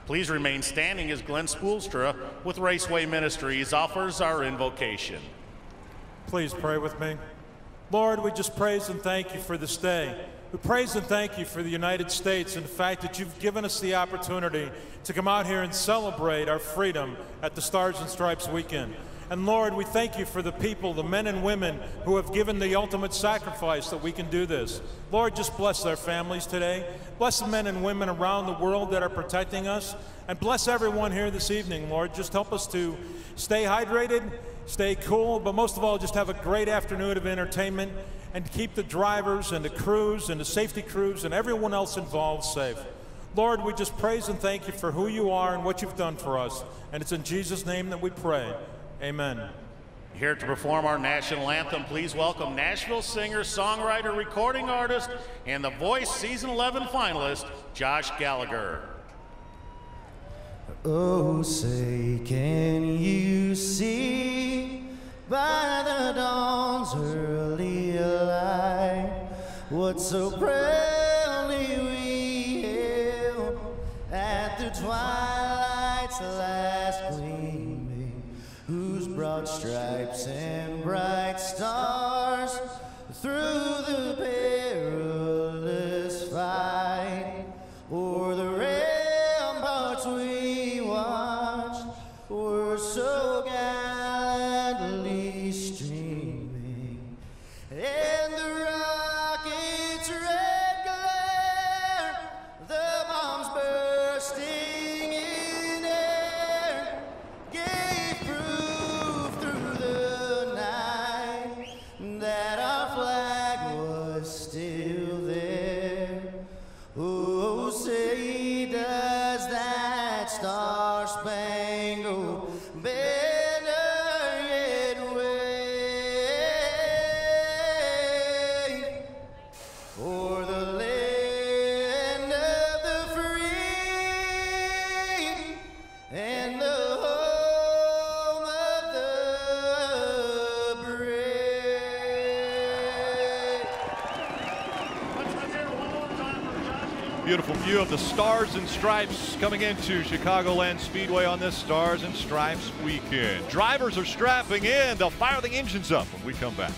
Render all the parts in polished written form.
Please remain standing as Glenn Spoolstra with Raceway Ministries offers our invocation. Please pray with me. Lord, we just praise and thank you for this day. We praise and thank you for the United States and the fact that you've given us the opportunity to come out here and celebrate our freedom at the Stars and Stripes weekend. And Lord, we thank you for the people, the men and women who have given the ultimate sacrifice that we can do this. Lord, just bless their families today. Bless the men and women around the world that are protecting us. And bless everyone here this evening, Lord. Just help us to stay hydrated, stay cool, but most of all, just have a great afternoon of entertainment and keep the drivers and the crews and the safety crews and everyone else involved safe. Lord, we just praise and thank you for who you are and what you've done for us. And it's in Jesus' name that we pray. Amen. Here to perform our national anthem, please welcome Nashville singer, songwriter, recording artist, and The Voice Season 11 finalist, Josh Gallagher. Oh, say, can you see by the dawn's early light what so proudly we hailed at the twilight's last gleaming, whose broad stripes and bright stars through the perilous fight o'er the ramparts we watched were so gallantly streaming, and the rocket's red glare, the bombs bursting in air, gave proof through the night that our flag was still there. Oh, say does that star-spangled banner yet wave o'er the land of the free and the home of the brave? Beautiful view of the Stars and Stripes coming into Chicagoland Speedway on this Stars and Stripes weekend. Drivers are strapping in. They'll fire the engines up when we come back.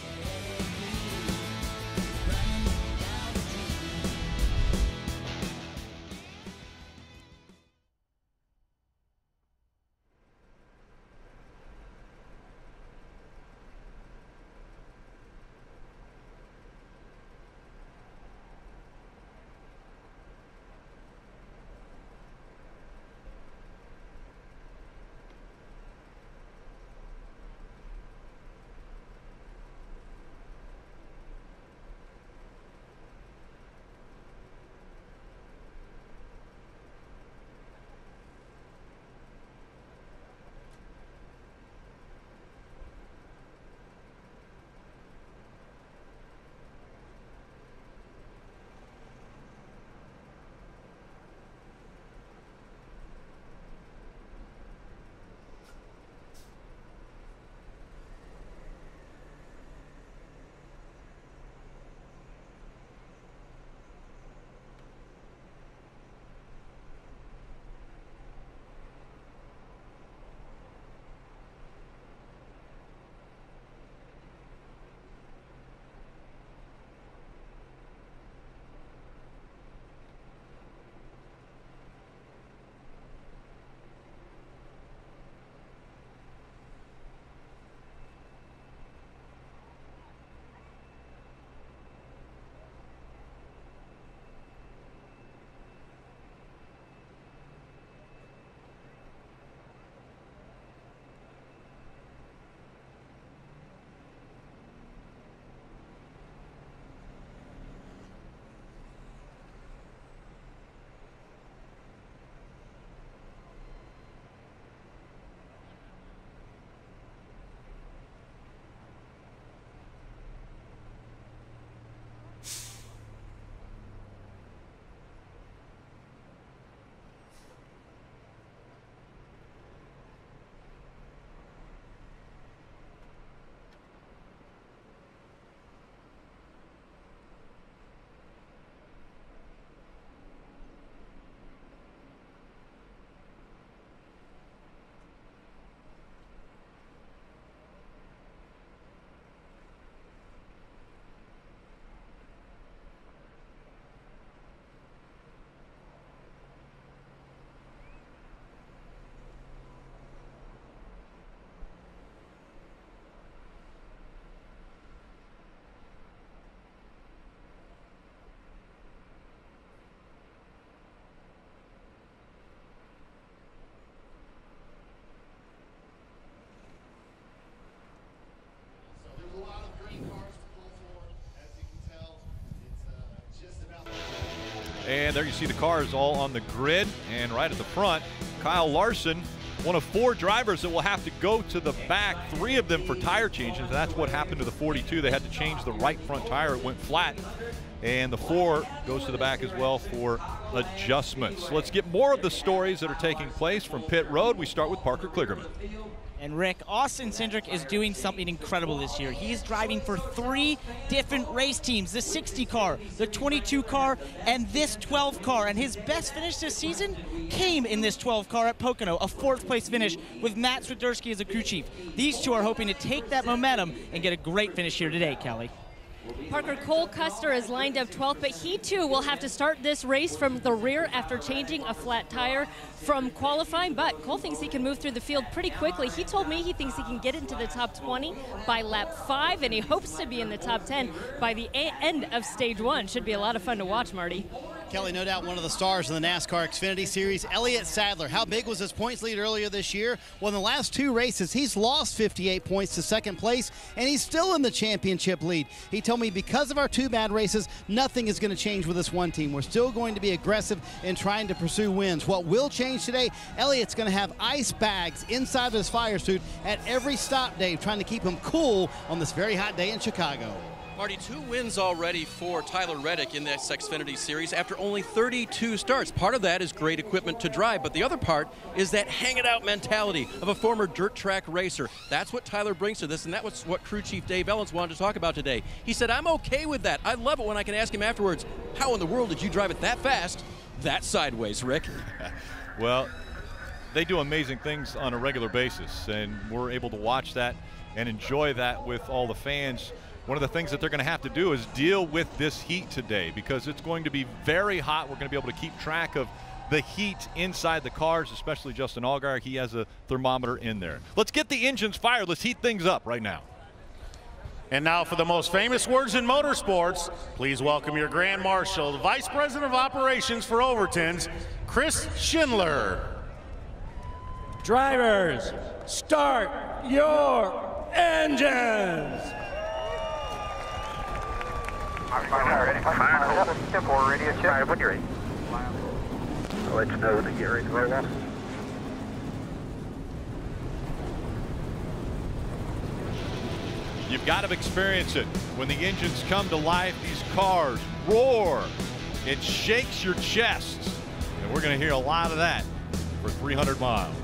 And there you see the cars all on the grid, and right at the front, Kyle Larson, one of 4 drivers that will have to go to the back, 3 of them for tire changes. And that's what happened to the 42. They had to change the right front tire. It went flat. And the 4 goes to the back as well for adjustments. Let's get more of the stories that are taking place from pit road. We start with Parker Kligerman. And Rick, Austin Cindric is doing something incredible this year. He's driving for 3 different race teams, the 60 car, the 22 car, and this 12 car. And his best finish this season came in this 12 car at Pocono, a 4th place finish with Matt Swiderski as a crew chief. These 2 are hoping to take that momentum and get a great finish here today, Kelly. Parker, Cole Custer is lined up 12th, but he too will have to start this race from the rear after changing a flat tire from qualifying. But Cole thinks he can move through the field pretty quickly. He told me he thinks he can get into the top 20 by lap 5, and he hopes to be in the top 10 by the end of stage 1. Should be a lot of fun to watch, Marty. Kelly, no doubt one of the stars in the NASCAR Xfinity Series, Elliott Sadler. How big was his points lead earlier this year? Well, in the last 2 races, he's lost 58 points to 2nd place, and he's still in the championship lead. He told me because of our 2 bad races, nothing is going to change with this one team. We're still going to be aggressive in trying to pursue wins. What will change today, Elliott's going to have ice bags inside of his fire suit at every stop, Dave, trying to keep him cool on this very hot day in Chicago. Marty, 2 wins already for Tyler Reddick in this Xfinity Series after only 32 starts. Part of that is great equipment to drive, but the other part is that hang-it-out mentality of a former dirt track racer. That's what Tyler brings to this, and that was what crew chief Dave Ellens wanted to talk about today. He said, I'm okay with that. I love it when I can ask him afterwards, how in the world did you drive it that fast, that sideways, Rick? Well, they do amazing things on a regular basis, and we're able to watch that and enjoy that with all the fans. One of the things that they're going to have to do is deal with this heat today because it's going to be very hot. We're going to be able to keep track of the heat inside the cars, especially Justin Allgaier. He has a thermometer in there. Let's get the engines fired. Let's heat things up right now. And now for the most famous words in motorsports, please welcome your Grand Marshal, the Vice President of Operations for Overton's, Chris Schindler. Drivers, start your engines! Ready. Step 4 radio check. Alright, when you're ready. I'll let you know when to get ready to roll off. You've got to experience it. When the engines come to life, these cars roar. It shakes your chest. And we're going to hear a lot of that for 300 miles.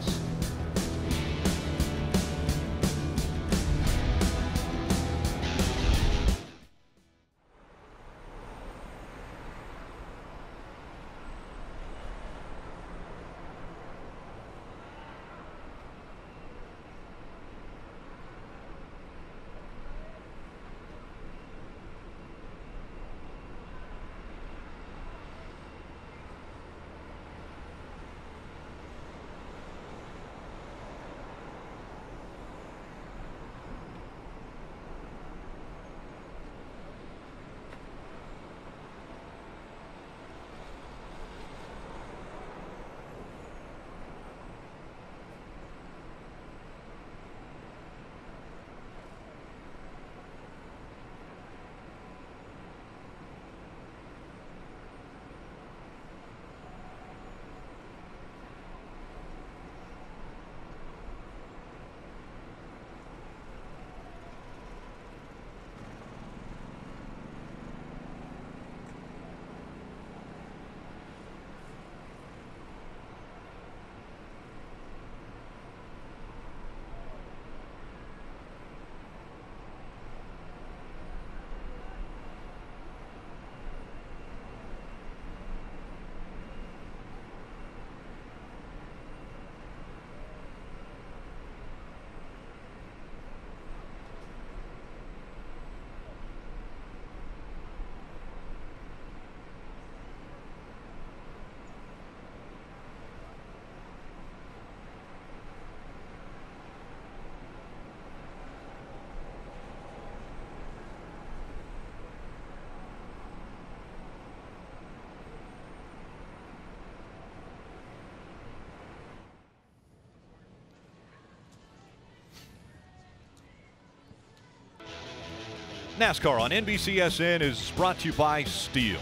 NASCAR on NBCSN is brought to you by Steel.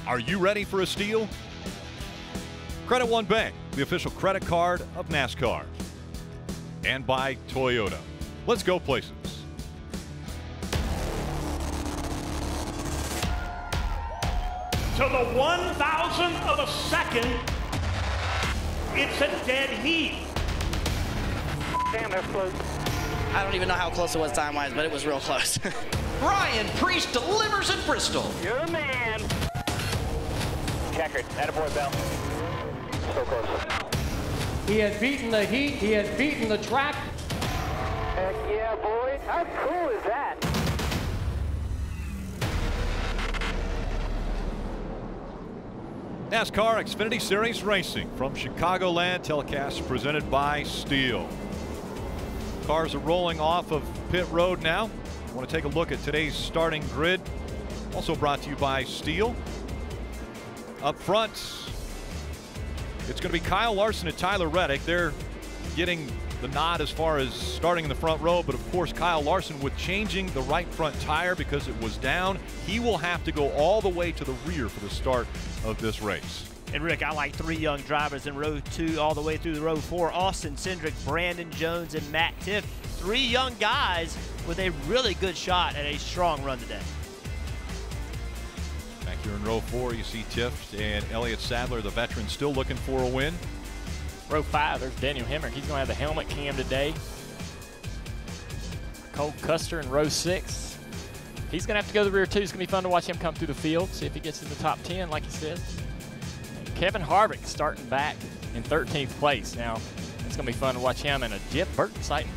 Are you ready for a steal? Credit One Bank, the official credit card of NASCAR. And by Toyota. Let's go places. To the 1,000th of a second, it's a dead heat. Damn, that's close. I don't even know how close it was time-wise, but it was real close. Ryan Priest delivers at Bristol. You're a man. Checkered. Attaboy, Bell. So close. He had beaten the heat. He had beaten the track. Heck yeah, boy. How cool is that? NASCAR Xfinity Series Racing from Chicagoland, telecast presented by Steel. Cars are rolling off of pit road now. I want to take a look at today's starting grid. Also brought to you by Steel. Up front, it's going to be Kyle Larson and Tyler Reddick. They're getting the nod as far as starting in the front row, but of course Kyle Larson, with changing the right front tire because it was down, he will have to go all the way to the rear for the start of this race. And Rick, I like 3 young drivers in row 2 all the way through the row 4. Austin Cindric, Brandon Jones, and Matt Tiff. 3 young guys with a really good shot at a strong run today. Back here in row 4, you see Tiff and Elliott Sadler, the veteran, still looking for a win. Row 5, there's Daniel Hemrick. He's going to have the helmet cam today. Cole Custer in row 6. He's going to have to go to the rear too. It's going to be fun to watch him come through the field, see if he gets in the top 10 like he said. And Kevin Harvick starting back in 13th place. Now, it's going to be fun to watch him in a Jeff Burton sighting.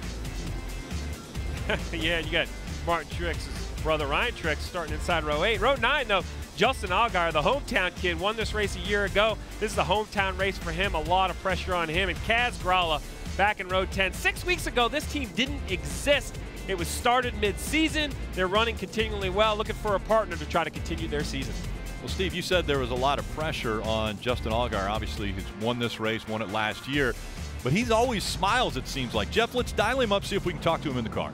Yeah, you got Martin Truex's brother Ryan Truex starting inside row 8. Row 9, though, Justin Allgaier, the hometown kid, won this race a year ago. This is a hometown race for him, a lot of pressure on him. And Kaz Gralla back in row 10. 6 weeks ago, this team didn't exist. It was started mid-season. They're running continually well, looking for a partner to try to continue their season. Well, Steve, you said there was a lot of pressure on Justin Allgaier. Obviously, he's won this race, won it last year. But he's always smiles, it seems like. Jeff, let's dial him up, see if we can talk to him in the car.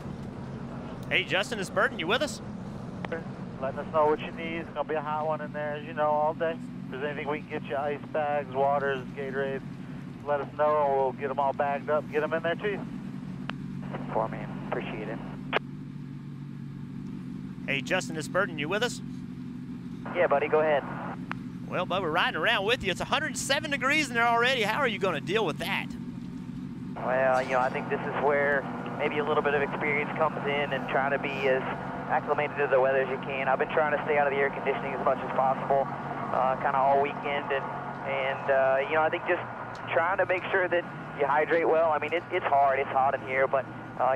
Hey, Justin, it's Burton. You with us? Letting us know what you need. It's going to be a hot one in there, as you know, all day. If there's anything we can get you, ice bags, waters, Gatorades, let us know, and we'll get them all bagged up, get them in there to you. For me. Appreciate it. Hey, Justin, it's Burton. You with us? Yeah, buddy, go ahead. Well, bud, we're riding around with you. It's 107 degrees in there already. How are you going to deal with that? Well, you know, I think this is where maybe a little bit of experience comes in and trying to be as acclimated to the weather as you can. I've been trying to stay out of the air conditioning as much as possible, kind of all weekend, and you know, I think just trying to make sure that you hydrate well. I mean, it's hard, it's hot in here, but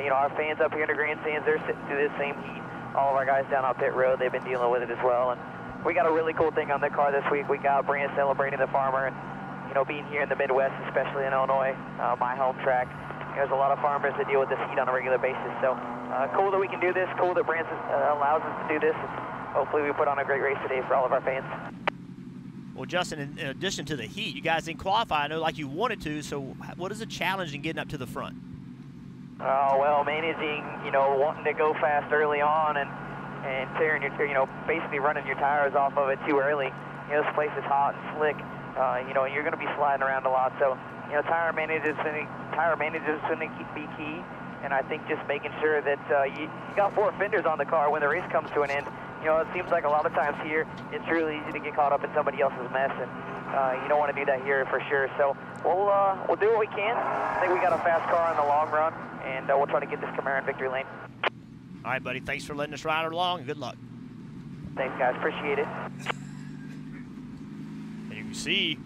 you know, our fans up here in the grandstands, they're sitting through this same heat. All of our guys down on pit road, they've been dealing with it as well, and we got a really cool thing on the car this week. We got Brand celebrating the farmer, and you know, being here in the Midwest, especially in Illinois, my home track, there's a lot of farmers that deal with this heat on a regular basis. So cool that we can do this. Cool that Brands allows us to do this. And hopefully we put on a great race today for all of our fans. Well, Justin, in addition to the heat, you guys didn't qualify, I know, like you wanted to. So what is the challenge in getting up to the front? Oh, well, managing, you know, wanting to go fast early on and tearing your, you know, basically running your tires off of it too early. You know, this place is hot and slick. You know, you're going to be sliding around a lot. So, you know, tire management is going to be key. And I think just making sure that you got 4 fenders on the car when the race comes to an end. You know, it seems like a lot of times here, it's really easy to get caught up in somebody else's mess, and you don't want to do that here for sure. So we'll do what we can. I think we got a fast car in the long run, and we'll try to get this Camaro in victory lane. All right, buddy. Thanks for letting us ride along, and good luck. Thanks, guys. Appreciate it. And you can see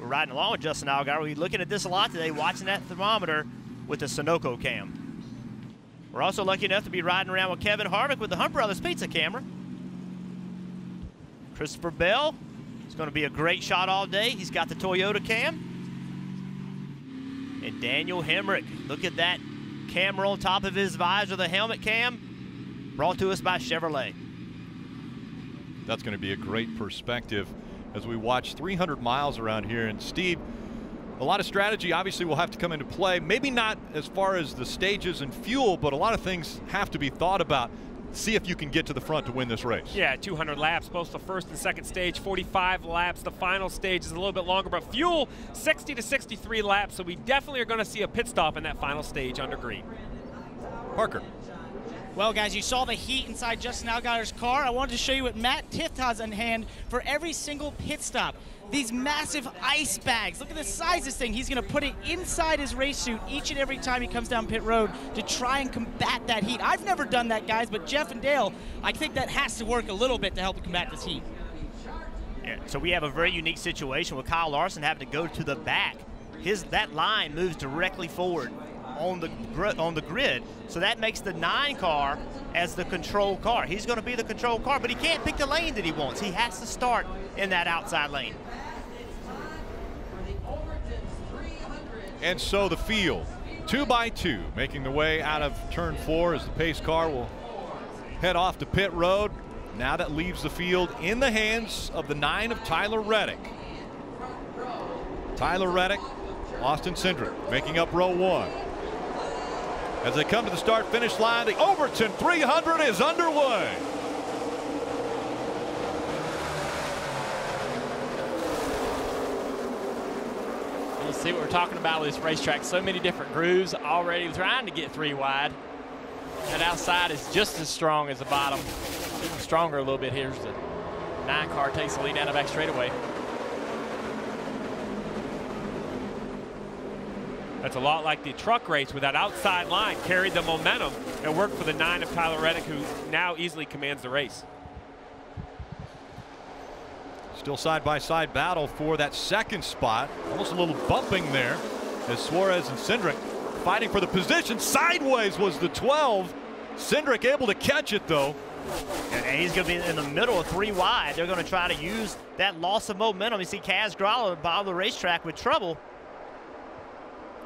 we're riding along with Justin Allgaier. We're looking at this a lot today, watching that thermometer with the Sunoco cam. We're also lucky enough to be riding around with Kevin Harvick with the Hunt Brothers Pizza camera. Christopher Bell is going to be a great shot all day. He's got the Toyota cam. And Daniel Hemrick, look at that camera on top of his visor, the helmet cam, brought to us by Chevrolet. That's going to be a great perspective as we watch 300 miles around here. And Steve, a lot of strategy obviously will have to come into play. Maybe not as far as the stages and fuel, but a lot of things have to be thought about. see if you can get to the front to win this race. Yeah, 200 laps, both the first and second stage, 45 laps. The final stage is a little bit longer, but fuel 60 to 63 laps, so we definitely are going to see a pit stop in that final stage under green. Parker. Well, guys, you saw the heat inside Justin Allgaier's car. I wanted to show you what Matt Tifft has in hand for every single pit stop. These massive ice bags. Look at the size of this thing. He's going to put it inside his race suit each and every time he comes down pit road to try and combat that heat. I've never done that, guys, but Jeff and Dale, I think that has to work a little bit to help combat this heat. Yeah, so we have a very unique situation with Kyle Larson having to go to the back. That line moves directly forward on the grid, so that makes the 9 car as the control car. He's going to be the control car, but he can't pick the lane that he wants. He has to start in that outside lane. And so the field, 2 by 2, making the way out of turn 4 as the pace car will head off to pit road. Now that leaves the field in the hands of the 9 of Tyler Reddick. Tyler Reddick, Austin Cindric making up row 1. As they come to the start-finish line, the Overton 300 is underway. You see what we're talking about with this racetrack. So many different grooves already trying to get 3 wide. That outside is just as strong as the bottom. Even stronger a little bit. Here's the 9 car takes the lead down the back straightaway. That's a lot like the truck race where that outside line carried the momentum and worked for the 9 of Tyler Reddick, who now easily commands the race. Still side-by-side battle for that second spot. Almost a little bumping there as Suarez and Cindric fighting for the position. Sideways was the 12. Cindric able to catch it, though. And he's going to be in the middle of 3 wide. They're going to try to use that loss of momentum. You see Kaz Gralla at the bottom of the racetrack with trouble.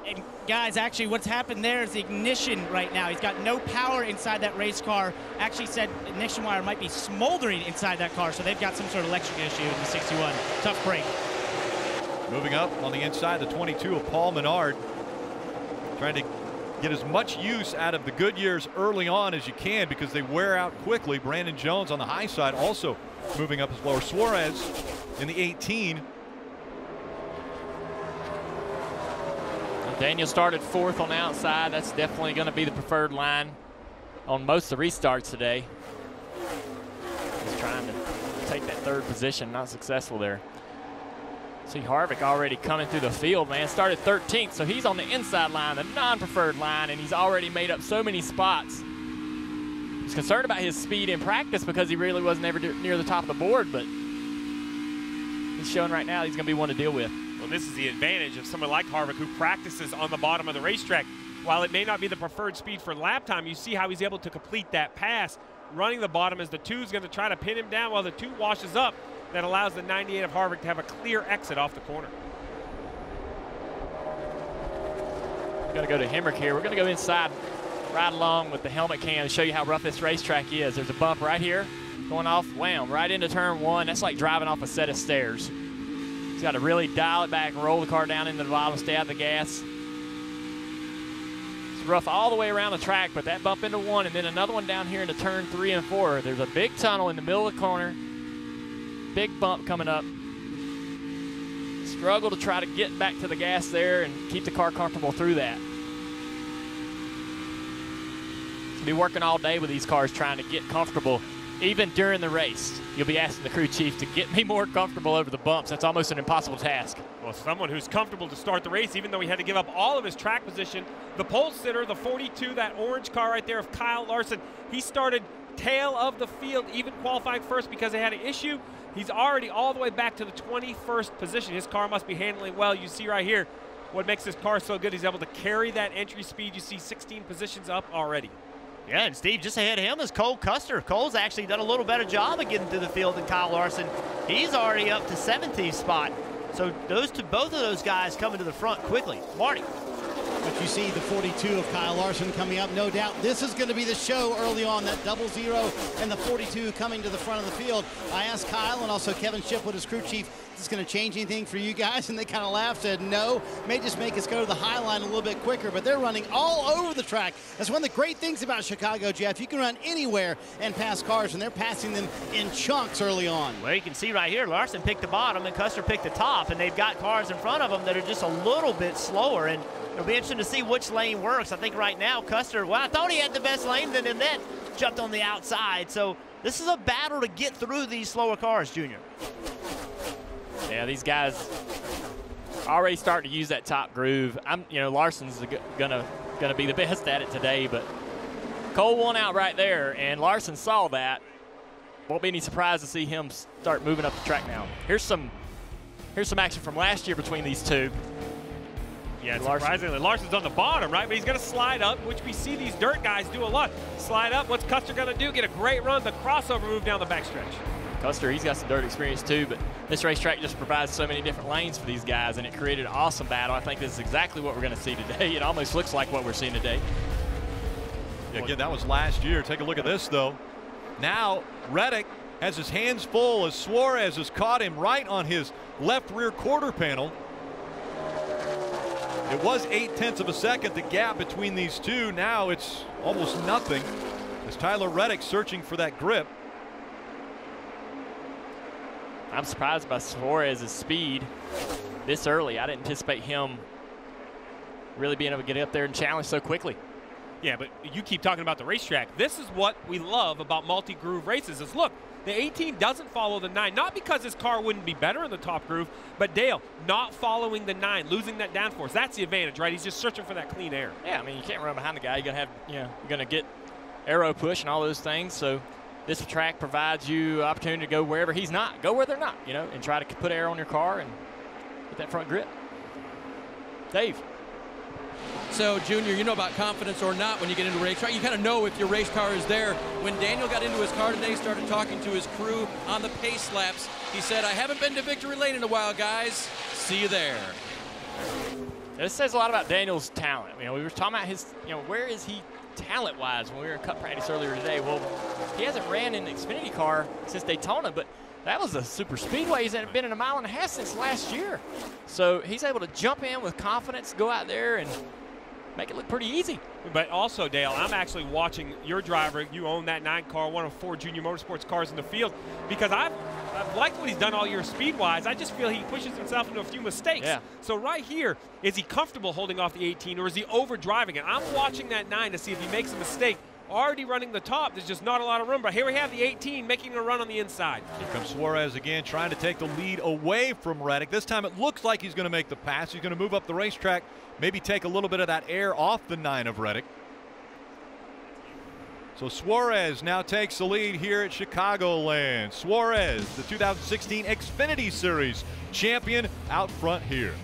And guys, actually what's happened there is the ignition right now. He's got no power inside that race car. Actually said ignition wire might be smoldering inside that car, so they've got some sort of electric issue in the 61. Tough break. Moving up on the inside, the 22 of Paul Menard. Trying to get as much use out of the Goodyears early on as you can because they wear out quickly. Brandon Jones on the high side also moving up as well. Suarez in the 18. Daniel started 4th on the outside. That's definitely going to be the preferred line on most of the restarts today. He's trying to take that 3rd position, not successful there. See Harvick already coming through the field, man. Started 13th, so he's on the inside line, the non-preferred line, and he's already made up so many spots. He's concerned about his speed in practice because he really wasn't ever near the top of the board, but he's showing right now he's going to be one to deal with. Well, this is the advantage of someone like Harvick who practices on the bottom of the racetrack. While it may not be the preferred speed for lap time, you see how he's able to complete that pass. Running the bottom as the 2 is going to try to pin him down while the 2 washes up. That allows the 98 of Harvick to have a clear exit off the corner. We're going to go to Hemrick here. We're going to go inside right along with the helmet cam to show you how rough this racetrack is. There's a bump right here going off, wham, right into turn 1. That's like driving off a set of stairs. He's got to really dial it back and roll the car down into the bottom, stay out of the gas. It's rough all the way around the track, but that bump into 1 and then another one down here into turn 3 and 4. There's a big tunnel in the middle of the corner. Big bump coming up. Struggle to try to get back to the gas there and keep the car comfortable through that. We'll be working all day with these cars trying to get comfortable. Even during the race, you'll be asking the crew chief to get me more comfortable over the bumps. That's almost an impossible task. Well, someone who's comfortable to start the race, even though he had to give up all of his track position. The pole sitter, the 42, that orange car right there of Kyle Larson, he started tail of the field, even qualifying first because they had an issue. He's already all the way back to the 21st position. His car must be handling well. You see right here what makes this car so good. He's able to carry that entry speed. You see 16 positions up already. Yeah, and Steve, just ahead of him is Cole Custer. Cole's actually done a little better job of getting through the field than Kyle Larson. He's already up to 17th spot. So both of those guys coming to the front quickly. Marty. But you see the 42 of Kyle Larson coming up. No doubt this is going to be the show early on, that 00 and the 42 coming to the front of the field. I asked Kyle and also Kevin Shipwood, his crew chief, is this going to change anything for you guys? And they kind of laughed, said no. May just make us go to the high line a little bit quicker, but they're running all over the track. That's one of the great things about Chicago, Jeff. You can run anywhere and pass cars, and they're passing them in chunks early on. Well, you can see right here, Larson picked the bottom and Custer picked the top, and they've got cars in front of them that are just a little bit slower, and it'll be interesting to see which lane works. I think right now Custer, well, I thought he had the best lane, then that jumped on the outside. So this is a battle to get through these slower cars, Junior. Yeah, these guys already starting to use that top groove. Larson's gonna be the best at it today, but Cole won out right there, and Larson saw that. Won't be any surprise to see him start moving up the track now. Here's some action from last year between these two. Yeah, surprisingly, Larson's on the bottom, right? But he's going to slide up, which we see these dirt guys do a lot. Slide up. What's Custer going to do? Get a great run, the crossover move down the backstretch. Custer, he's got some dirt experience too, but this racetrack just provides so many different lanes for these guys, and it created an awesome battle. I think this is exactly what we're going to see today. It almost looks like what we're seeing today. Yeah, again, that was last year. Take a look at this, though. Now, Reddick has his hands full as Suarez has caught him right on his left rear quarter panel. It was 0.8 of a second, the gap between these two. Now it's almost nothing as Tyler Reddick searching for that grip. I'm surprised by Suarez's speed this early. I didn't anticipate him really being able to get up there and challenge so quickly. Yeah, but you keep talking about the racetrack. This is what we love about multi-groove races is, look, the 18 doesn't follow the 9, not because his car wouldn't be better in the top groove, but Dale, not following the 9, losing that downforce. That's the advantage, right? He's just searching for that clean air. Yeah, I mean, you can't run behind the guy. You're going to have, you're going to get aero push and all those things. So this track provides you opportunity to go wherever he's not. Go where they're not, and try to put air on your car and get that front grip. Dave. So, Junior, you know about confidence or not when you get into a racetrack. You kind of know if your race car is there. When Daniel got into his car today, started talking to his crew on the pace laps, he said, I haven't been to victory lane in a while, guys. See you there. This says a lot about Daniel's talent. We were talking about his, where is he talent-wise when we were in cup practice earlier today? Well, he hasn't ran in an Xfinity car since Daytona, but that was a super speedway. He's been in 1.5 miles since last year. So he's able to jump in with confidence, go out there and make it look pretty easy. But also, Dale, I'm actually watching your driver. You own that 9 car, one of 4 Junior Motorsports cars in the field, because I've liked what he's done all year speed-wise. I just feel he pushes himself into a few mistakes. Yeah. So right here, is he comfortable holding off the 18, or is he over-driving it? I'm watching that 9 to see if he makes a mistake. Already running the top, there's just not a lot of room. But here we have the 18 making a run on the inside. Here comes Suarez again, trying to take the lead away from Reddick. This time it looks like he's going to make the pass. He's going to move up the racetrack, maybe take a little bit of that air off the 9 of Reddick. So Suarez now takes the lead here at Chicagoland. Suarez, the 2016 Xfinity Series champion, out front here.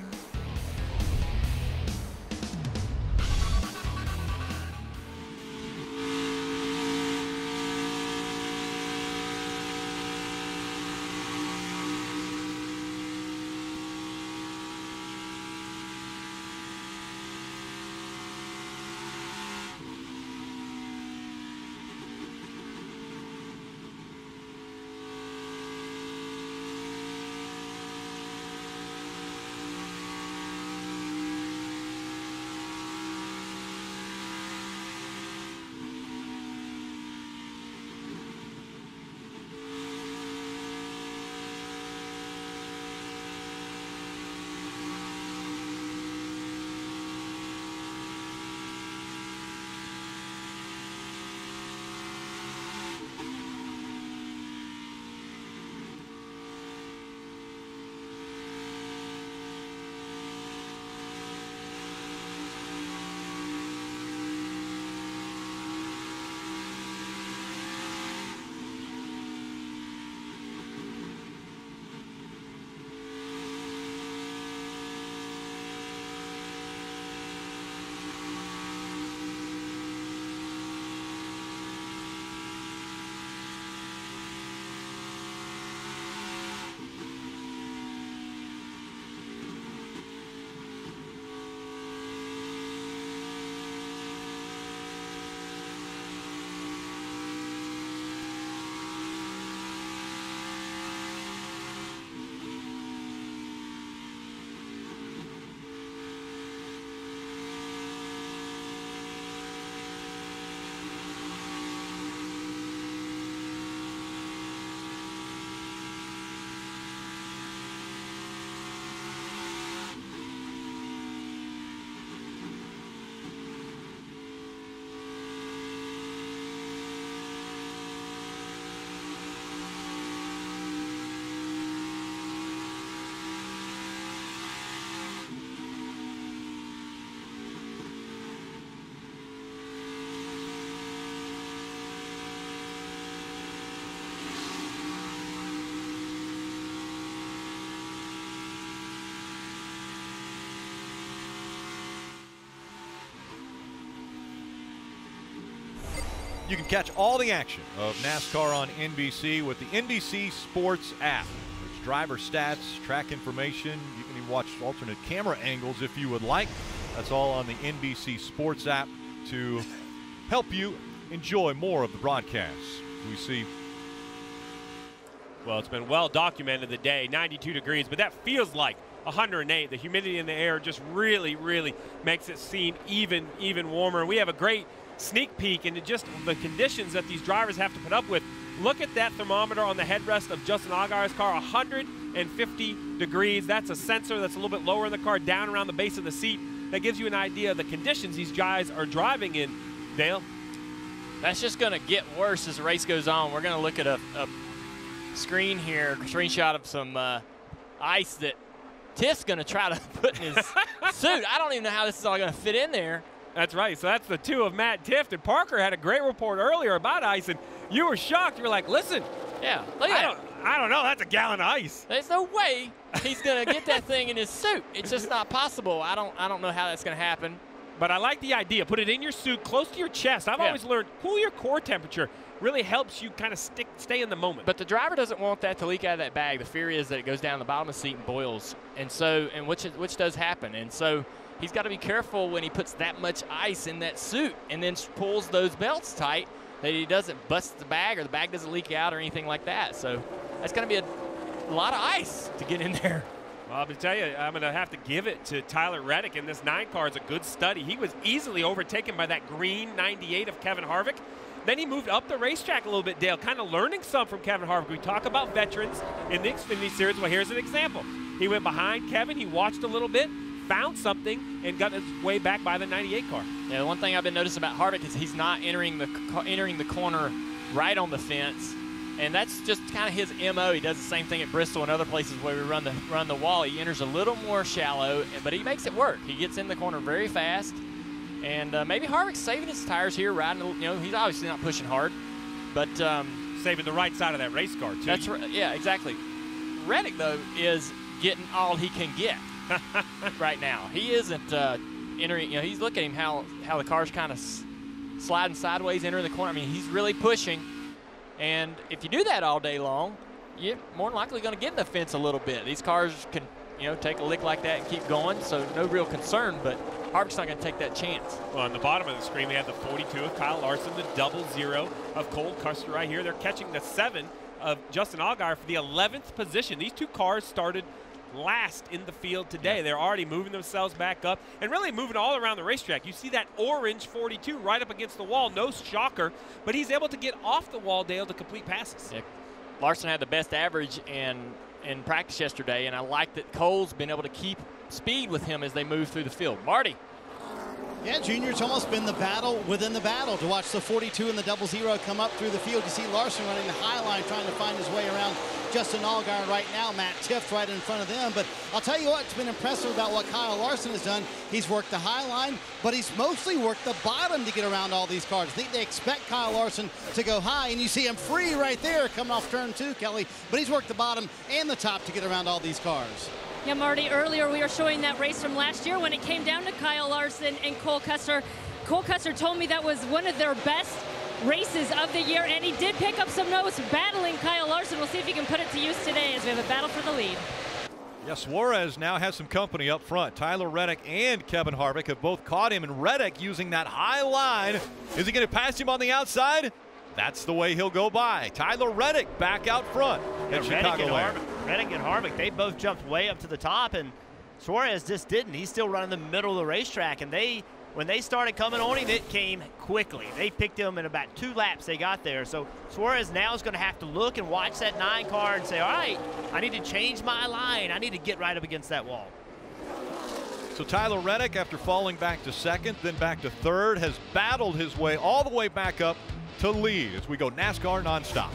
You can catch all the action of NASCAR on NBC with the NBC Sports app. There's driver stats, track information. You can even watch alternate camera angles if you would like. That's all on the NBC Sports app to help you enjoy more of the broadcasts. We see. Well, it's been well documented today, 92 degrees, but that feels like 108. The humidity in the air just really, really makes it seem even warmer. We have a great sneak peek into just the conditions that these drivers have to put up with. Look at that thermometer on the headrest of Justin Allgaier's car, 150 degrees. That's a sensor that's a little bit lower in the car, down around the base of the seat. That gives you an idea of the conditions these guys are driving in. Dale? That's just going to get worse as the race goes on. We're going to look at a screen here, a screenshot of some ice that Tiff's going to try to put in his suit. I don't even know how this is all going to fit in there. That's right. So that's the two of Matt Tiff. And Parker had a great report earlier about ice, and you were shocked. You were like, listen. Yeah, look at that. I don't know. That's a gallon of ice. There's no way he's going to get that thing in his suit. It's just not possible. I don't know how that's going to happen. But I like the idea. Put it in your suit, close to your chest. I've always learned cool your core temperature really helps you kind of stay in the moment. But the driver doesn't want that to leak out of that bag. The fear is that it goes down the bottom of the seat and boils, and which does happen. And so he's got to be careful when he puts that much ice in that suit and then pulls those belts tight that he doesn't bust the bag or the bag doesn't leak out or anything like that. So that's going to be a lot of ice to get in there. Well, I'm going to tell you, I'm going to have to give it to Tyler Reddick, and this 9 car is a good study. He was easily overtaken by that green 98 of Kevin Harvick. Then he moved up the racetrack a little bit, Dale, kind of learning some from Kevin Harvick. We talk about veterans in the Xfinity Series. Well, here's an example. He went behind Kevin. He watched a little bit, found something, and got his way back by the 98 car. Yeah, the one thing I've been noticing about Harvick is he's not entering the corner right on the fence. And that's just kind of his MO. He does the same thing at Bristol and other places where we run the wall. He enters a little more shallow, but he makes it work. He gets in the corner very fast. And maybe Harvick's saving his tires here, riding. He's obviously not pushing hard, but saving the right side of that race car too. That's right. Yeah, exactly. Reddick though is getting all he can get right now. He isn't entering. He's looking at him how the car's kind of sliding sideways, entering the corner. I mean, he's really pushing. And if you do that all day long, you're more than likely going to get in the fence a little bit. These cars can, take a lick like that and keep going, so no real concern, but Harvick's not going to take that chance. Well, on the bottom of the screen, we have the 42 of Kyle Larson, the 00 of Cole Custer right here. They're catching the 7 of Justin Allgaier for the 11th position. These two cars started last in the field today. They're already moving themselves back up and really moving all around the racetrack. You see that orange 42 right up against the wall. No shocker, but he's able to get off the wall, Dale, to complete passes. Yeah. Larson had the best average in practice yesterday, and I like that Cole's been able to keep speed with him as they move through the field. Marty. Yeah, Junior, it's almost been the battle within the battle to watch the 42 and the 00 come up through the field. You see Larson running the high line, trying to find his way around Justin Allgaier right now. Matt Tiff right in front of them. But I'll tell you what, it's been impressive about what Kyle Larson has done. He's worked the high line, but he's mostly worked the bottom to get around all these cars. I think they expect Kyle Larson to go high, and you see him free right there coming off turn 2, Kelly. But he's worked the bottom and the top to get around all these cars. Yeah, Marty, earlier we were showing that race from last year when it came down to Kyle Larson and Cole Custer. Cole Custer told me that was one of their best races of the year, and he did pick up some notes battling Kyle Larson. We'll see if he can put it to use today as we have a battle for the lead. Yeah, Suarez now has some company up front. Tyler Reddick and Kevin Harvick have both caught him, and Reddick using that high line. Is he going to pass him on the outside? That's the way he'll go by. Tyler Reddick back out front at Chicagoland. Reddick and Harvick, they both jumped way up to the top, and Suarez just didn't. He's still running the middle of the racetrack, and when they started coming on him, it came quickly. They picked him in about 2 laps they got there. So Suarez now is going to have to look and watch that 9 car and say, all right, I need to change my line. I need to get right up against that wall. So Tyler Reddick, after falling back to 2nd, then back to 3rd, has battled his way all the way back up to lead as we go NASCAR nonstop.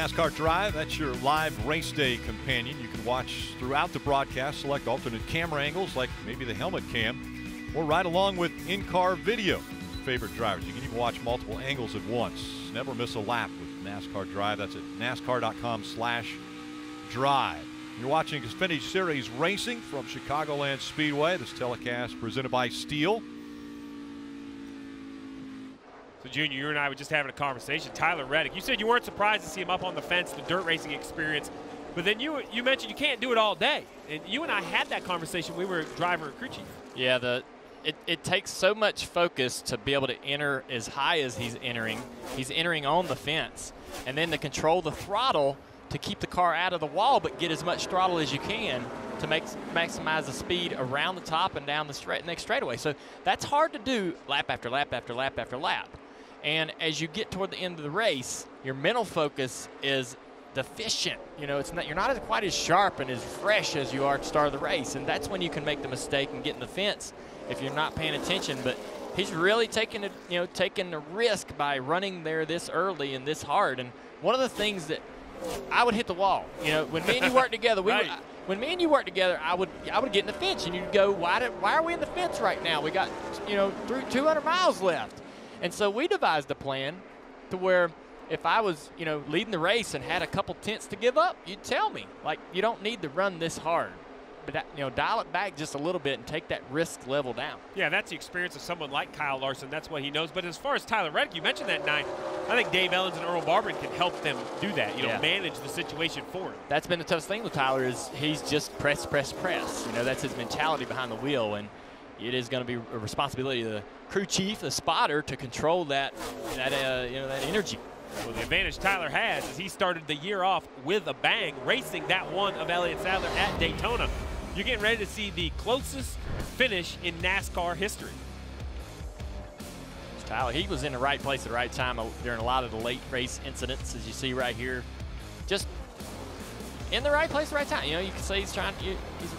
NASCAR Drive, that's your live race day companion. You can watch throughout the broadcast, select alternate camera angles like maybe the helmet cam, or ride along with in-car video of your favorite drivers. You can even watch multiple angles at once. Never miss a lap with NASCAR Drive. That's at NASCAR.com/drive. You're watching Xfinity Series Racing from Chicagoland Speedway. This telecast presented by Steel. So, Junior, you and I were just having a conversation. Tyler Reddick, you said you weren't surprised to see him up on the fence, the dirt racing experience, but then you mentioned you can't do it all day. And you and I had that conversation. We were driver and crew chief. Yeah, it takes so much focus to be able to enter as high as he's entering. He's entering on the fence, and then to control the throttle to keep the car out of the wall, but get as much throttle as you can to maximize the speed around the top and down the next straightaway. So that's hard to do lap after lap after lap after lap. And as you get toward the end of the race, your mental focus is deficient. You know, you're not quite as sharp and as fresh as you are at the start of the race, and that's when you can make the mistake and get in the fence if you're not paying attention. But he's really taking a risk by running there this early and this hard. And one of the things that I would hit the wall. You know, when me and you work together, when me and you work together, I would get in the fence, and you'd go, why are we in the through 200 miles left? And so we devised a plan to where if I was, leading the race and had a couple tenths to give up, you'd tell me, like, you don't need to run this hard. But, dial it back just a little bit and take that risk level down. Yeah, that's the experience of someone like Kyle Larson. That's what he knows. But as far as Tyler Reddick, you mentioned that 9. I think Dave Ellens and Earl Barberin can help them do that, manage the situation for him. That's been the toughest thing with Tyler is he's just press, press, press. That's his mentality behind the wheel. And it is going to be a responsibility of the crew chief, the spotter, to control that energy. Well, the advantage Tyler has is he started the year off with a bang, racing that one of Elliott Sadler at Daytona. You're getting ready to see the closest finish in NASCAR history. Tyler, he was in the right place at the right time during a lot of the late race incidents, as you see right here. Just in the right place at the right time. You can say he's a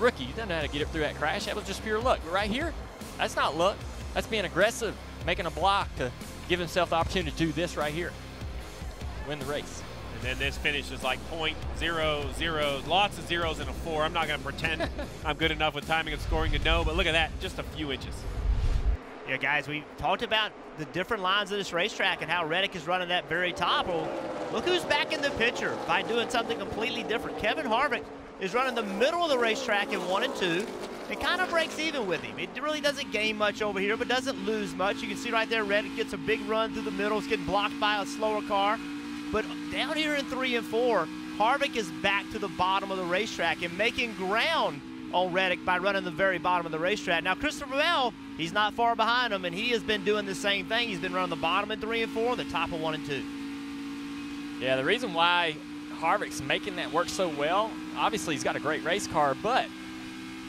rookie. He doesn't know how to get up through that crash. That was just pure luck. But right here, that's not luck. That's being aggressive, making a block to give himself the opportunity to do this right here. Win the race. And then this finish is like .00, lots of zeros and a 4. I'm not going to pretend I'm good enough with timing and scoring to know, but look at that, just a few inches. Yeah, guys, we talked about the different lines of this racetrack and how Reddick is running that very top. Well, look who's back in the picture by doing something completely different. Kevin Harvick is running the middle of the racetrack in 1 and 2. It kind of breaks even with him. It really doesn't gain much over here, but doesn't lose much. You can see right there, Reddick gets a big run through the middle. It's getting blocked by a slower car. But down here in 3 and 4, Harvick is back to the bottom of the racetrack and making ground on Reddick by running the very bottom of the racetrack. Now, Christopher Bell, he's not far behind him, and he has been doing the same thing. He's been running the bottom in 3 and 4, the top of 1 and 2. Yeah, the reason why Harvick's making that work so well, obviously he's got a great race car, but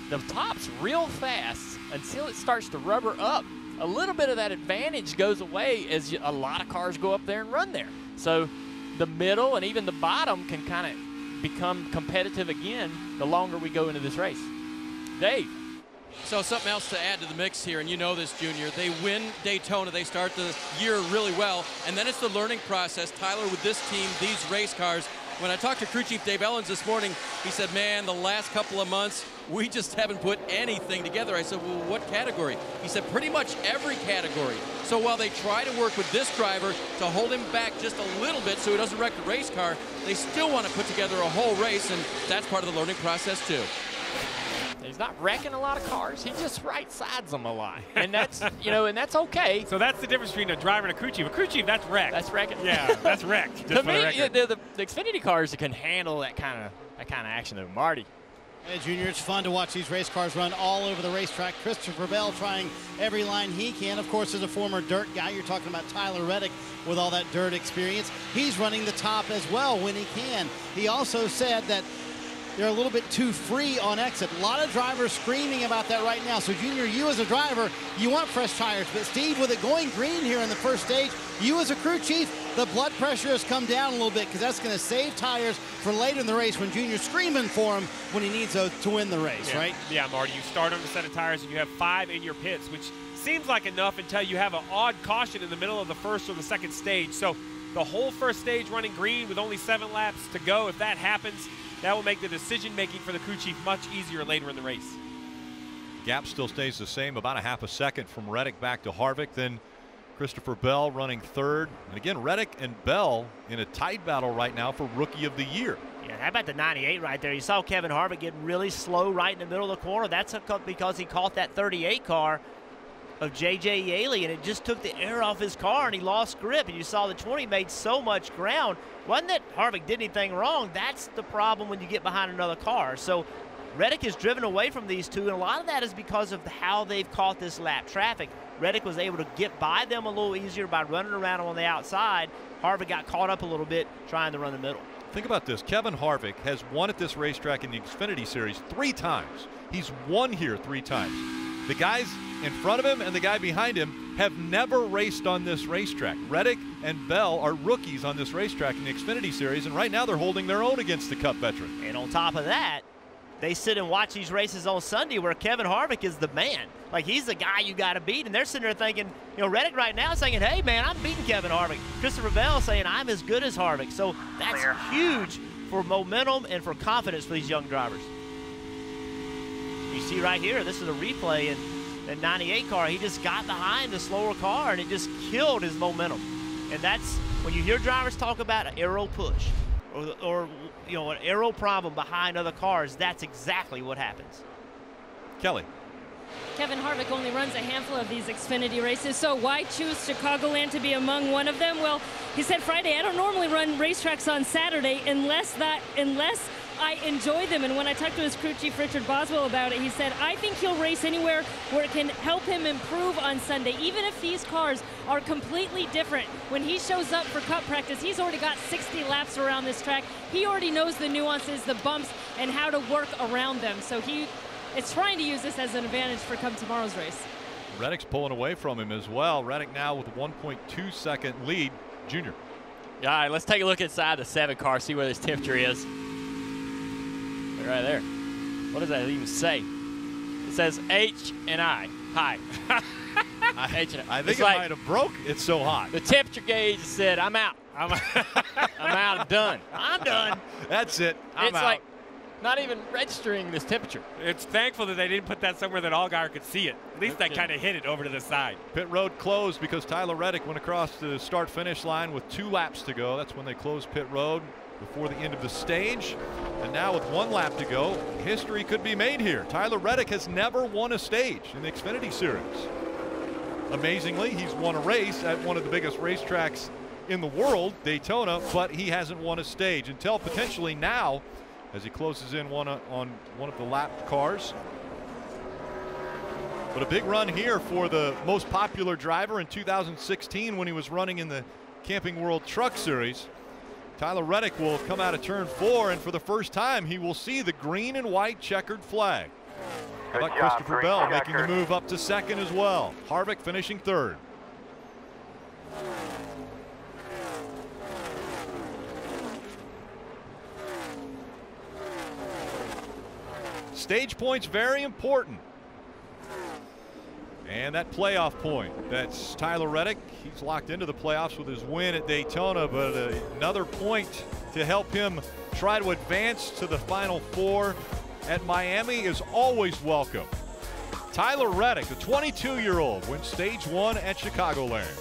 the top's real fast until it starts to rubber up. A little bit of that advantage goes away as a lot of cars go up there and run there. So the middle and even the bottom can kind of become competitive again the longer we go into this race. Dave. So something else to add to the mix here, and you know this, Junior. They win Daytona. They start the year really well, and then it's the learning process. Tyler, with this team, these race cars, when I talked to crew chief Dave Ellens this morning, he said, man, the last couple of months, we just haven't put anything together. I said, well, what category? He said, pretty much every category. So while they try to work with this driver to hold him back just a little bit so he doesn't wreck the race car, they still want to put together a whole race, and that's part of the learning process, too. He's not wrecking a lot of cars. He just right sides them a lot. And that's, and that's okay. So that's the difference between a driver and a crew chief. A crew chief, that's wrecked. That's wrecking. Yeah, that's wrecked. To me, the Xfinity cars can handle that kind of action, though. Marty. Hey, Junior, it's fun to watch these race cars run all over the racetrack. Christopher Bell trying every line he can. Of course, as a former dirt guy, you're talking about Tyler Reddick with all that dirt experience. He's running the top as well when he can. He also said that they're a little bit too free on exit. A lot of drivers screaming about that right now. So, Junior, you as a driver, you want fresh tires. But, Steve, with it going green here in the first stage, you as a crew chief, the blood pressure has come down a little bit because that's going to save tires for later in the race when Junior's screaming for him when he needs those to win the race, right? Yeah, Marty, you start on the set of tires and you have 5 in your pits, which seems like enough until you have an odd caution in the middle of the first or the second stage. So the whole first stage running green with only 7 laps to go. If that happens, that will make the decision-making for the crew chief much easier later in the race. Gap still stays the same, about a half a second from Reddick back to Harvick. Then Christopher Bell running third. And again, Reddick and Bell in a tight battle right now for Rookie of the Year. Yeah, how about the 98 right there? You saw Kevin Harvick get really slow right in the middle of the corner. That's because he caught that 38 car of J.J. Yaley, and it just took the air off his car, and he lost grip. And you saw the 20 made so much ground. Wasn't that Harvick did anything wrong? That's the problem when you get behind another car. So Reddick is driven away from these two, and a lot of that is because of how they've caught this lap traffic. Reddick was able to get by them a little easier by running around on the outside. Harvick got caught up a little bit trying to run the middle. Think about this. Kevin Harvick has won at this racetrack in the Xfinity Series 3 times. He's won here 3 times. The guys in front of him and the guy behind him have never raced on this racetrack. Reddick and Bell are rookies on this racetrack in the Xfinity Series, and right now they're holding their own against the Cup veteran. And on top of that, they sit and watch these races on Sunday where Kevin Harvick is the man. Like, he's the guy you got to beat. And they're sitting there thinking, you know, Reddick right now is saying, hey, man, I'm beating Kevin Harvick. Christopher Bell saying, I'm as good as Harvick. So that's huge for momentum and for confidence for these young drivers. You see right here, this is a replay, and that 98 car, he just got behind the slower car, and it just killed his momentum. And that's when you hear drivers talk about an aero push or you know, an aero problem behind other cars, that's exactly what happens. Kelly. Kevin Harvick only runs a handful of these Xfinity races, so why choose Chicagoland to be among one of them? Well, he said Friday, I don't normally run racetracks on Saturday unless I enjoy them. And when I talked to his crew chief, Richard Boswell, about it, he said, I think he'll race anywhere where it can help him improve on Sunday, even if these cars are completely different. When he shows up for Cup practice, he's already got 60 laps around this track. He already knows the nuances, the bumps, and how to work around them. So he is trying to use this as an advantage for come tomorrow's race. Reddick's pulling away from him as well. Reddick now with a 1.2 second lead. Junior. All right, let's take a look inside the 7 car, see where this temperature is. Right there. What does that even say? It says H and I. Hi. H and I. I think it might have broke. It's so hot. The temperature gauge said, I'm out. I'm out. I'm done. I'm done. That's it. It's like not even registering this temperature. It's thankful that they didn't put that somewhere that Allgaier could see it. At least they kind of hit it over to the side. Pit road closed because Tyler Reddick went across the start-finish line with 2 laps to go. That's when they closed pit road before the end of the stage. And now with 1 lap to go, history could be made here. Tyler Reddick has never won a stage in the Xfinity Series. Amazingly, he's won a race at one of the biggest racetracks in the world, Daytona, but he hasn't won a stage until potentially now as he closes in on one of the lap cars. But a big run here for the most popular driver in 2016 when he was running in the Camping World Truck Series. Tyler Reddick will come out of turn 4, and for the first time he will see the green and white checkered flag. How about Christopher Bell making the move up to 2nd as well. Harvick finishing 3rd. Stage points very important. And that playoff point, that's Tyler Reddick. He's locked into the playoffs with his win at Daytona, but another point to help him try to advance to the Final 4 at Miami is always welcome. Tyler Reddick, the 22-year-old, wins stage 1 at Chicagoland.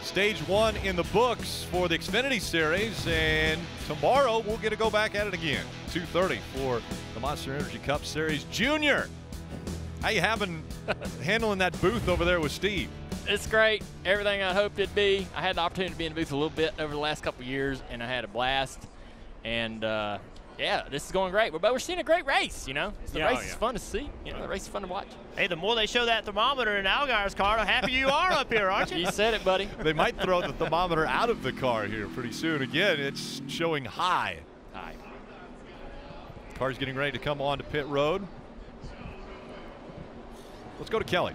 Stage 1 in the books for the Xfinity Series, and tomorrow we'll get to go back at it again. 2:30 for the Monster Energy Cup Series. Junior, how you handling that booth over there with Steve? It's great. Everything I hoped it'd be. I had the opportunity to be in the booth a little bit over the last couple of years, and I had a blast. And yeah, this is going great. But we're seeing a great race, you know. The race is fun to see. You know, the race is fun to watch. Hey, the more they show that thermometer in Algar's car, the happier you are up here, aren't you? You said it, buddy. They might throw the thermometer out of the car here pretty soon. Again, it's showing high. Car's getting ready to come on to pit road. Let's go to Kelly.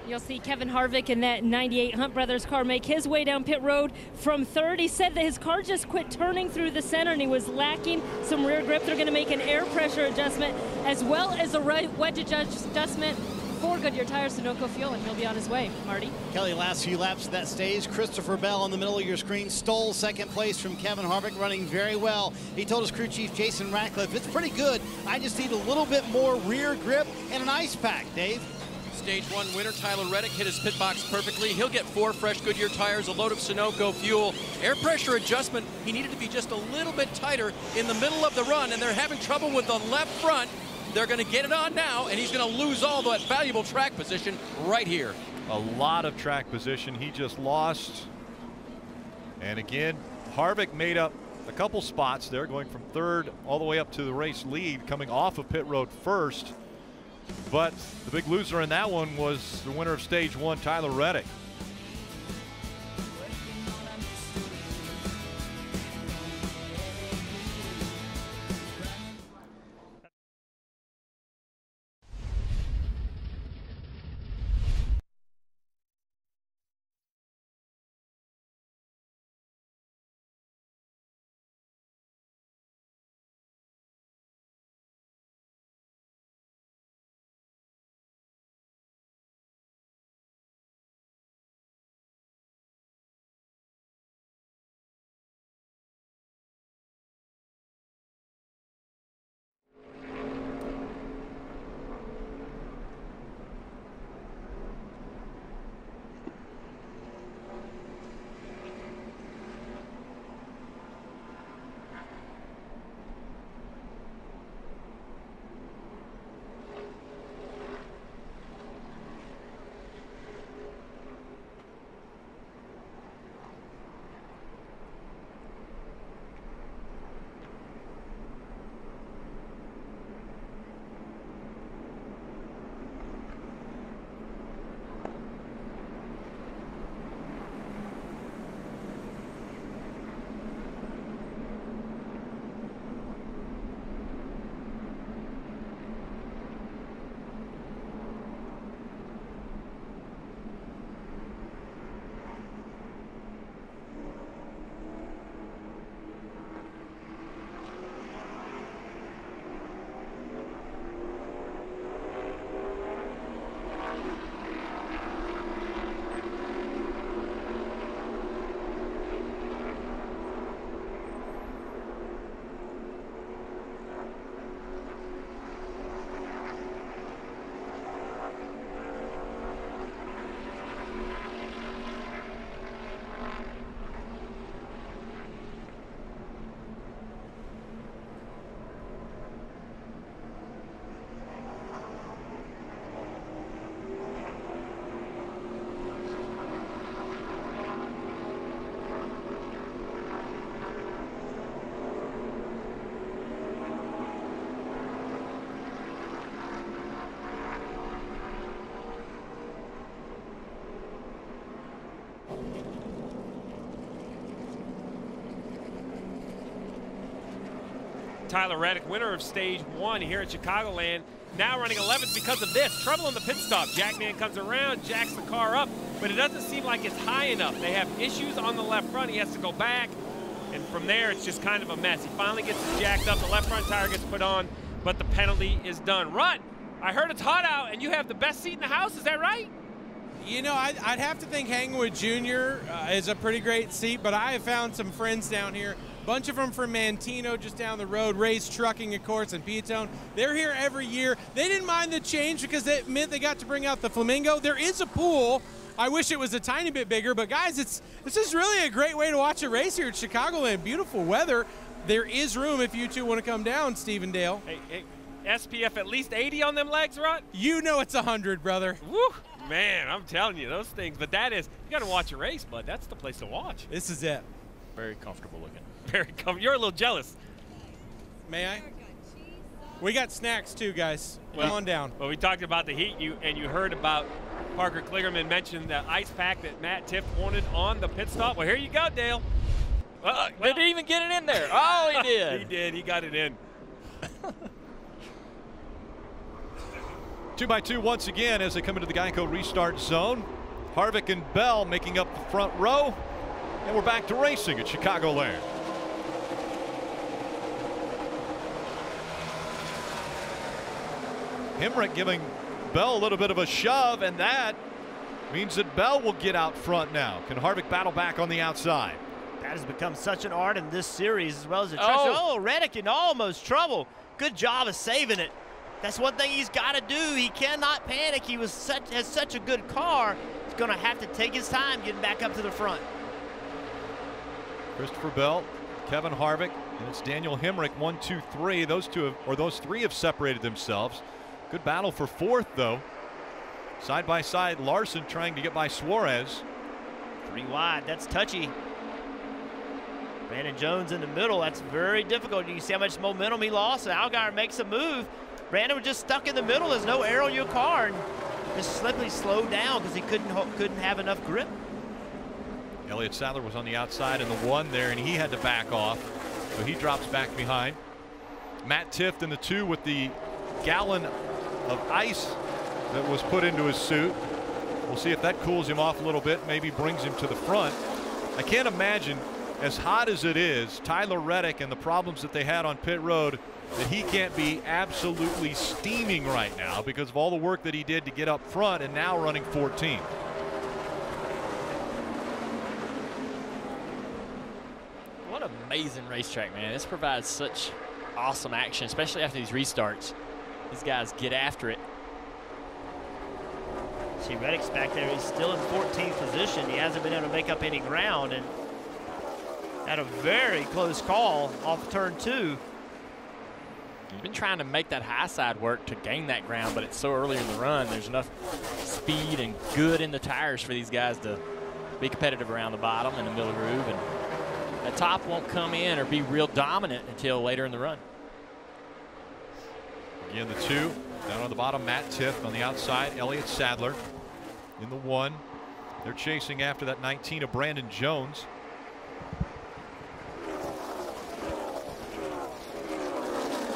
You'll see Kevin Harvick in that 98 Hunt Brothers car make his way down pit road from third. He said that his car just quit turning through the center and he was lacking some rear grip. They're going to make an air pressure adjustment as well as a wedge adjustment for Goodyear tires, Sunoco fuel, and he'll be on his way. Marty? Kelly, last few laps of that stage, Christopher Bell in the middle of your screen stole second place from Kevin Harvick, running very well. He told his crew chief, Jason Ratcliffe, it's pretty good. I just need a little bit more rear grip and an ice pack, Dave. Stage 1 winner Tyler Reddick hit his pit box perfectly. He'll get 4 fresh Goodyear tires, a load of Sunoco fuel. Air pressure adjustment, he needed to be just a little bit tighter in the middle of the run, and they're having trouble with the left front. They're going to get it on now, and he's going to lose all that valuable track position right here. A lot of track position he just lost. And again, Harvick made up a couple spots there, going from third all the way up to the race lead, coming off of pit road first. But the big loser in that one was the winner of stage 1, Tyler Reddick. Tyler Reddick, winner of stage 1 here at Chicagoland, now running 11th because of this. Trouble in the pit stop. Jackman comes around, jacks the car up, but it doesn't seem like it's high enough. They have issues on the left front. He has to go back, and from there it's just kind of a mess. He finally gets it jacked up. The left front tire gets put on, but the penalty is done. Run! I heard it's hot out, and you have the best seat in the house. Is that right? You know, I'd have to think hanging with Junior is a pretty great seat, but I have found some friends down here. A bunch of them from Mantino, just down the road, Race Trucking, of course, and Piatone. They're here every year. They didn't mind the change because it meant they got to bring out the Flamingo. There is a pool I wish it was a tiny bit bigger, but guys, this is really a great way to watch a race here at Chicagoland. Beautiful weather. There is room if you two want to come down, Steve and Dale. Hey, SPF at least 80 on them legs, Rod? You know it's 100, brother. Woo! Man, I'm telling you, those things. But that is, you got to watch a race, bud. That's the place to watch. This is it. Very comfortable looking. Very comfortable. You're a little jealous. May I? We got snacks too, guys. Come on down. Well, we talked about the heat, and you heard about Parker Kligerman mention the ice pack that Matt Tiff wanted on the pit stop. Well, here you go, Dale. Did he even get it in there? Oh, he did. He did. He got it in. 2x2 once again as they come into the Geico restart zone. Harvick and Bell making up the front row. And we're back to racing at Chicagoland. Hemrick giving Bell a little bit of a shove, and that means that Bell will get out front now. Can Harvick battle back on the outside? That has become such an art in this series as well as the trucks. Oh, Reddick in almost trouble. Good job of saving it. That's one thing he's got to do. He cannot panic. He has such a good car. He's going to have to take his time getting back up to the front. Christopher Bell, Kevin Harvick, and it's Daniel Hemrick, 1, 2, 3. Those three have separated themselves. Good battle for fourth, though. Side by side, Larson trying to get by Suarez. 3 wide. That's touchy. Brandon Jones in the middle. That's very difficult. You can see how much momentum he lost. Allgaier makes a move. Brandon was just stuck in the middle. There's no air on your car, and just slightly slowed down because he couldn't have enough grip. Elliott Sadler was on the outside in the 1 there, and he had to back off, so he drops back behind. Matt Tiff in the 2 with the gallon of ice that was put into his suit. We'll see if that cools him off a little bit, maybe brings him to the front. I can't imagine, as hot as it is, Tyler Reddick and the problems that they had on pit road, that he can't be absolutely steaming right now because of all the work that he did to get up front and now running 14. What an amazing racetrack, man. This provides such awesome action, especially after these restarts. These guys get after it. See, Reddick's back there. He's still in 14th position. He hasn't been able to make up any ground, and had a very close call off turn 2. He's been trying to make that high side work to gain that ground, but it's so early in the run. There's enough speed and good in the tires for these guys to be competitive around the bottom and the middle groove, and the top won't come in or be real dominant until later in the run. Again, the 2 down on the bottom. Matt Tiff on the outside. Elliott Sadler in the 1. They're chasing after that 19 of Brandon Jones.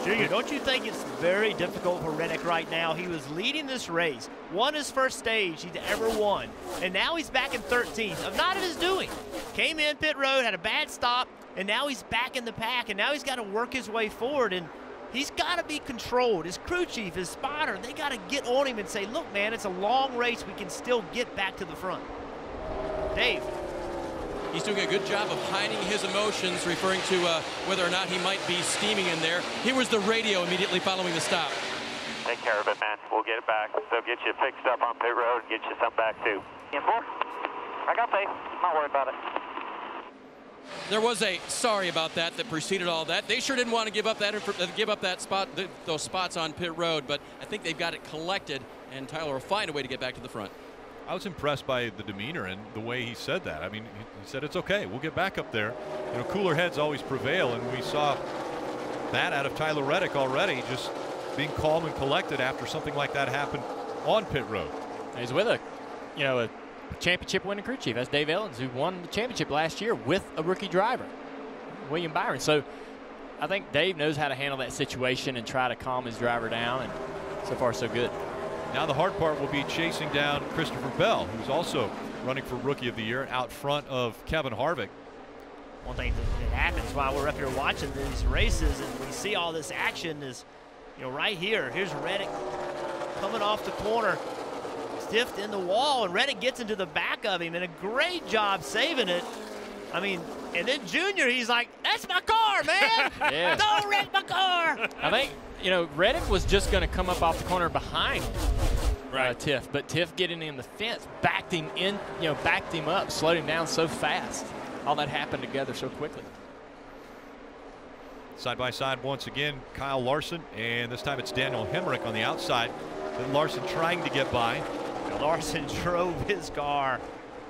Junior, don't you think it's very difficult for Reddick right now? He was leading this race, won his first stage he'd ever won, and now he's back in 13th of not of his doing. Came in pit road, had a bad stop, and now he's back in the pack, and now he's got to work his way forward, and he's got to be controlled. His crew chief, his spotter, they got to get on him and say, look, man, it's a long race. We can still get back to the front. Dave. He's doing a good job of hiding his emotions, referring to whether or not he might be steaming in there. Here was the radio immediately following the stop. Take care of it, man. We'll get it back. They'll get you fixed up on pit road and get you some back, too. In 4? I got faith. I'm not worried about it. There was a sorry about that preceded all that. They sure didn't want to give up that spot, those spots on pit road, but I think they've got it collected, and Tyler will find a way to get back to the front. I was impressed by the demeanor and the way he said that. I mean, he said, it's okay. We'll get back up there. You know, cooler heads always prevail, and we saw that out of Tyler Reddick already, just being calm and collected after something like that happened on pit road. He's with a championship winning crew chief. That's Dave Ellens, who won the championship last year with a rookie driver, William Byron. So I think Dave knows how to handle that situation and try to calm his driver down, and so far so good. Now the hard part will be chasing down Christopher Bell, who's also running for Rookie of the Year out front of Kevin Harvick. One thing that happens while we're up here watching these races and we see all this action is, right here. Here's Reddick coming off the corner, stiffed in the wall, and Reddick gets into the back of him, and a great job saving it. I mean, and then Junior, he's like, that's my car, man. Yeah. Don't wreck my car. I think, Reddick was just going to come up off the corner behind him. Tiff. But Tiff getting in the fence backed him in, backed him up, slowed him down so fast. All that happened together so quickly. Side by side once again, Kyle Larson, and this time it's Daniel Hemrick on the outside. Then Larson trying to get by. Larson drove his car,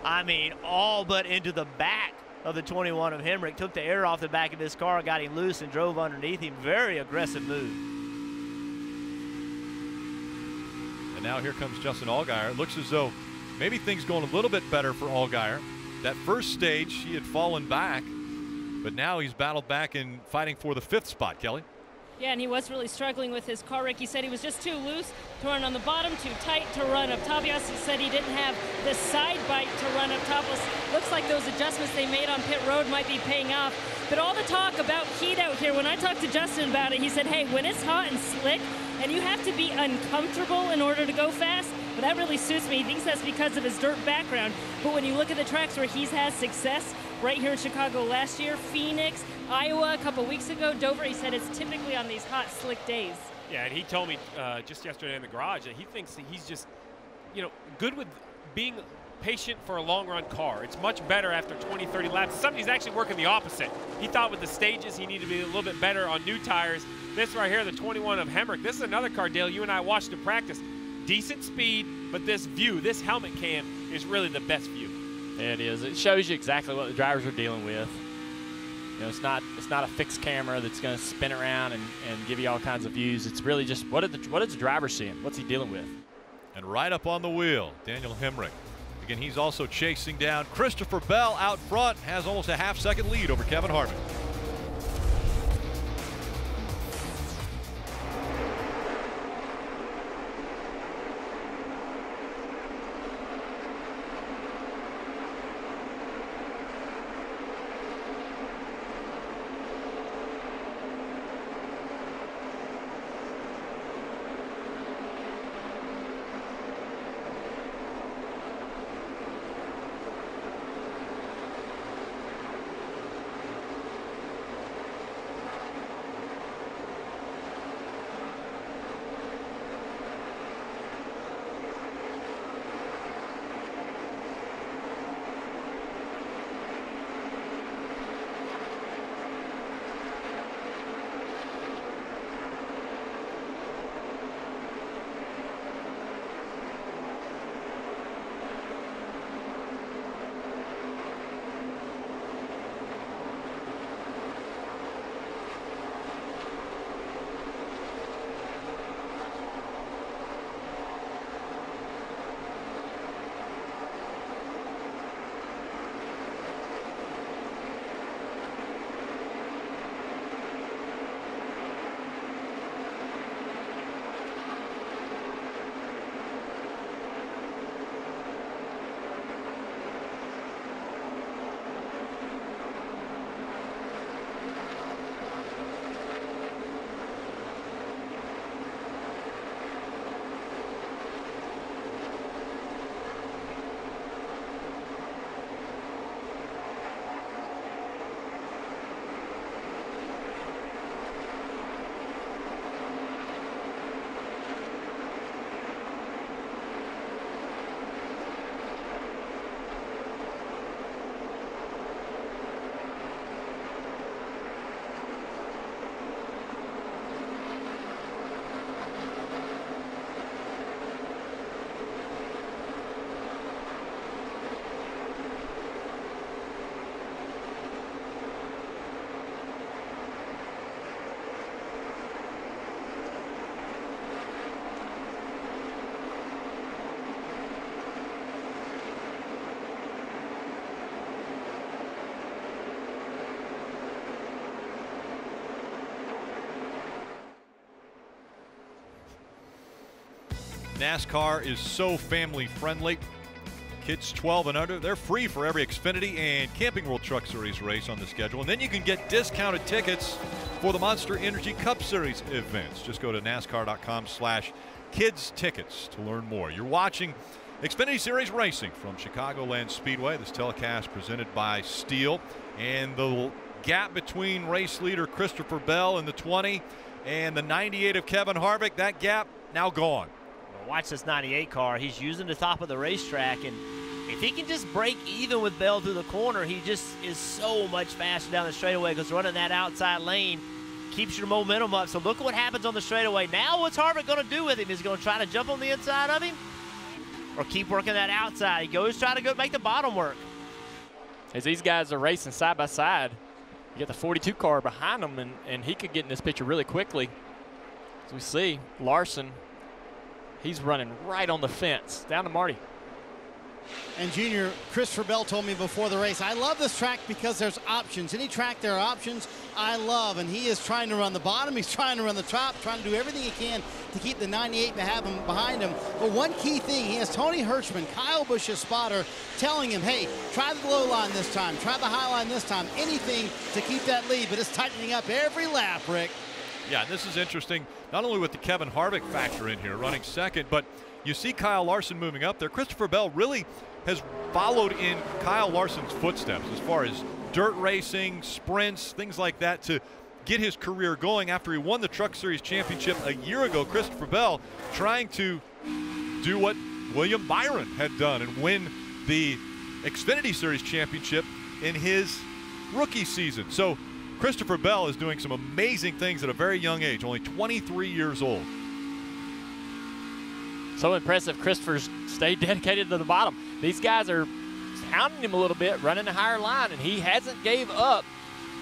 I mean, all but into the back of the 21 of Hemrick, took the air off the back of his car, got him loose, and drove underneath him. Very aggressive move. And now here comes Justin Allgaier. It looks as though maybe things going a little bit better for Allgaier. That first stage, he had fallen back, but now he's battled back and fighting for the 5th spot, Kelly. Yeah, and he was really struggling with his car, Rick. He said he was just too loose to run on the bottom, too tight to run up top. He also said he didn't have the side bite to run up top. Looks like those adjustments they made on pit road might be paying off. But all the talk about heat out here, when I talked to Justin about it, he said, hey, when it's hot and slick and you have to be uncomfortable in order to go fast, well, that really suits me. He thinks that's because of his dirt background. But when you look at the tracks where he's had success, right here in Chicago last year, Phoenix, Iowa a couple weeks ago, Dover, he said it's typically on these hot, slick days. Yeah, and he told me just yesterday in the garage that he thinks that he's just, good with being patient for a long-run car. It's much better after 20, 30 laps. Somebody's actually working the opposite. He thought with the stages he needed to be a little bit better on new tires. This right here, the 21 of Hemrick, this is another car, Dale, you and I watched him practice. Decent speed, but this view, this helmet cam is really the best view. Yeah, it is. It shows you exactly what the drivers are dealing with. It's not a fixed camera that's going to spin around and give you all kinds of views. It's really just what is the driver seeing? What's he dealing with? And right up on the wheel, Daniel Hemrick. Again, he's also chasing down Christopher Bell out front, has almost a half-second lead over Kevin Harvick. NASCAR is so family friendly. Kids 12 and under, they're free for every Xfinity and Camping World Truck Series race on the schedule. And then you can get discounted tickets for the Monster Energy Cup Series events. Just go to NASCAR.com/kids tickets to learn more. You're watching Xfinity Series racing from Chicagoland Speedway. This telecast presented by Steel. And the gap between race leader Christopher Bell in the 20 and the 98 of Kevin Harvick, that gap now gone. Well, watch this 98 car. He's using the top of the racetrack, and if he can just break even with Bell through the corner, he just is so much faster down the straightaway because running that outside lane keeps your momentum up. So look at what happens on the straightaway. Now what's Harvick going to do with him? Is he going to try to jump on the inside of him or keep working that outside? He goes try to go make the bottom work. As these guys are racing side by side, you got the 42 car behind them, and he could get in this picture really quickly. As we see, Larson, he's running right on the fence. Down to Marty. And Junior, Christopher Bell told me before the race, I love this track because there's options. Any track there are options I love, and he is trying to run the bottom, he's trying to run the top, trying to do everything he can to keep the 98 behind him. But one key thing, he has Tony Hirschman, Kyle Busch's spotter, telling him, hey, try the low line this time, try the high line this time, anything to keep that lead, but it's tightening up every lap, Rick. Yeah, this is interesting, not only with the Kevin Harvick factor in here, running second, but you see Kyle Larson moving up there. Christopher Bell really has followed in Kyle Larson's footsteps as far as dirt racing, sprints, things like that to get his career going after he won the Truck Series Championship a year ago. Christopher Bell trying to do what William Byron had done and win the Xfinity Series Championship in his rookie season. So Christopher Bell is doing some amazing things at a very young age, only 23 years old. So impressive. Christopher's stayed dedicated to the bottom. These guys are hounding him a little bit, running a higher line, and he hasn't gave up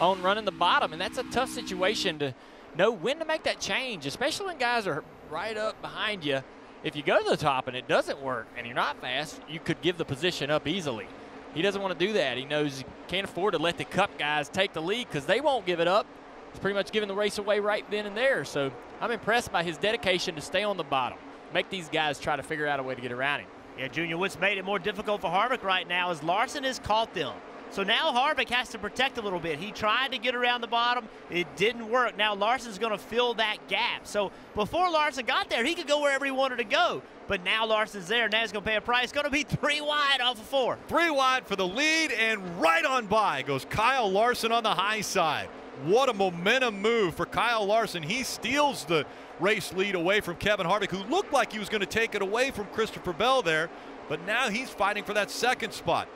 on running the bottom, and that's a tough situation to know when to make that change, especially when guys are right up behind you. If you go to the top and it doesn't work and you're not fast, you could give the position up easily. He doesn't want to do that. He knows he can't afford to let the Cup guys take the lead because they won't give it up. He's pretty much giving the race away right then and there. So I'm impressed by his dedication to stay on the bottom, make these guys try to figure out a way to get around him. Yeah, Junior, what's made it more difficult for Harvick right now is Larson has caught them. So now Harvick has to protect a little bit. He tried to get around the bottom. It didn't work. Now Larson's going to fill that gap. So before Larson got there, he could go wherever he wanted to go. But now Larson's there. Now he's going to pay a price. It's going to be 3 wide off of 4. 3 wide for the lead, and right on by goes Kyle Larson on the high side. What a momentum move for Kyle Larson. He steals the race lead away from Kevin Harvick, who looked like he was going to take it away from Christopher Bell there, but now he's fighting for that second spot.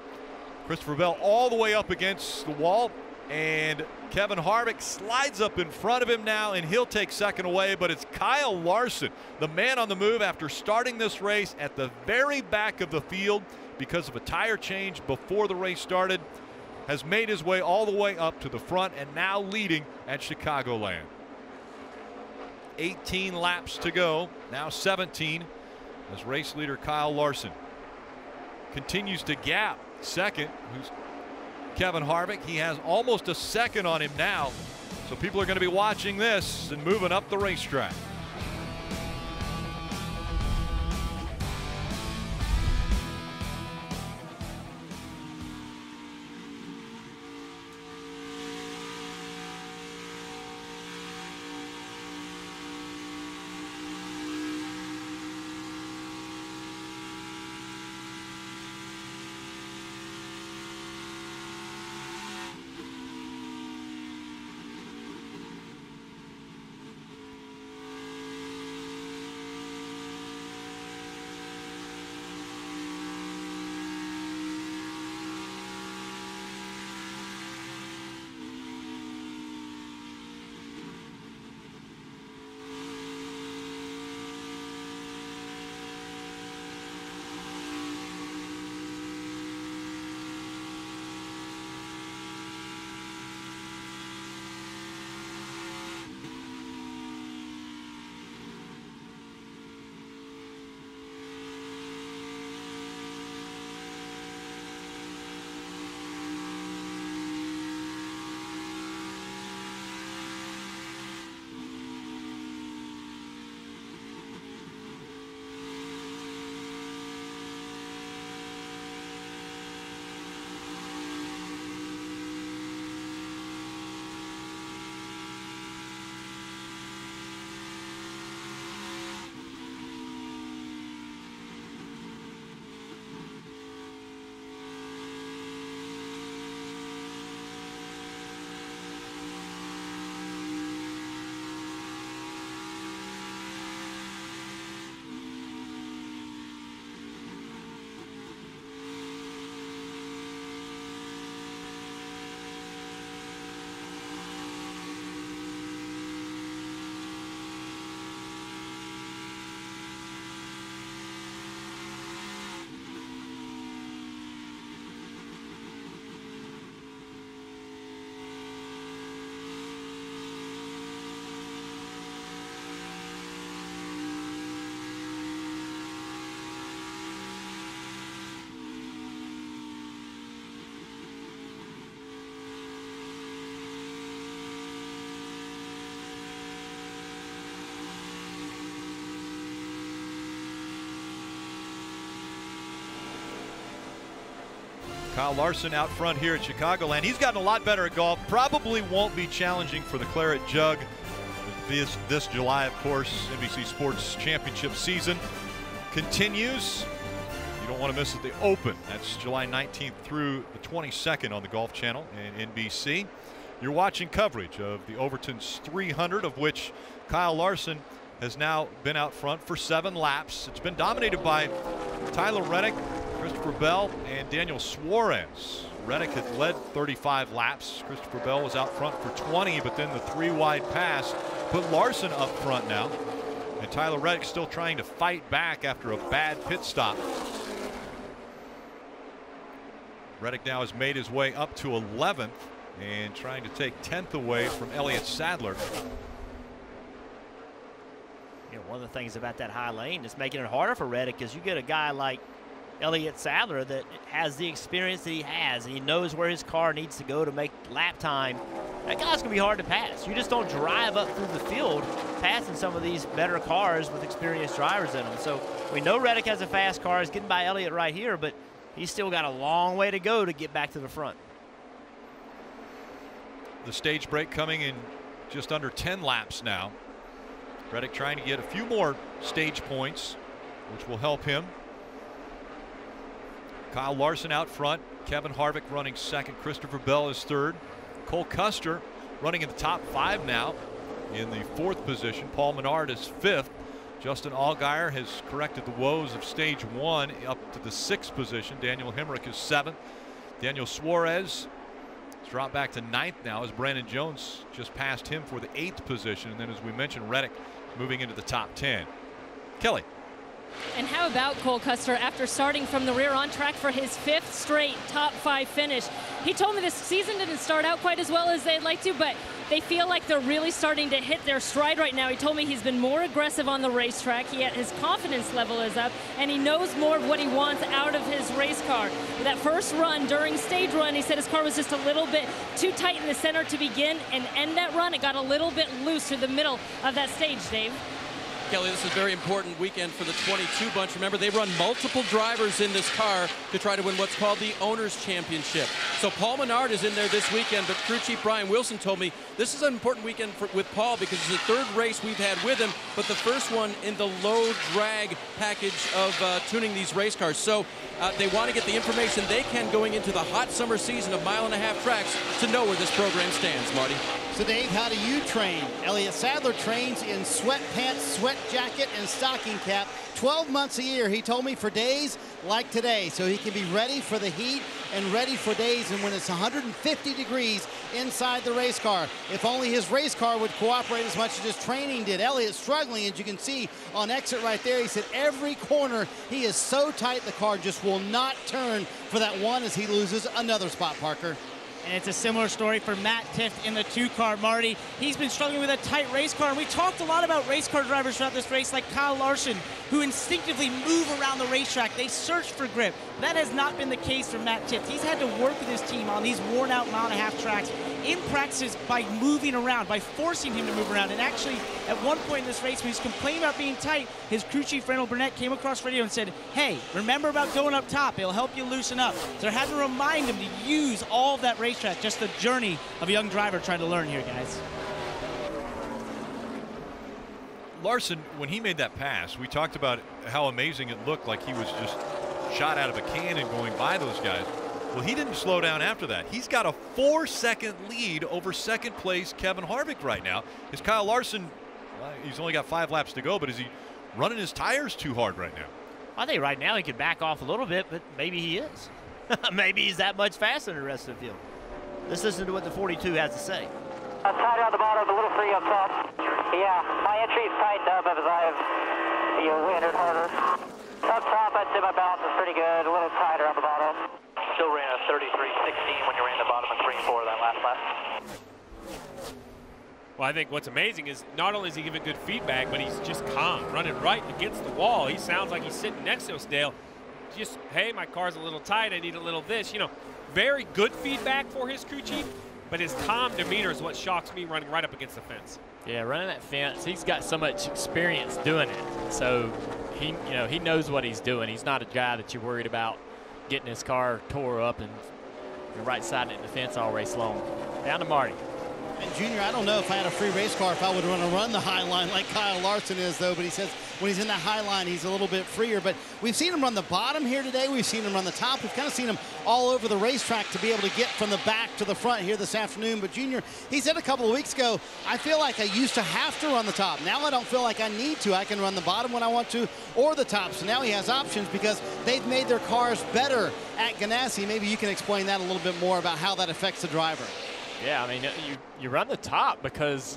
Christopher Bell all the way up against the wall, and Kevin Harvick slides up in front of him now, and he'll take second away, but it's Kyle Larson, the man on the move after starting this race at the very back of the field because of a tire change before the race started, has made his way all the way up to the front and now leading at Chicagoland. 18 laps to go, now 17, as race leader Kyle Larson continues to gap second, who's Kevin Harvick. He has almost a second on him now, so people are going to be watching this and moving up the racetrack. Kyle Larson out front here at Chicagoland. He's gotten a lot better at golf. Probably won't be challenging for the Claret Jug this July, of course. NBC Sports Championship season continues. You don't want to miss it. The Open. That's July 19th through the 22nd on the Golf Channel and NBC. You're watching coverage of the Overton's 300, of which Kyle Larson has now been out front for 7 laps. It's been dominated by Tyler Reddick, Christopher Bell, and Daniel Suarez. Reddick had led 35 laps. Christopher Bell was out front for 20, but then the 3-wide pass put Larson up front now. And Tyler Reddick still trying to fight back after a bad pit stop. Reddick now has made his way up to 11th and trying to take 10th away from Elliott Sadler. You know, one of the things about that high lane is making it harder for Reddick, because you get a guy like Elliott Sadler that has the experience that he has, and he knows where his car needs to go to make lap time. That guy's going to be hard to pass. You just don't drive up through the field passing some of these better cars with experienced drivers in them. So we know Reddick has a fast car. He's getting by Elliott right here, but he's still got a long way to go to get back to the front. The stage break coming in just under 10 laps now. Reddick trying to get a few more stage points, which will help him. Kyle Larson out front. Kevin Harvick running second. Christopher Bell is third. Cole Custer running in the top 5 now in the 4th position. Paul Menard is 5th. Justin Allgaier has corrected the woes of stage 1 up to the 6th position. Daniel Hemrick is 7th. Daniel Suarez has dropped back to 9th now as Brandon Jones just passed him for the 8th position. And then, as we mentioned, Reddick moving into the top 10. Kelly. And how about Cole Custer after starting from the rear on track for his 5th straight top 5 finish? He told me this season didn't start out quite as well as they'd like to, but they feel like they're really starting to hit their stride right now. He told me he's been more aggressive on the racetrack. His confidence level is up, and he knows more of what he wants out of his race car. That first run during stage 1, he said his car was just a little bit too tight in the center to begin and end that run. It got a little bit loose through the middle of that stage, Dave. Kelly, this is a very important weekend for the 22 bunch. Remember, they run multiple drivers in this car to try to win what's called the Owners' Championship. So Paul Menard is in there this weekend, but crew chief Brian Wilson told me this is an important weekend with Paul because it's the 3rd race we've had with him, but the first one in the low drag package of tuning these race cars. So they want to get the information they can going into the hot summer season of 1.5 mile tracks to know where this program stands, Marty. So Dave, how do you train? Elliott Sadler trains in sweatpants, sweat jacket, and stocking cap 12 months a year. He told me for days like today, so he can be ready for the heat and ready for days and when it's 150 degrees inside the race car. If only his race car would cooperate as much as his training did. Elliott's struggling, as you can see on exit right there. He said every corner he is so tight the car just will not turn for that one as he loses another spot, Parker. And it's a similar story for Matt Tifft in the 2 car, Marty. He's been struggling with a tight race car, and we talked a lot about race car drivers throughout this race like Kyle Larson, who instinctively move around the racetrack. They search for grip. That has not been the case for Matt Tifft. He's had to work with his team on these worn-out 1.5 mile tracks in practices by moving around, by forcing him to move around. And actually, at one point in this race, when he was complaining about being tight, his crew chief, Randall Burnett, came across radio and said, hey, remember about going up top. It'll help you loosen up. So they're having to remind him to use all of that racetrack. Just the journey of a young driver trying to learn here, guys. Larson, when he made that pass, we talked about how amazing it looked, like he was just shot out of a cannon going by those guys. Well, he didn't slow down after that. He's got a 4-second lead over second place Kevin Harvick right now. Is Kyle Larson, he's only got 5 laps to go, but is he running his tires too hard right now? I think right now he could back off a little bit, but maybe he is. Maybe he's that much faster than the rest of the field. Let's listen to what the 42 has to say. Tight on the bottom, a little free up top. Yeah, my entry's tightened up as I've entered harder. Up top, I'd say my balance is pretty good. A little tighter on the bottom. Still ran a 33.16 when you ran the bottom of 3 and 4 that last lap. Well, I think what's amazing is not only is he giving good feedback, but he's just calm, running right against the wall. He sounds like he's sitting next to us, Dale. Just, hey, my car's a little tight. I need a little this. You know, very good feedback for his crew chief, but his calm demeanor is what shocks me running right up against the fence. Yeah, running that fence, he's got so much experience doing it. So he knows what he's doing. He's not a guy that you're worried about getting his car tore up and right side of the fence all race long. Down to Marty. And Junior, I don't know if I had a free race car if I would want to run the high line like Kyle Larson is, though. But he says when he's in that high line, he's a little bit freer. But we've seen him run the bottom here today. We've seen him run the top. We've kind of seen him all over the racetrack to be able to get from the back to the front here this afternoon. But Junior, he said a couple of weeks ago, I feel like I used to have to run the top. Now I don't feel like I need to. I can run the bottom when I want to or the top. So now he has options because they've made their cars better at Ganassi. Maybe you can explain that a little bit more about how that affects the driver. Yeah, I mean, you run the top because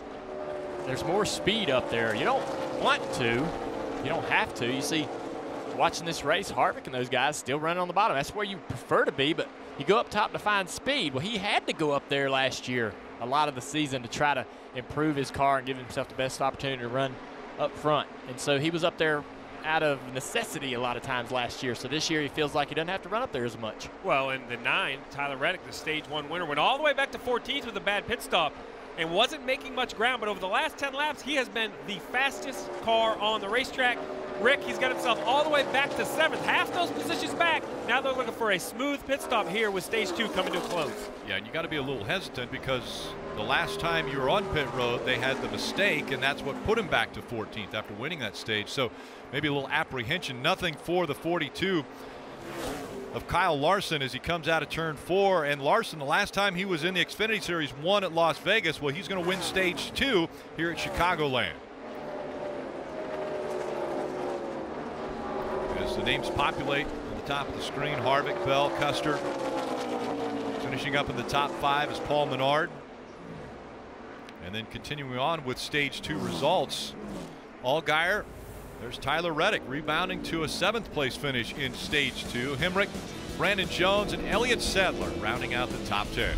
there's more speed up there. You don't want to. You don't have to. You see, watching this race, Harvick and those guys still running on the bottom. That's where you prefer to be, but you go up top to find speed. Well, he had to go up there last year, a lot of the season, to try to improve his car and give himself the best opportunity to run up front. And so he was up there out of necessity a lot of times last year. So this year he feels like he doesn't have to run up there as much. Well, in the 9, Tyler Reddick, the stage 1 winner, went all the way back to 14th with a bad pit stop and wasn't making much ground, but over the last 10 laps, he has been the fastest car on the racetrack. Rick, he's got himself all the way back to 7th, half those positions back. Now they're looking for a smooth pit stop here with stage 2 coming to a close. Yeah, and you got to be a little hesitant because the last time you were on pit road, they had the mistake, and that's what put him back to 14th after winning that stage. So maybe a little apprehension. Nothing for the 42 of Kyle Larson as he comes out of turn 4. And Larson, the last time he was in the Xfinity Series, won at Las Vegas. Well, he's going to win stage 2 here at Chicagoland. As the names populate on the top of the screen, Harvick, Bell, Custer. Finishing up in the top 5 is Paul Menard. And then continuing on with stage 2 results, Allgaier, there's Tyler Reddick rebounding to a 7th place finish in stage 2. Hemrick, Brandon Jones, and Elliott Sadler rounding out the top 10.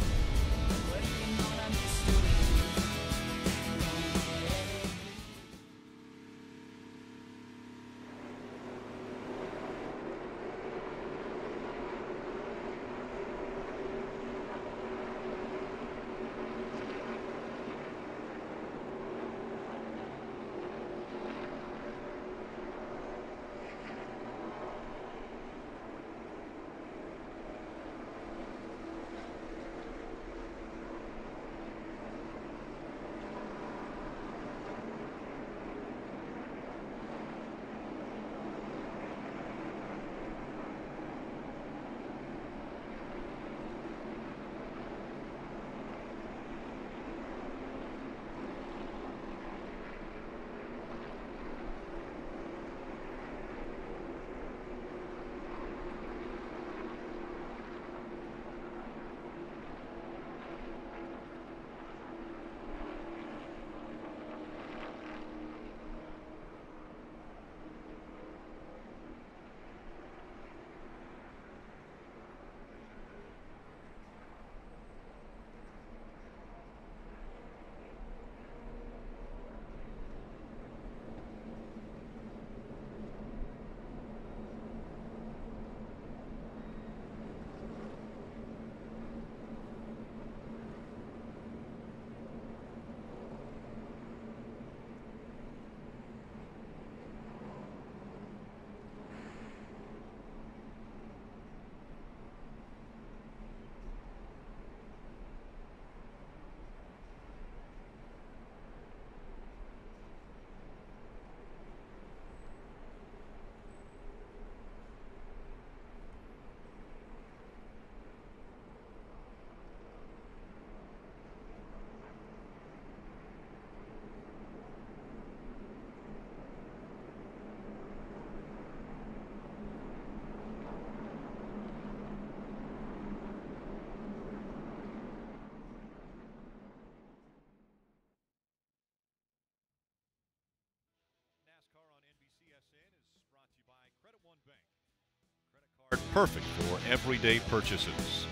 Perfect for everyday purchases.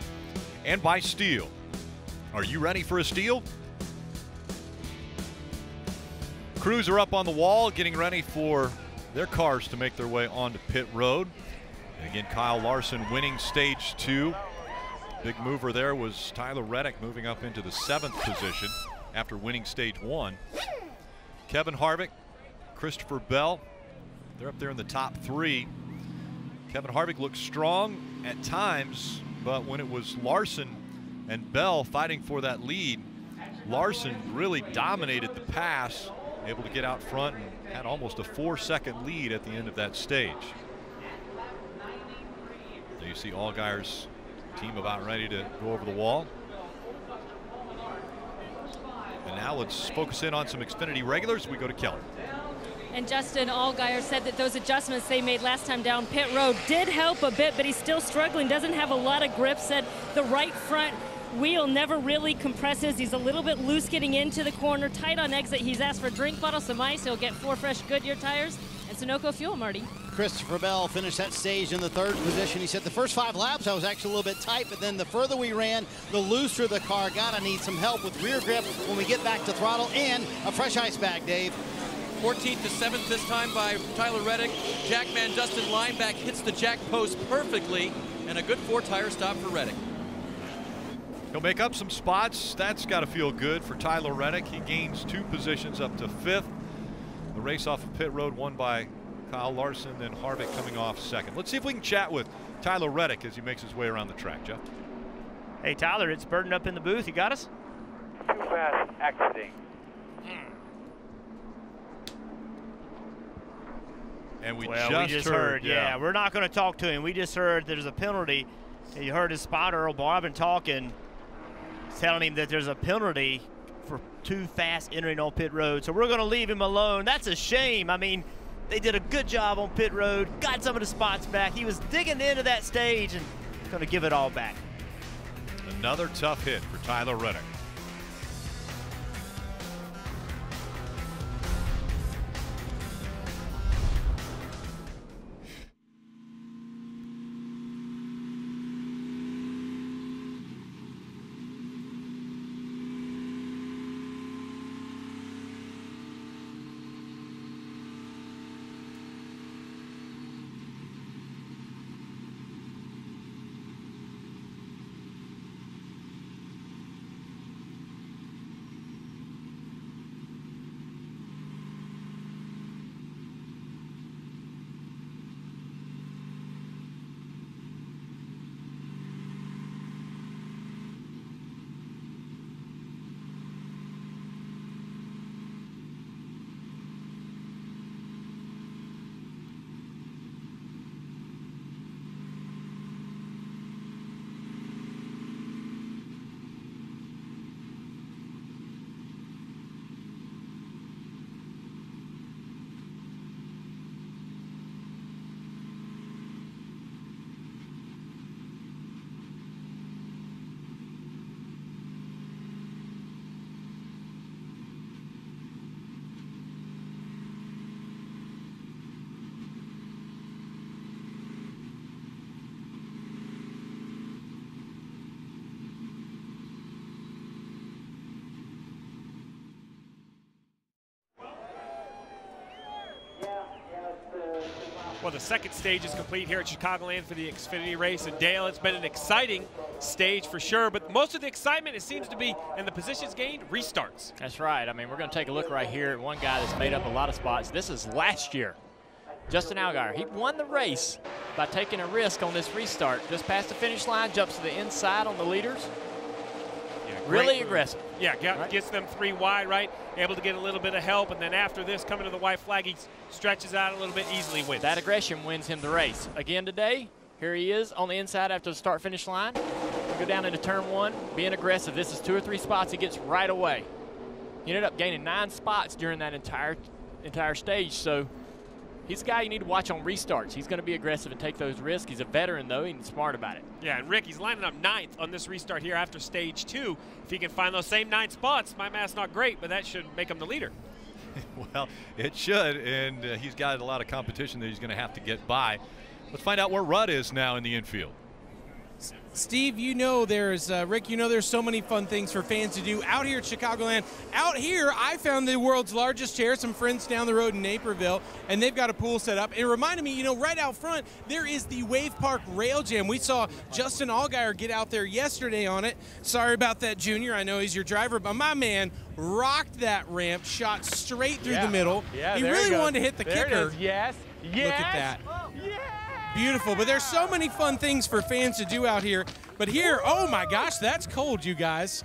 And by Steel. Are you ready for a steal? Crews are up on the wall getting ready for their cars to make their way onto pit road. And again, Kyle Larson winning stage 2. Big mover there was Tyler Reddick moving up into the 7th position after winning stage 1. Kevin Harvick, Christopher Bell, they're up there in the top 3. Kevin Harvick looked strong at times, but when it was Larson and Bell fighting for that lead, Larson really dominated the pass, able to get out front and had almost a 4-second lead at the end of that stage. There you see Allgaier's team about ready to go over the wall. And now let's focus in on some Xfinity regulars. We go to Keller. And Justin Allgaier said that those adjustments they made last time down pit road did help a bit, but he's still struggling, doesn't have a lot of grip. Said the right front wheel never really compresses. He's a little bit loose getting into the corner, tight on exit. He's asked for a drink bottle, some ice. He'll get 4 fresh Goodyear tires and Sunoco fuel, Marty. Christopher Bell finished that stage in the 3rd position. He said the first 5 laps I was actually a little bit tight, but then the further we ran, the looser the car got. I need some help with rear grip when we get back to throttle and a fresh ice bag, Dave. 14th to 7th this time by Tyler Reddick. Jack Van Dusten lineback hits the jack post perfectly, and a good 4-tire stop for Reddick. He'll make up some spots. That's got to feel good for Tyler Reddick. He gains 2 positions up to 5th. The race off of pit road won by Kyle Larson, then Harvick coming off 2nd. Let's see if we can chat with Tyler Reddick as he makes his way around the track, Jeff. Hey, Tyler, it's Burden up in the booth. You got us? Too fast exiting. And we just heard, yeah, we're not going to talk to him. We just heard there's a penalty. You heard his spotter, Earl Bobbin, talking, telling him that there's a penalty for too fast entering on pit road. So we're going to leave him alone. That's a shame. I mean, they did a good job on pit road, got some of the spots back. He was digging into that stage and going to give it all back. Another tough hit for Tyler Reddick. Well, the 2nd stage is complete here at Chicagoland for the Xfinity race. And Dale, it's been an exciting stage for sure, but most of the excitement, it seems to be, and the positions gained, restarts. That's right. I mean, we're going to take a look right here at one guy that's made up a lot of spots. This is last year. Justin Allgaier. He won the race by taking a risk on this restart. Just past the finish line, jumps to the inside on the leaders. Really aggressive. Yeah, gets them 3 wide, right? Able to get a little bit of help, and then after this, coming to the white flag, he stretches out a little bit, easily wins. That aggression wins him the race. Again today, here he is on the inside after the start-finish line. We'll go down into turn 1, being aggressive. This is 2 or 3 spots he gets right away. He ended up gaining 9 spots during that entire stage, so he's a guy you need to watch on restarts. He's going to be aggressive and take those risks. He's a veteran, though, and smart about it. Yeah, and Rick, he's lining up 9th on this restart here after stage 2. If he can find those same 9 spots, my math's not great, but that should make him the leader. Well, it should, and he's got a lot of competition that he's going to have to get by. Let's find out where Rudd is now in the infield. Steve, you know there's, Rick, you know there's so many fun things for fans to do out here at Chicagoland. Out here, I found the world's largest chair, some friends down the road in Naperville, and they've got a pool set up. It reminded me, you know, right out front, there is the Wave Park Rail Jam. We saw Justin Allgaier get out there yesterday on it. Sorry about that, Junior. I know he's your driver, but my man rocked that ramp, shot straight through the middle. Yeah, he really wanted to hit the kicker. Yes. Look at that. Yeah. beautiful. But there's so many fun things for fans to do out here. But here, oh my gosh, that's cold, you guys.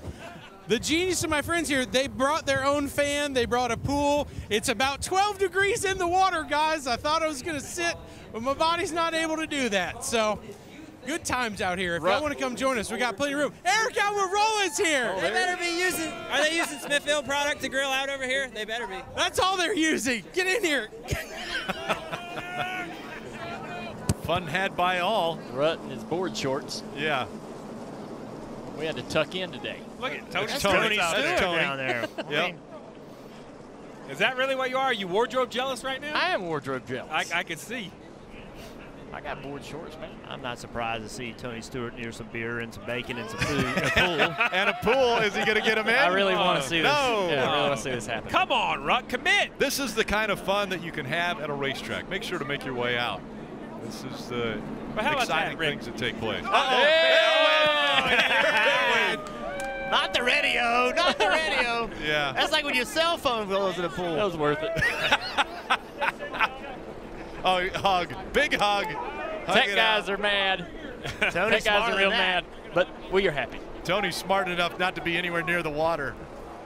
The genius of my friends here, they brought their own fan. They brought a pool. It's about 12 degrees in the water, guys. I thought I was going to sit, but my body's not able to do that. So good times out here. If y'all want to come join us, we got plenty of room. Eric Alvarolo's here. They better be using, are they using Smithfield product to grill out over here? They better be. That's all they're using. Get in here. Fun had by all. Rut in his board shorts. Yeah. We had to tuck in today. Look at Tony Tony Stewart down there. Yep. Is that really what you are? Are you wardrobe jealous right now? I am wardrobe jealous. I can see. I got board shorts, man. I'm not surprised to see Tony Stewart near some beer and some bacon and some food, a pool. And a pool. Is he going to get him in? I really want to see this. No. Yeah, I really want to see this happen. Come on, Ruck, commit. This is the kind of fun that you can have at a racetrack. Make sure to make your way out. This is the exciting things that take place. Not the radio, not the radio. Yeah. That's like when your cell phone goes in the pool. That was worth it. Oh, hug. Big hug. Tech guys are mad. Tech guys are real mad, but we are happy. Tony's smart enough not to be anywhere near the water.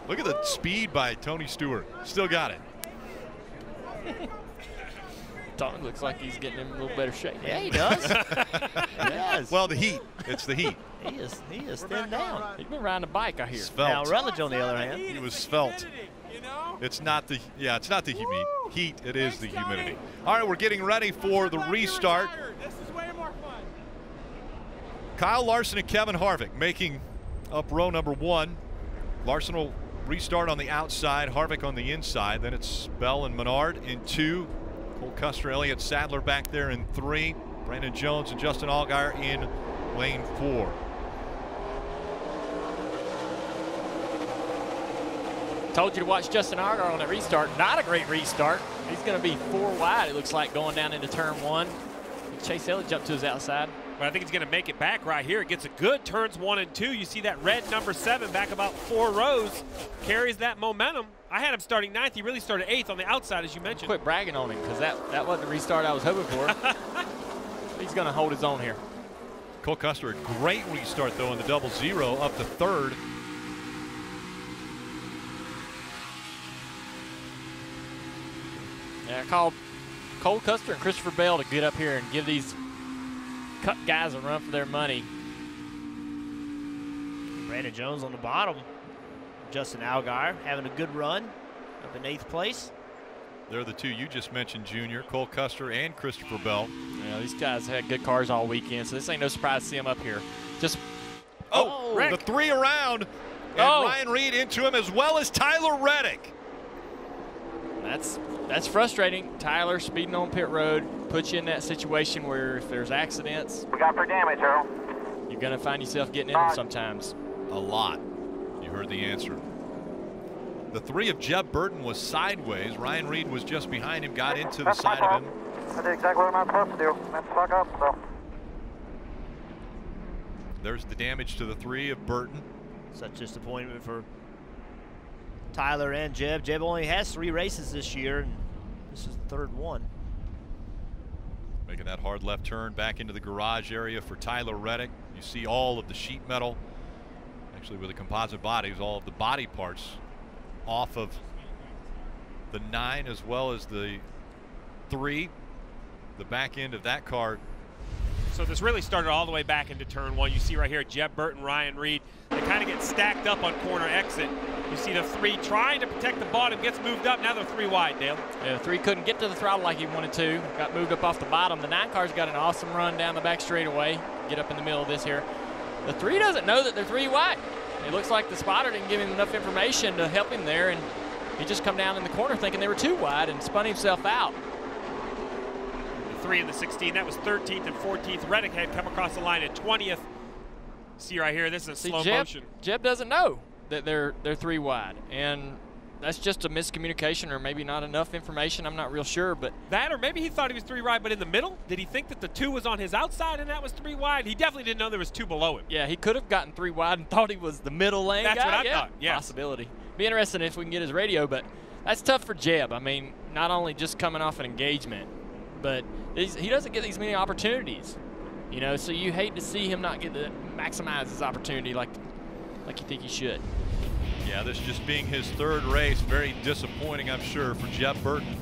Look at the speed by Tony Stewart. Still got it. Tony looks like he's getting in a little better shape. Yeah, he does. Yes. Well, the heat. It's the heat. He is thinned down. He's been riding a bike, I hear. Svelte. Now, Rutledge, on the other hand. He was svelte. It's not the heat. It is the humidity. All right, we're getting ready for the restart. This is way more fun. Kyle Larson and Kevin Harvick making up row number 1. Larson will restart on the outside, Harvick on the inside. Then it's Bell and Menard in 2. Cole Custer, Elliott Sadler back there in 3. Brandon Jones and Justin Allgaier in lane 4. Told you to watch Justin Allgaier on that restart. Not a great restart. He's going to be 4 wide, it looks like, going down into turn 1. Chase Elliott jumped to his outside. But I think he's going to make it back right here. It gets a good turns 1 and 2. You see that red number 7 back about 4 rows. Carries that momentum. I had him starting 9th. He really started 8th on the outside, as you mentioned. Quit bragging on him, because that wasn't the restart I was hoping for. He's going to hold his own here. Cole Custer, a great restart, though, in the 0-0 up to 3rd. Yeah, I called Cole Custer and Christopher Bell to get up here and give these Cup guys a run for their money. Brandon Jones on the bottom. Justin Allgaier having a good run up in 8th place. They're the 2 you just mentioned, Junior. Cole Custer and Christopher Bell. Yeah, these guys had good cars all weekend, so this ain't no surprise to see them up here. Just the 3 around. And Ryan Reed into him, as well as Tyler Reddick. That's frustrating. Tyler speeding on pit road puts you in that situation where if there's accidents, We got for damage, Earl. you're going to find yourself getting in them sometimes. A lot. You heard the answer. The 3 of Jeb Burton was sideways. Ryan Reed was just behind him, got into the side of him. I did exactly what I'm supposed to do. That's fuck up, so. There's the damage to the 3 of Burton. Such disappointment for Tyler and Jeb. Jeb only has 3 races this year, and this is the 3rd one. Making that hard left turn back into the garage area for Tyler Reddick. You see all of the sheet metal, actually with the composite bodies, all of the body parts off of the 9 as well as the 3. The back end of that car. So this really started all the way back into turn 1. You see right here, Jeb Burton, Ryan Reed. They kind of get stacked up on corner exit. You see the 3 trying to protect the bottom, gets moved up. Now they're 3 wide, Dale. Yeah, the 3 couldn't get to the throttle like he wanted to. Got moved up off the bottom. The 9 car's got an awesome run down the back straightaway. Get up in the middle of this here. The 3 doesn't know that they're 3 wide. It looks like the spotter didn't give him enough information to help him there, and he just come down in the corner thinking they were 2 wide and spun himself out. The 3 and the 16, that was 13th and 14th. Reddick had come across the line at 20th. See right here, this is slow motion. Jeb doesn't know that they're 3 wide, and that's just a miscommunication or maybe not enough information. I'm not real sure, but that, or maybe he thought he was 3 wide, but in the middle. Did he think that the 2 was on his outside and that was 3 wide? He definitely didn't know there was 2 below him. Yeah, he could have gotten 3 wide and thought he was the middle lane guy. That's what I thought. Yeah, possibility. Be interesting if we can get his radio, but that's tough for Jeb. I mean, not only just coming off an engagement, but he doesn't get these many opportunities, you know, so you hate to see him not get to maximize his opportunity like you think he should. Yeah, this just being his third race, very disappointing, I'm sure, for Jeb Burton.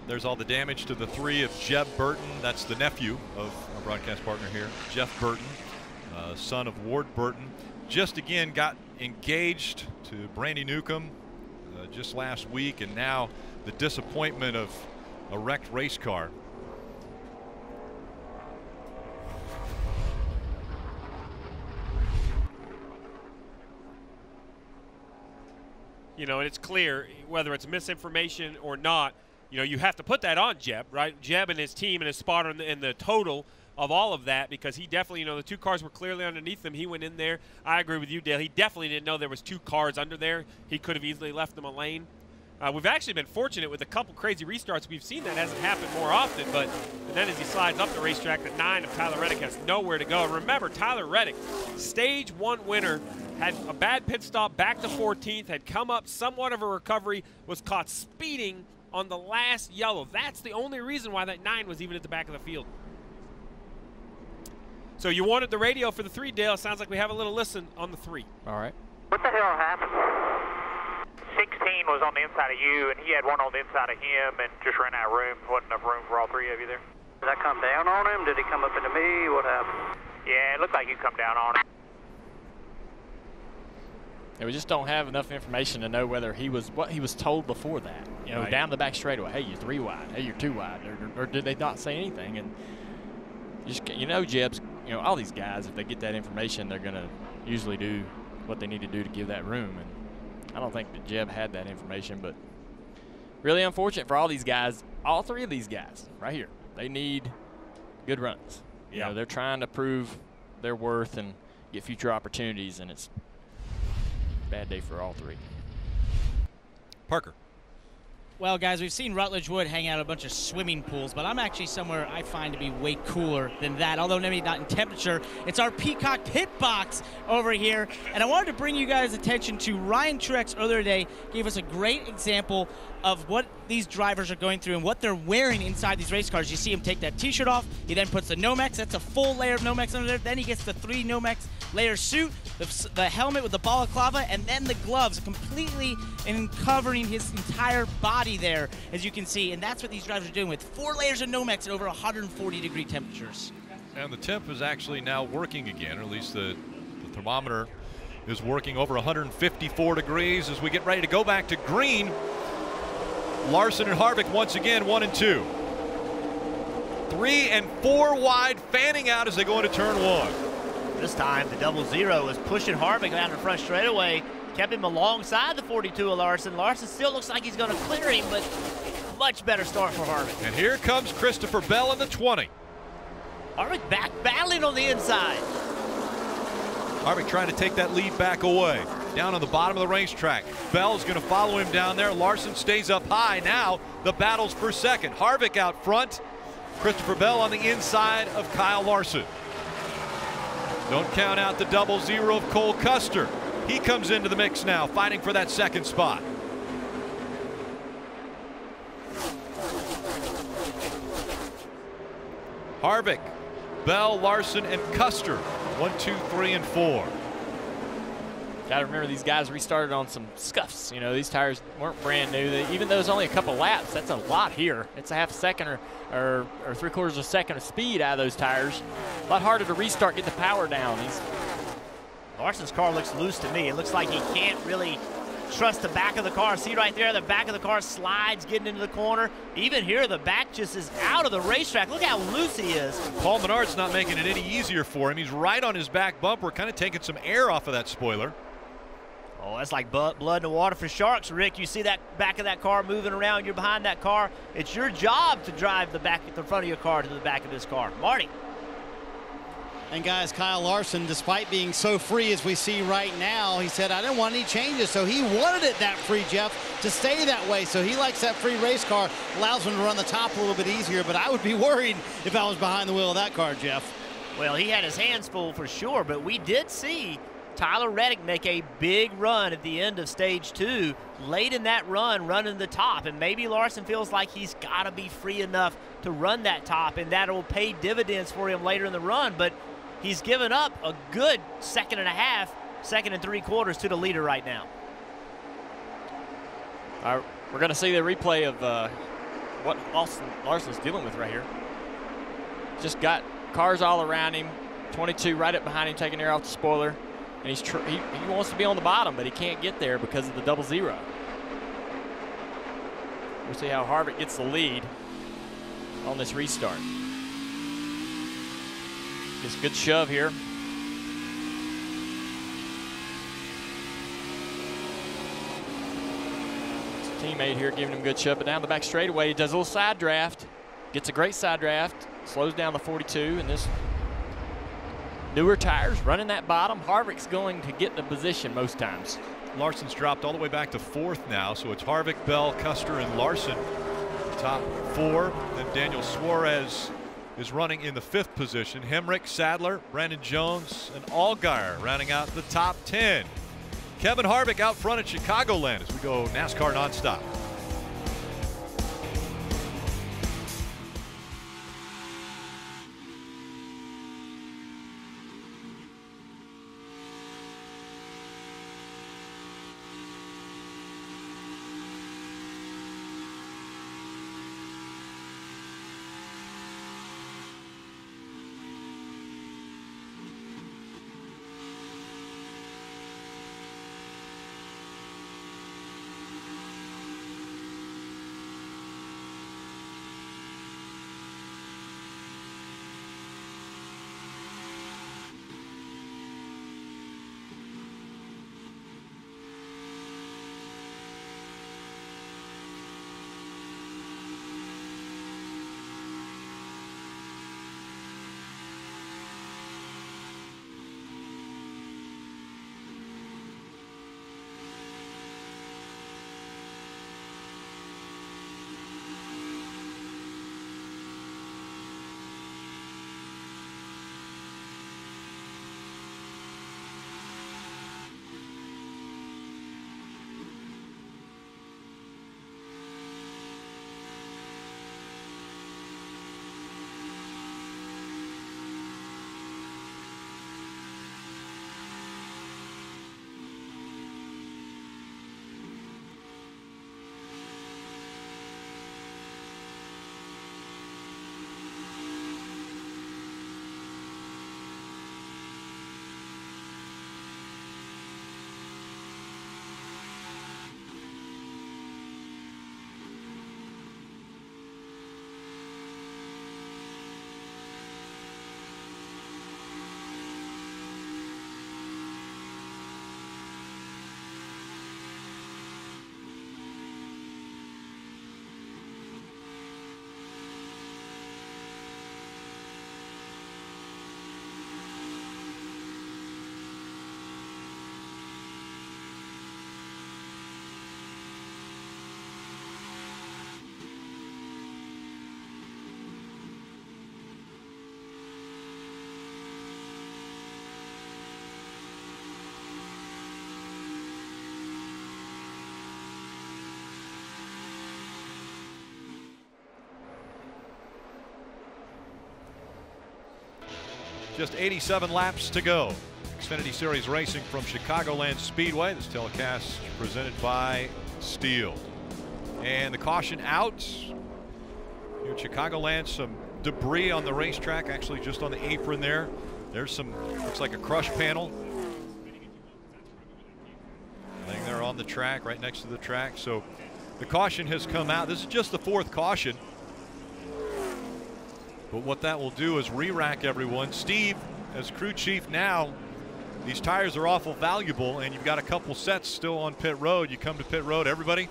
There's all the damage to the 3 of Jeb Burton. That's the nephew of our broadcast partner here, Jeff Burton, son of Ward Burton. Just again got engaged to Brandy Newcomb just last week, and now the disappointment of a wrecked race car. You know, and it's clear whether it's misinformation or not. You know, you have to put that on Jeb, right? Jeb and his team and his spotter in the total of all of that, because he definitely, you know, the 2 cars were clearly underneath him. He went in there. I agree with you, Dale. He definitely didn't know there was 2 cars under there. He could have easily left them a lane. We've actually been fortunate with a couple crazy restarts. We've seen that hasn't happened more often, but then as he slides up the racetrack, the 9 of Tyler Reddick has nowhere to go. And remember, Tyler Reddick, stage 1 winner, had a bad pit stop back to 14th, had come up somewhat of a recovery, was caught speeding on the last yellow. That's the only reason why that 9 was even at the back of the field. So you wanted the radio for the 3, Dale. Sounds like we have a little listen on the 3. All right. What the hell happened? 16 was on the inside of you, and he had one on the inside of him, and just ran out of room. Wasn't enough room for all 3 of you there. Did I come down on him? Did he come up into me? What happened? Yeah, it looked like you come down on him. And we just don't have enough information to know whether he was what he was told before that. You know, down the back straightaway, hey, you're 3 wide, hey, you're 2 wide, or did they not say anything? And you know, Jeb's, you know, all these guys, if they get that information, they're gonna usually do what they need to do to give that room. And I don't think that Jeb had that information, but really unfortunate for all these guys, all 3 of these guys right here. They need good runs. You know, they're trying to prove their worth and get future opportunities, and it's bad day for all 3. Parker. Well, guys, we've seen Rutledge Wood hang out at a bunch of swimming pools, but I'm actually somewhere I find to be way cooler than that, although maybe not in temperature. It's our Peacock Pit Box over here, and I wanted to bring you guys' attention to Ryan Truex earlier today. Gave us a great example of what these drivers are going through and what they're wearing inside these race cars. You see him take that T-shirt off. He then puts the Nomex. That's a full layer of Nomex under there. Then he gets the 3 Nomex layer suit, the helmet with the balaclava, and then the gloves completely covering his entire body there, as you can see. And that's what these drivers are doing with 4 layers of Nomex at over 140-degree temperatures. And the temp is actually now working again, or at least the thermometer is working over 154 degrees as we get ready to go back to green. Larson and Harvick once again 1 and 2. 3 and 4 wide, fanning out as they go into turn 1. This time the 00 was pushing Harvick down the front straightaway, kept him alongside the 42 of Larson. Larson still looks like he's going to clear him, but much better start for Harvick. And here comes Christopher Bell in the 20. Harvick back battling on the inside. Harvick trying to take that lead back away. down on the bottom of the racetrack. Bell's going to follow him down there. Larson stays up high. Now the battle's for second. Harvick out front. Christopher Bell on the inside of Kyle Larson. Don't count out the 0-0 of Cole Custer. He comes into the mix now, fighting for that second spot. Harvick, Bell, Larson, and Custer. 1, 2, 3, and 4. Got to remember these guys restarted on some scuffs. You know, these tires weren't brand new. Even though it's only a couple laps, that's a lot here. It's a half a second or 3/4 of a second of speed out of those tires. A lot harder to restart, get the power down. Larson's car looks loose to me. It looks like he can't really trust the back of the car. See right there, the back of the car slides getting into the corner. Even here, the back just is out of the racetrack. Look how loose he is. Paul Menard's not making it any easier for him. He's right on his back bumper, kind of taking some air off of that spoiler. Oh, that's like blood in the water for sharks, Rick. You see that back of that car moving around. You're behind that car. It's your job to drive the front of your car to the back of this car. Marty. And guys, Kyle Larson, despite being so free as we see right now, he said, I didn't want any changes. So he wanted it that free, Jeff, to stay that way. So he likes that free race car, allows him to run the top a little bit easier. But I would be worried if I was behind the wheel of that car, Jeff. Well, he had his hands full for sure, but we did see Tyler Reddick make a big run at the end of stage 2, late in that run, running the top. And maybe Larson feels like he's got to be free enough to run that top, and that will pay dividends for him later in the run. But he's given up a good 2.5 seconds, 2 3/4 to the leader right now. We're going to see the replay of what Larson's dealing with right here. Just got cars all around him, 22 right up behind him, taking air off the spoiler. And he wants to be on the bottom, but he can't get there because of the 0-0. We'll see how Harvick gets the lead on this restart. Gets a good shove here. His teammate here giving him a good shove, but down the back straightaway, he does a little side draft. Gets a great side draft, slows down the 42, and this newer tires running that bottom. Harvick's going to get the position most times. Larson's dropped all the way back to 4th now, so it's Harvick, Bell, Custer, and Larson. Top 4. Then Daniel Suarez is running in the 5th position. Hemrick, Sadler, Brandon Jones, and Allgaier rounding out the top 10. Kevin Harvick out front at Chicagoland as we go NASCAR nonstop. Just 87 laps to go. Xfinity Series racing from Chicagoland Speedway. This telecast presented by Steel. And the caution out. Here at Chicagoland, some debris on the racetrack, actually just on the apron there. There's some, looks like a crush panel. Laying there on the track, right next to the track. So the caution has come out. This is just the 4th caution. But what that will do is re-rack everyone. Steve, as crew chief now, these tires are awful valuable, and you've got a couple sets still on pit road. You come to pit road, everybody?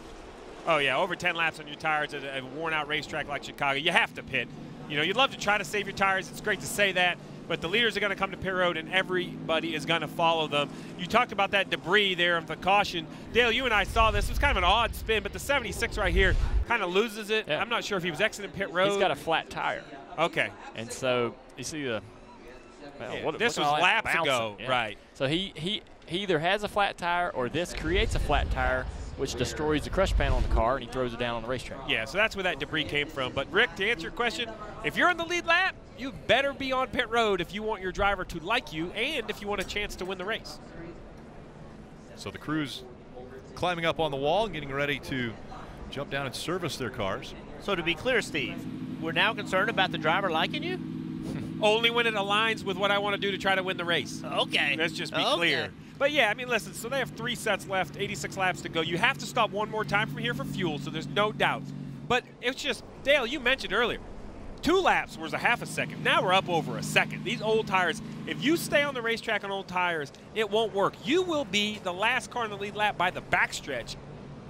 Oh, yeah, over 10 laps on your tires at a worn-out racetrack like Chicago. You have to pit. You know, you'd love to try to save your tires. It's great to say that. But the leaders are going to come to pit road, and everybody is going to follow them. You talked about that debris there of the caution. Dale, you and I saw this. It was kind of an odd spin, but the 76 right here kind of loses it. Yeah. I'm not sure if he was exiting pit road. He's got a flat tire. Okay. And so you see the this was laps ago, yeah. Right. So he either has a flat tire or this creates a flat tire, which destroys the crush panel on the car, and he throws it down on the racetrack. Yeah, so that's where that debris came from. But Rick, to answer your question, if you're in the lead lap, you better be on pit road if you want your driver to like you and if you want a chance to win the race. So the crew's climbing up on the wall and getting ready to jump down and service their cars. So to be clear, Steve, we're now concerned about the driver liking you? Only when it aligns with what I want to do to try to win the race. Okay. Let's just be clear. But yeah, I mean, listen, so they have 3 sets left, 86 laps to go. You have to stop one more time from here for fuel, so there's no doubt. But it's just, Dale, you mentioned earlier, 2 laps was a half a second. Now we're up over a second. These old tires, if you stay on the racetrack on old tires, it won't work. You will be the last car in the lead lap by the backstretch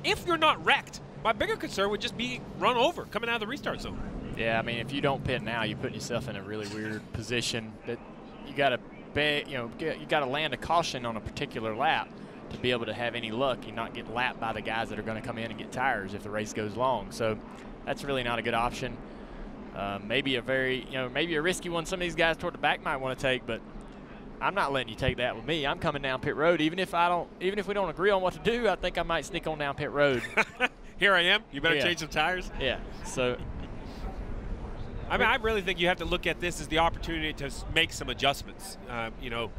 if you're not wrecked. My bigger concern would just be run over coming out of the restart zone. Yeah, I mean, if you don't pit now, you're putting yourself in a really weird position that you got to you got to land a caution on a particular lap to be able to have any luck and not get lapped by the guys that are going to come in and get tires if the race goes long. So that's really not a good option. Maybe a maybe a risky one some of these guys toward the back might want to take, but I'm not letting you take that with me. I'm coming down pit road. Even if we don't agree on what to do, I think I might sneak on down pit road. Here I am. You better change some tires. Yeah. So I mean, I really think you have to look at this as the opportunity to make some adjustments. You know,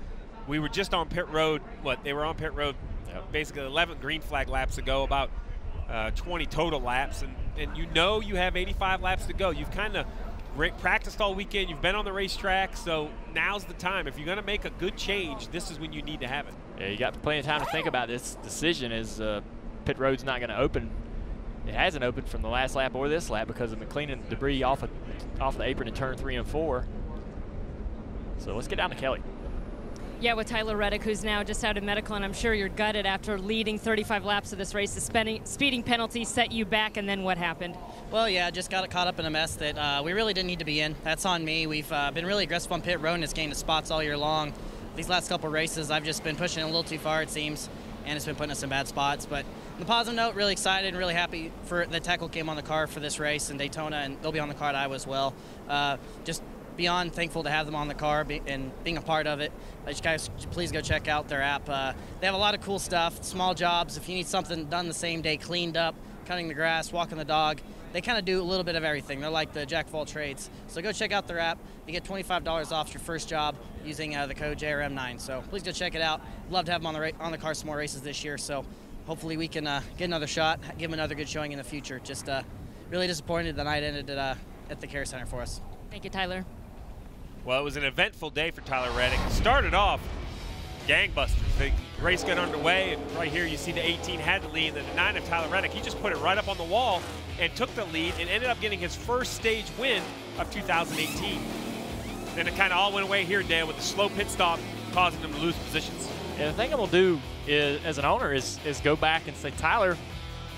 we were just on pit road. They were on pit road basically 11 green flag laps ago, about 20 total laps. And you know you have 85 laps to go. You've kind of practiced all weekend. You've been on the racetrack. So now's the time. If you're going to make a good change, this is when you need to have it. Yeah, you got plenty of time to think about this decision as pit road's not going to open. It hasn't opened from the last lap or this lap because of cleaning debris off the apron in turn 3 and 4. So let's get down to Kelly. Yeah, with Tyler Reddick, who's now just out of medical, and I'm sure you're gutted after leading 35 laps of this race. The speeding penalty set you back, and then what happened? Well, yeah, just got caught up in a mess that we really didn't need to be in. That's on me. We've been really aggressive on pit road and it's gained spots all year long. These last couple races, I've just been pushing it a little too far, it seems, and it's been putting us in bad spots. But on the positive note, really excited and really happy for the tackle came on the car for this race in Daytona, and they'll be on the car at Iowa as well. Just beyond thankful to have them on the car and being a part of it. You guys, please go check out their app. They have a lot of cool stuff, small jobs. If you need something done the same day, cleaned up, cutting the grass, walking the dog, they kind of do a little bit of everything. They're like the jack of all trades. So go check out their app. You get $25 off your first job using the code JRM9. So please go check it out. Love to have them on the car some more races this year. So hopefully we can get another shot, give them another good showing in the future. Just really disappointed the night ended at the Care Center for us. Thank you, Tyler. Well, it was an eventful day for Tyler Reddick. Started off gangbusters. The race got underway, and right here you see the 18 had the lead, and the 9 of Tyler Reddick, he just put it right up on the wall and took the lead and ended up getting his first stage win of 2018. Then it kind of all went away here, Dan, with the slow pit stop causing them to lose positions. Yeah, the thing I'm going to do is, as an owner is go back and say, Tyler,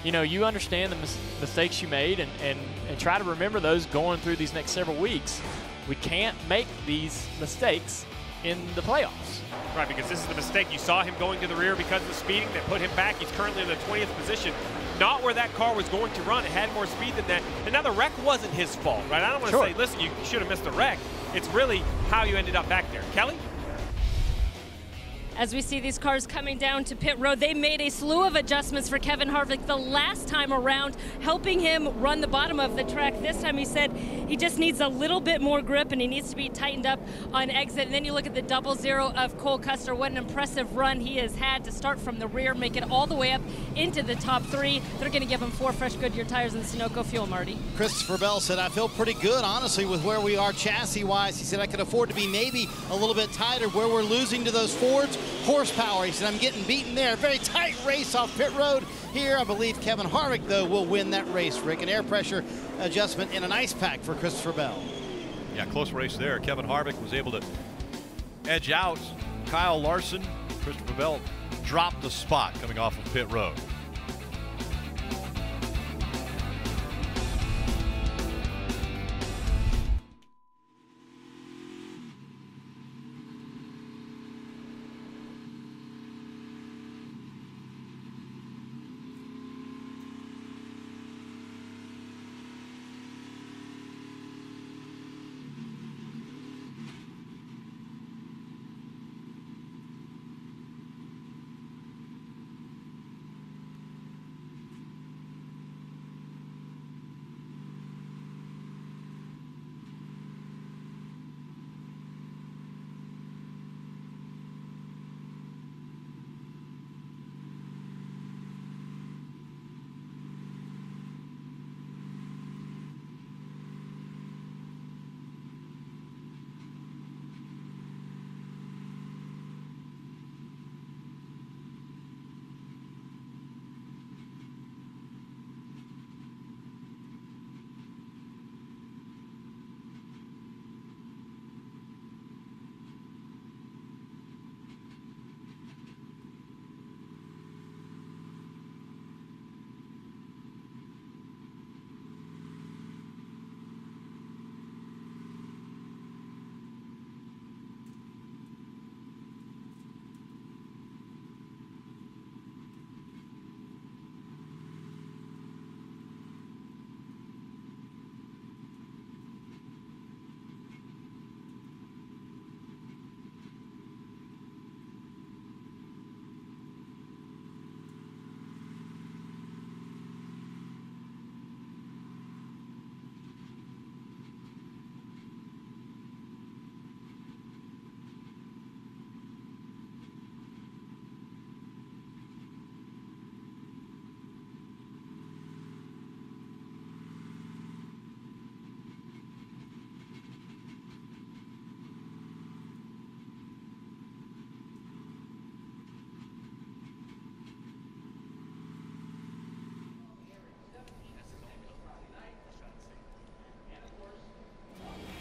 you know, you understand the mistakes you made and try to remember those going through these next several weeks. We can't make these mistakes in the playoffs. Right, because this is the mistake. You saw him going to the rear because of the speeding that put him back. He's currently in the 20th position. Not where that car was going to run. It had more speed than that. And now the wreck wasn't his fault, right? I don't want to say, listen, you should have missed the wreck. It's really how you ended up back there. Kelly? As we see these cars coming down to pit road, they made a slew of adjustments for Kevin Harvick the last time around, helping him run the bottom of the track. This time he said he just needs a little bit more grip and he needs to be tightened up on exit. And then you look at the 0-0 of Cole Custer. What an impressive run he has had to start from the rear, make it all the way up into the top 3. They're going to give him 4 fresh Goodyear tires and Sunoco fuel, Marty. Christopher Bell said, I feel pretty good, honestly, with where we are chassis-wise. He said, I could afford to be maybe a little bit tighter where we're losing to those Fords. Horsepower, he said, I'm getting beaten there. Very tight race off pit road here. I believe Kevin Harvick, though, will win that race, Rick. An air pressure adjustment in an ice pack for Christopher Bell. Yeah, close race there. Kevin Harvick was able to edge out Kyle Larson. Christopher Bell dropped the spot coming off of pit road.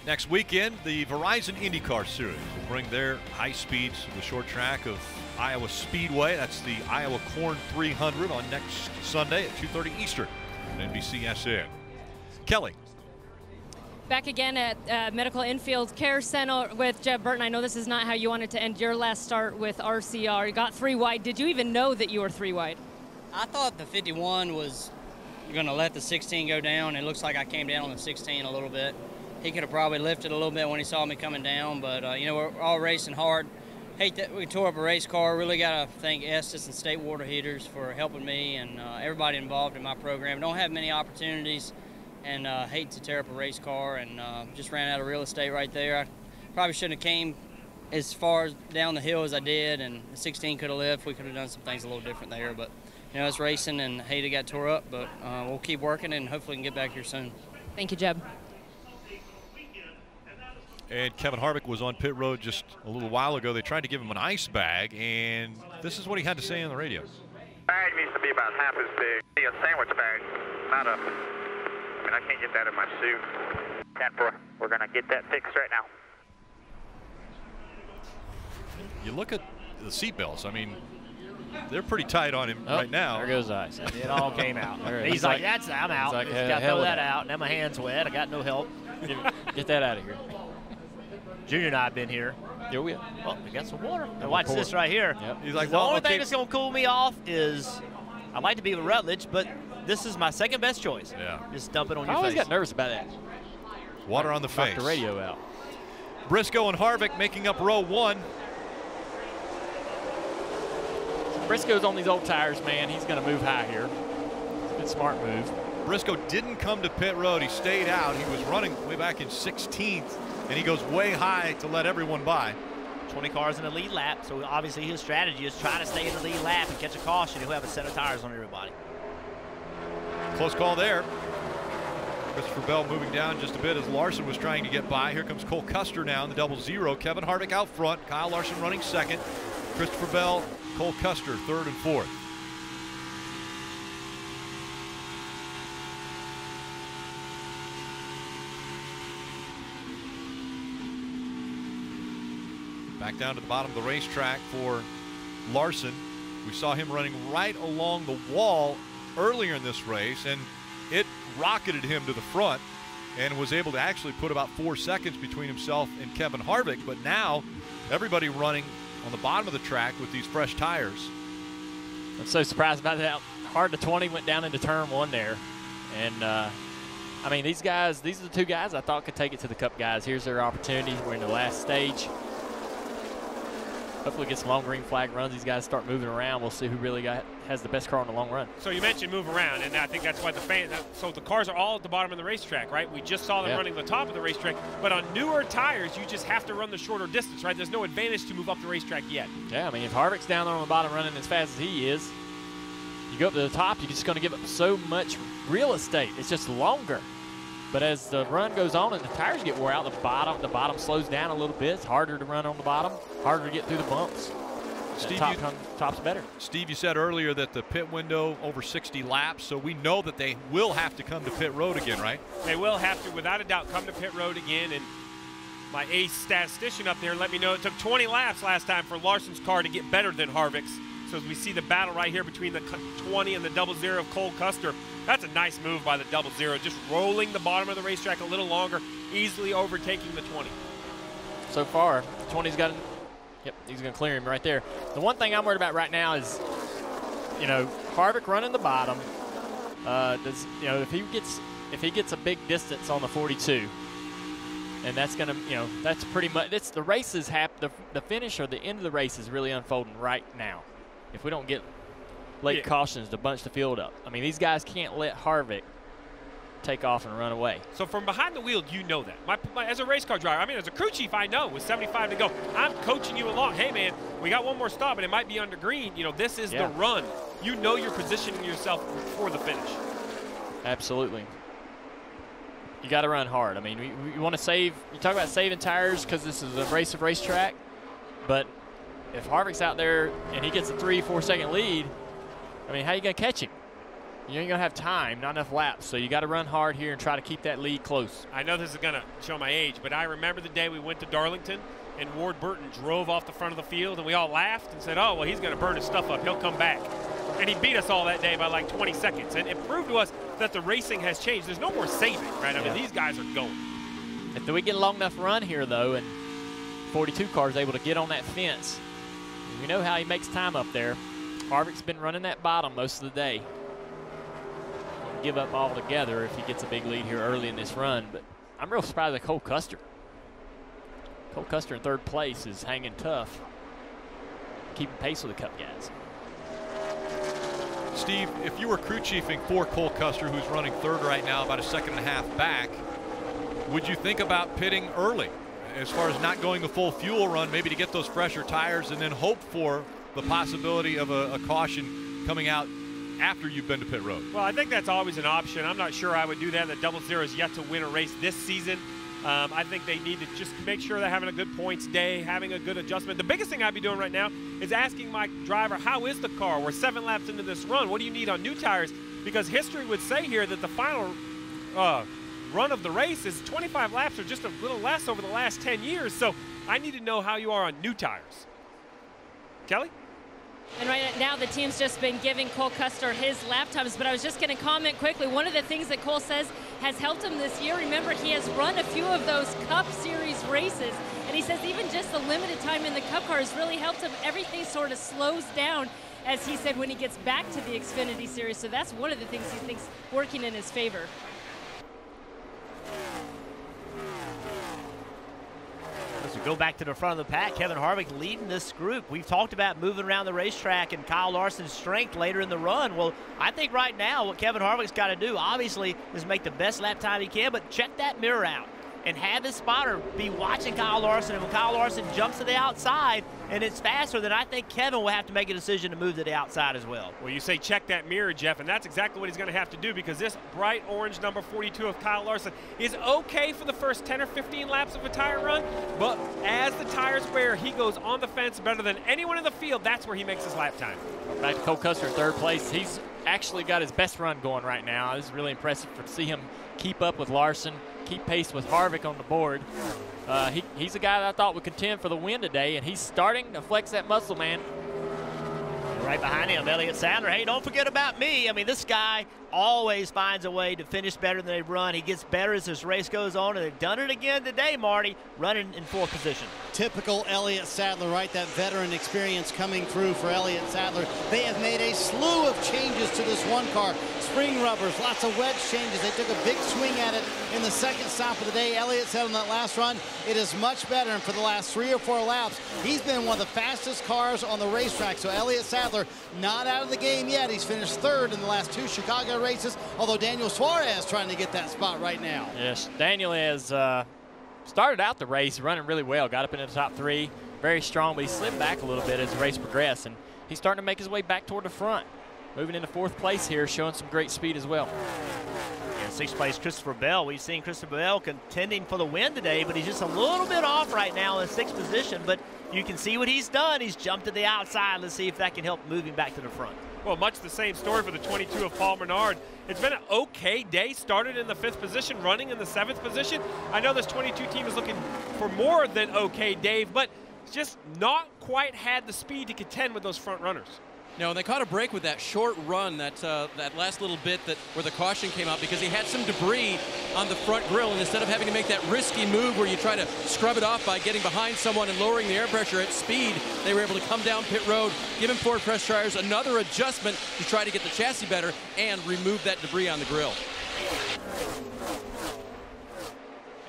Next weekend, the Verizon IndyCar Series will bring their high speeds to the short track of Iowa Speedway. That's the Iowa Corn 300 on next Sunday at 2:30 Eastern on NBCSN. Kelly. Back again at Medical Infield Care Center with Jeb Burton. I know this is not how you wanted to end your last start with RCR. You got 3 wide. Did you even know that you were 3 wide? I thought the 51 was going to let the 16 go down. It looks like I came down on the 16 a little bit. He could have probably lifted a little bit when he saw me coming down, but, you know, we're all racing hard. Hate that we tore up a race car. Really got to thank Estes and State Water Heaters for helping me and everybody involved in my program. Don't have many opportunities and hate to tear up a race car and just ran out of real estate right there. I probably shouldn't have came as far down the hill as I did, and the 16 could have left. We could have done some things a little different there, but, you know, it's racing and hate it got tore up, but we'll keep working and hopefully can get back here soon. Thank you, Jeb. And Kevin Harvick was on pit road just a little while ago. They tried to give him an ice bag, and this is what he had to say on the radio. Bag needs to be about half as big. Be a sandwich bag, not a. I mean, I can't get that in my suit. 10-4. We're gonna get that fixed right now. You look at the seat belts. I mean, they're pretty tight on him right now. There goes ice. It all came out. He's like, that's I'm out. Like, got to throw that out. Now my hand's wet. I got no help. Get that out of here. Junior and I have been here. Here we are. Well, we got some water. And watch this right here. Yep. He's like, the well, only okay. thing that's going to cool me off is I'd like to be with Rutledge, but this is my second best choice. Yeah. Just dump it on I your always face. got nervous about that. Water on the face. Knock the radio out. Briscoe and Harvick making up row 1. Briscoe's on these old tires, man. He's going to move high here. Good, smart move. Briscoe didn't come to pit road. He stayed out. He was running way back in 16th, and he goes way high to let everyone by. 20 cars in the lead lap, so obviously his strategy is try to stay in the lead lap and catch a caution. He'll have a set of tires on everybody. Close call there. Christopher Bell moving down just a bit as Larson was trying to get by. Here comes Cole Custer now in the 00. Kevin Harvick out front. Kyle Larson running second. Christopher Bell, Cole Custer third and fourth. Back down to the bottom of the racetrack for Larson. We saw him running right along the wall earlier in this race, and it rocketed him to the front and was able to actually put about 4 seconds between himself and Kevin Harvick. But now everybody running on the bottom of the track with these fresh tires. I'm so surprised about that. Hard to 20 went down into turn 1 there. And I mean, these are the two guys I thought could take it to the Cup guys. Here's their opportunity. We're in the last stage. Hopefully get some long green flag runs. These guys start moving around. We'll see who really has the best car on the long run. So you mentioned move around, and I think that's why so the cars are all at the bottom of the racetrack, right? We just saw them running the top of the racetrack, but on newer tires, you just have to run the shorter distance, right? There's no advantage to move up the racetrack yet. Yeah, I mean, if Harvick's down there on the bottom running as fast as he is, you go up to the top, you're just going to give up so much real estate. It's just longer. But as the run goes on and the tires get wore out, the bottom slows down a little bit. It's harder to run on the bottom, harder to get through the bumps. Steve, top's better. Steve, you said earlier that the pit window over 60 laps, so we know that they will have to come to pit road again, right? They will have to, without a doubt, come to pit road again. And my ace statistician up there let me know it took 20 laps last time for Larson's car to get better than Harvick's. So as we see the battle right here between the 20 and the 00 of Cole Custer, that's a nice move by the 00, just rolling the bottom of the racetrack a little longer, easily overtaking the 20. So far, 20's got, yep, he's going to clear him right there. The one thing I'm worried about right now is, you know, Harvick running the bottom. If he gets a big distance on the 42, and that's going to, you know, that's pretty much, the races the finish or the end of the race is really unfolding right now. If we don't get late cautions to bunch the field up. I mean, these guys can't let Harvick take off and run away. So from behind the wheel, you know that. As a race car driver, I mean, as a crew chief, I know with 75 to go, I'm coaching you along. Hey, man, we got one more stop, and it might be under green. You know, this is the run. You know you're positioning yourself for the finish. Absolutely. You got to run hard. I mean, we want to save. You talk about saving tires because this is a racetrack, but if Harvick's out there and he gets a 3-4 second lead, I mean, how are you going to catch him? You ain't going to have time, not enough laps. So you got to run hard here and try to keep that lead close. I know this is going to show my age, but I remember the day we went to Darlington and Ward Burton drove off the front of the field, and we all laughed and said, oh, well, he's going to burn his stuff up. He'll come back. And he beat us all that day by like 20 seconds. And it proved to us that the racing has changed. There's no more saving, right? I mean, these guys are going. If we get a long enough run here, though, and 42 car is able to get on that fence, we know how he makes time up there. Harvick's been running that bottom most of the day. Won't give up altogether if he gets a big lead here early in this run, but I'm real surprised at Cole Custer. Cole Custer in third place is hanging tough, keeping pace with the Cup guys. Steve, if you were crew chiefing for Cole Custer, who's running third right now, about a second and a half back, would you think about pitting early as far as not going the full fuel run, maybe to get those fresher tires and then hope for the possibility of a caution coming out after you've been to pit road? Well, I think that's always an option. I'm not sure I would do that. The 00 is yet to win a race this season. I think they need to just make sure they're having a good points day, having a good adjustment. The biggest thing I'd be doing right now is asking my driver, how is the car? We're 7 laps into this run. What do you need on new tires? Because history would say here that the final run of the race is 25 laps or just a little less over the last 10 years. So I need to know how you are on new tires. Kelly? And right now the team's just been giving Cole Custer his lap times, but I was just going to comment quickly. One of the things that Cole says has helped him this year, remember, he has run a few of those Cup Series races, and he says even just the limited time in the Cup car has really helped him. Everything sort of slows down, as he said, when he gets back to the Xfinity Series. So that's one of the things he thinks working in his favor. As To go back to the front of the pack, Kevin Harvick leading this group. We've talked about moving around the racetrack and Kyle Larson's strength later in the run. Well, I think right now what Kevin Harvick's got to do, obviously, is make the best lap time he can, but check that mirror out and have his spotter be watching Kyle Larson. And when Kyle Larson jumps to the outside and it's faster, then I think Kevin will have to make a decision to move to the outside as well. Well, you say check that mirror, Jeff, and that's exactly what he's going to have to do, because this bright orange number 42 of Kyle Larson is okay for the first 10 or 15 laps of a tire run, but as the tires wear, he goes on the fence better than anyone in the field. That's where he makes his lap time. Back to Cole Custer in third place. He's actually got his best run going right now. This is really impressive to see him keep up with Larson, keep pace with Harvick on the board. He's a guy that I thought would contend for the win today, and he's starting to flex that muscle, man. Right behind him, Elliott Sadler. Hey, don't forget about me. I mean, this guy always finds a way to finish better than they run. He gets better as this race goes on, and they've done it again today, Marty, running in fourth position. Typical Elliott Sadler, right? That veteran experience coming through for Elliott Sadler. They have made a slew of changes to this one car. Spring rubbers, lots of wedge changes. They took a big swing at it in the second stop of the day. Elliott said on that last run, it is much better, and for the last 3 or 4 laps, he's been one of the fastest cars on the racetrack. So Elliott Sadler not out of the game yet. He's finished third in the last 2 Chicago races, although Daniel Suarez trying to get that spot right now. Yes, Daniel has started out the race running really well, got up into the top 3, very strong, but he slipped back a little bit as the race progressed, and he's starting to make his way back toward the front. Moving into 4th place here, showing some great speed as well. In 6th place, Christopher Bell. We've seen Christopher Bell contending for the win today, but he's just a little bit off right now in 6th position, but you can see what he's done. He's jumped to the outside. Let's see if that can help move him back to the front. Well, much the same story for the 22 of Paul Menard. It's been an okay day. Started in the 5th position, running in the 7th position. I know this 22 team is looking for more than okay, Dave, but just not quite had the speed to contend with those front runners. No, and they caught a break with that short run, that last little bit where the caution came out, because he had some debris on the front grille, and instead of having to make that risky move where you try to scrub it off by getting behind someone and lowering the air pressure at speed, they were able to come down pit road, give him forward press tires, another adjustment to try to get the chassis better and remove that debris on the grille.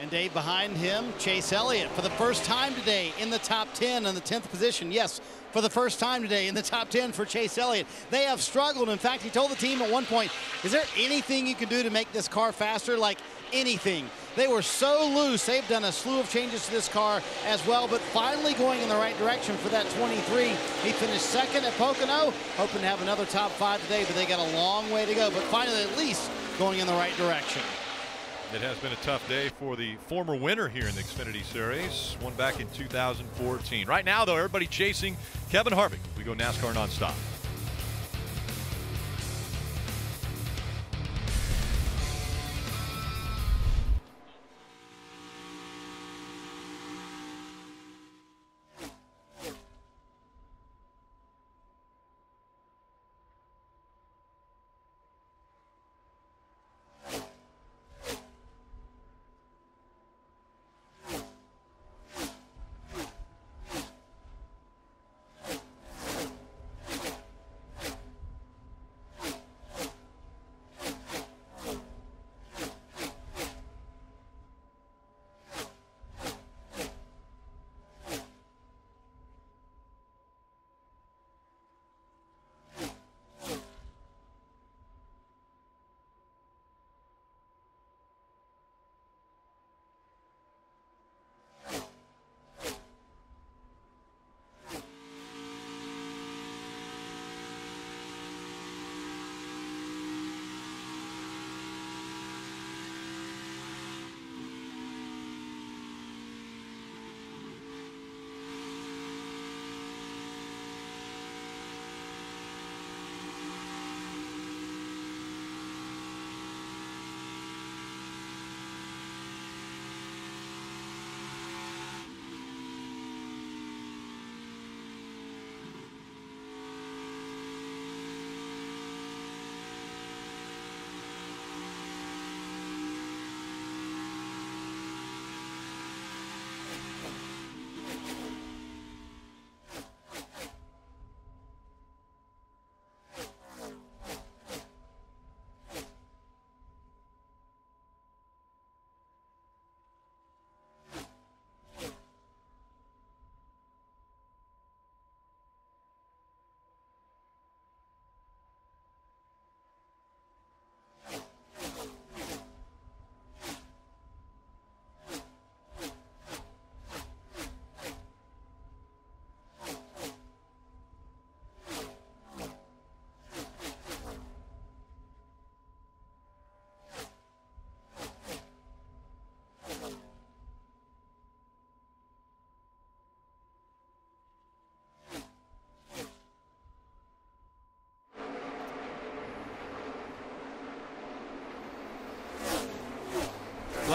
And Dave, behind him, Chase Elliott, for the first time today in the top 10 in the 10th position. Yes, for the first time today in the top 10 for Chase Elliott. They have struggled. In fact, he told the team at one point, is there anything you can do to make this car faster? Like anything. They were so loose. They've done a slew of changes to this car as well, but finally going in the right direction for that 23. He finished 2nd at Pocono, hoping to have another top 5 today, but they got a long way to go. But finally, at least going in the right direction. It has been a tough day for the former winner here in the Xfinity Series, won back in 2014. Right now, though, everybody chasing Kevin Harvick. We go NASCAR nonstop.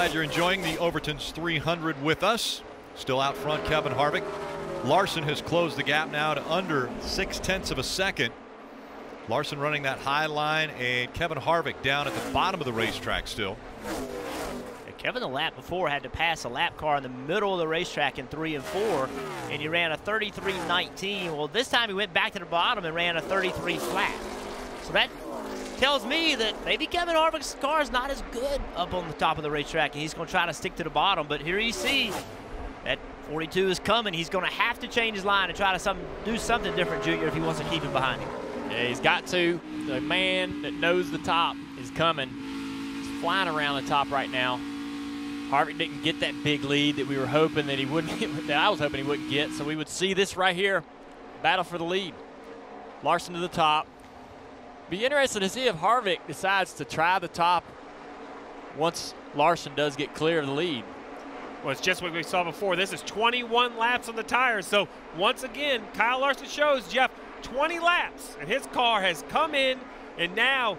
Glad you're enjoying the Overton's 300 with us. Still out front, Kevin Harvick. Larson has closed the gap now to under 0.6 of a second. Larson running that high line, and Kevin Harvick down at the bottom of the racetrack still. Kevin the lap before had to pass a lap car in the middle of the racetrack in 3 and 4, and he ran a 33.19. Well, this time he went back to the bottom and ran a 33 flat. So that tells me that maybe Kevin Harvick's car is not as good up on the top of the racetrack, and he's going to try to stick to the bottom. But here you see that 42 is coming. He's going to have to change his line and try to do something different, Junior, if he wants to keep it behind him. Yeah, he's got to. The man that knows the top is coming. He's flying around the top right now. Harvick didn't get that big lead that we were hoping that he wouldn't get, that I was hoping he wouldn't get. So we would see this right here, battle for the lead. Larson to the top. Be interested to see if Harvick decides to try the top once Larson does get clear of the lead. Well, it's just what we saw before. This is 21 laps on the tires. So once again, Kyle Larson shows Jeff 20 laps, and his car has come in, and now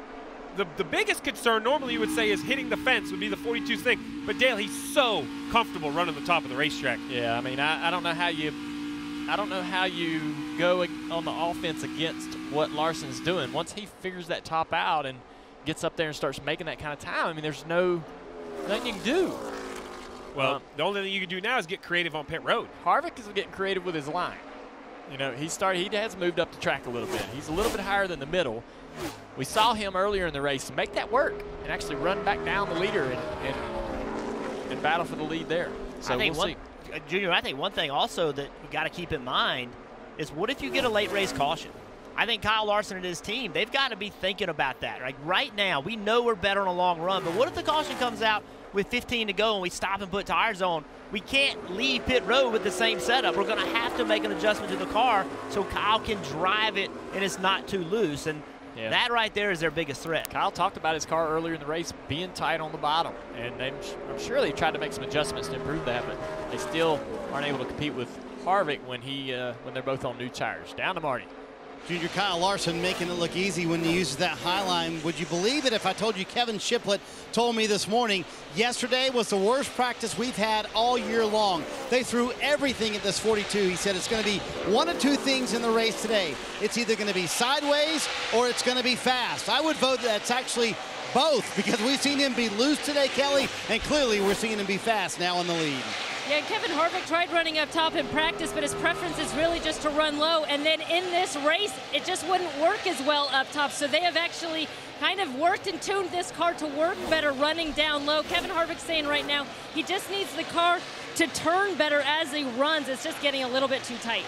the biggest concern normally you would say is hitting the fence would be the 42's thing. But Dale, he's so comfortable running the top of the racetrack. Yeah, I mean, I don't know how you go on the offense against what Larson's doing. Once he figures that top out and gets up there and starts making that kind of time, I mean, there's nothing you can do. Well, the only thing you can do now is get creative on pit road. Harvick is getting creative with his line. You know, he has moved up the track a little bit. He's a little bit higher than the middle. We saw him earlier in the race make that work and actually run back down the leader and battle for the lead there. So I think we'll see. Junior, I think one thing also that you got to keep in mind is what if you get a late race caution? I think Kyle Larson and his team, they've got to be thinking about that. Like right now, we know we're better on a long run, but what if the caution comes out with 15 to go and we stop and put tires on? We can't leave pit road with the same setup. We're going to have to make an adjustment to the car so Kyle can drive it and it's not too loose. And that right there is their biggest threat. Kyle talked about his car earlier in the race being tight on the bottom, and I'm sure they tried to make some adjustments to improve that, but they still aren't able to compete with Harvick when they're both on new tires. Down to Marty. Junior, Kyle Larson making it look easy when he uses that high line. Would you believe it if I told you Kevin Shiplett told me this morning, yesterday was the worst practice we've had all year long. They threw everything at this 42. He said it's going to be one of two things in the race today. It's either going to be sideways or it's going to be fast. I would vote that it's actually both, because we've seen him be loose today, Kelly, and clearly we're seeing him be fast now in the lead. Yeah, Kevin Harvick tried running up top in practice, but his preference is really just to run low. And then in this race, it just wouldn't work as well up top. So they have actually kind of worked and tuned this car to work better running down low. Kevin Harvick's saying right now he just needs the car to turn better as he runs. It's just getting a little bit too tight.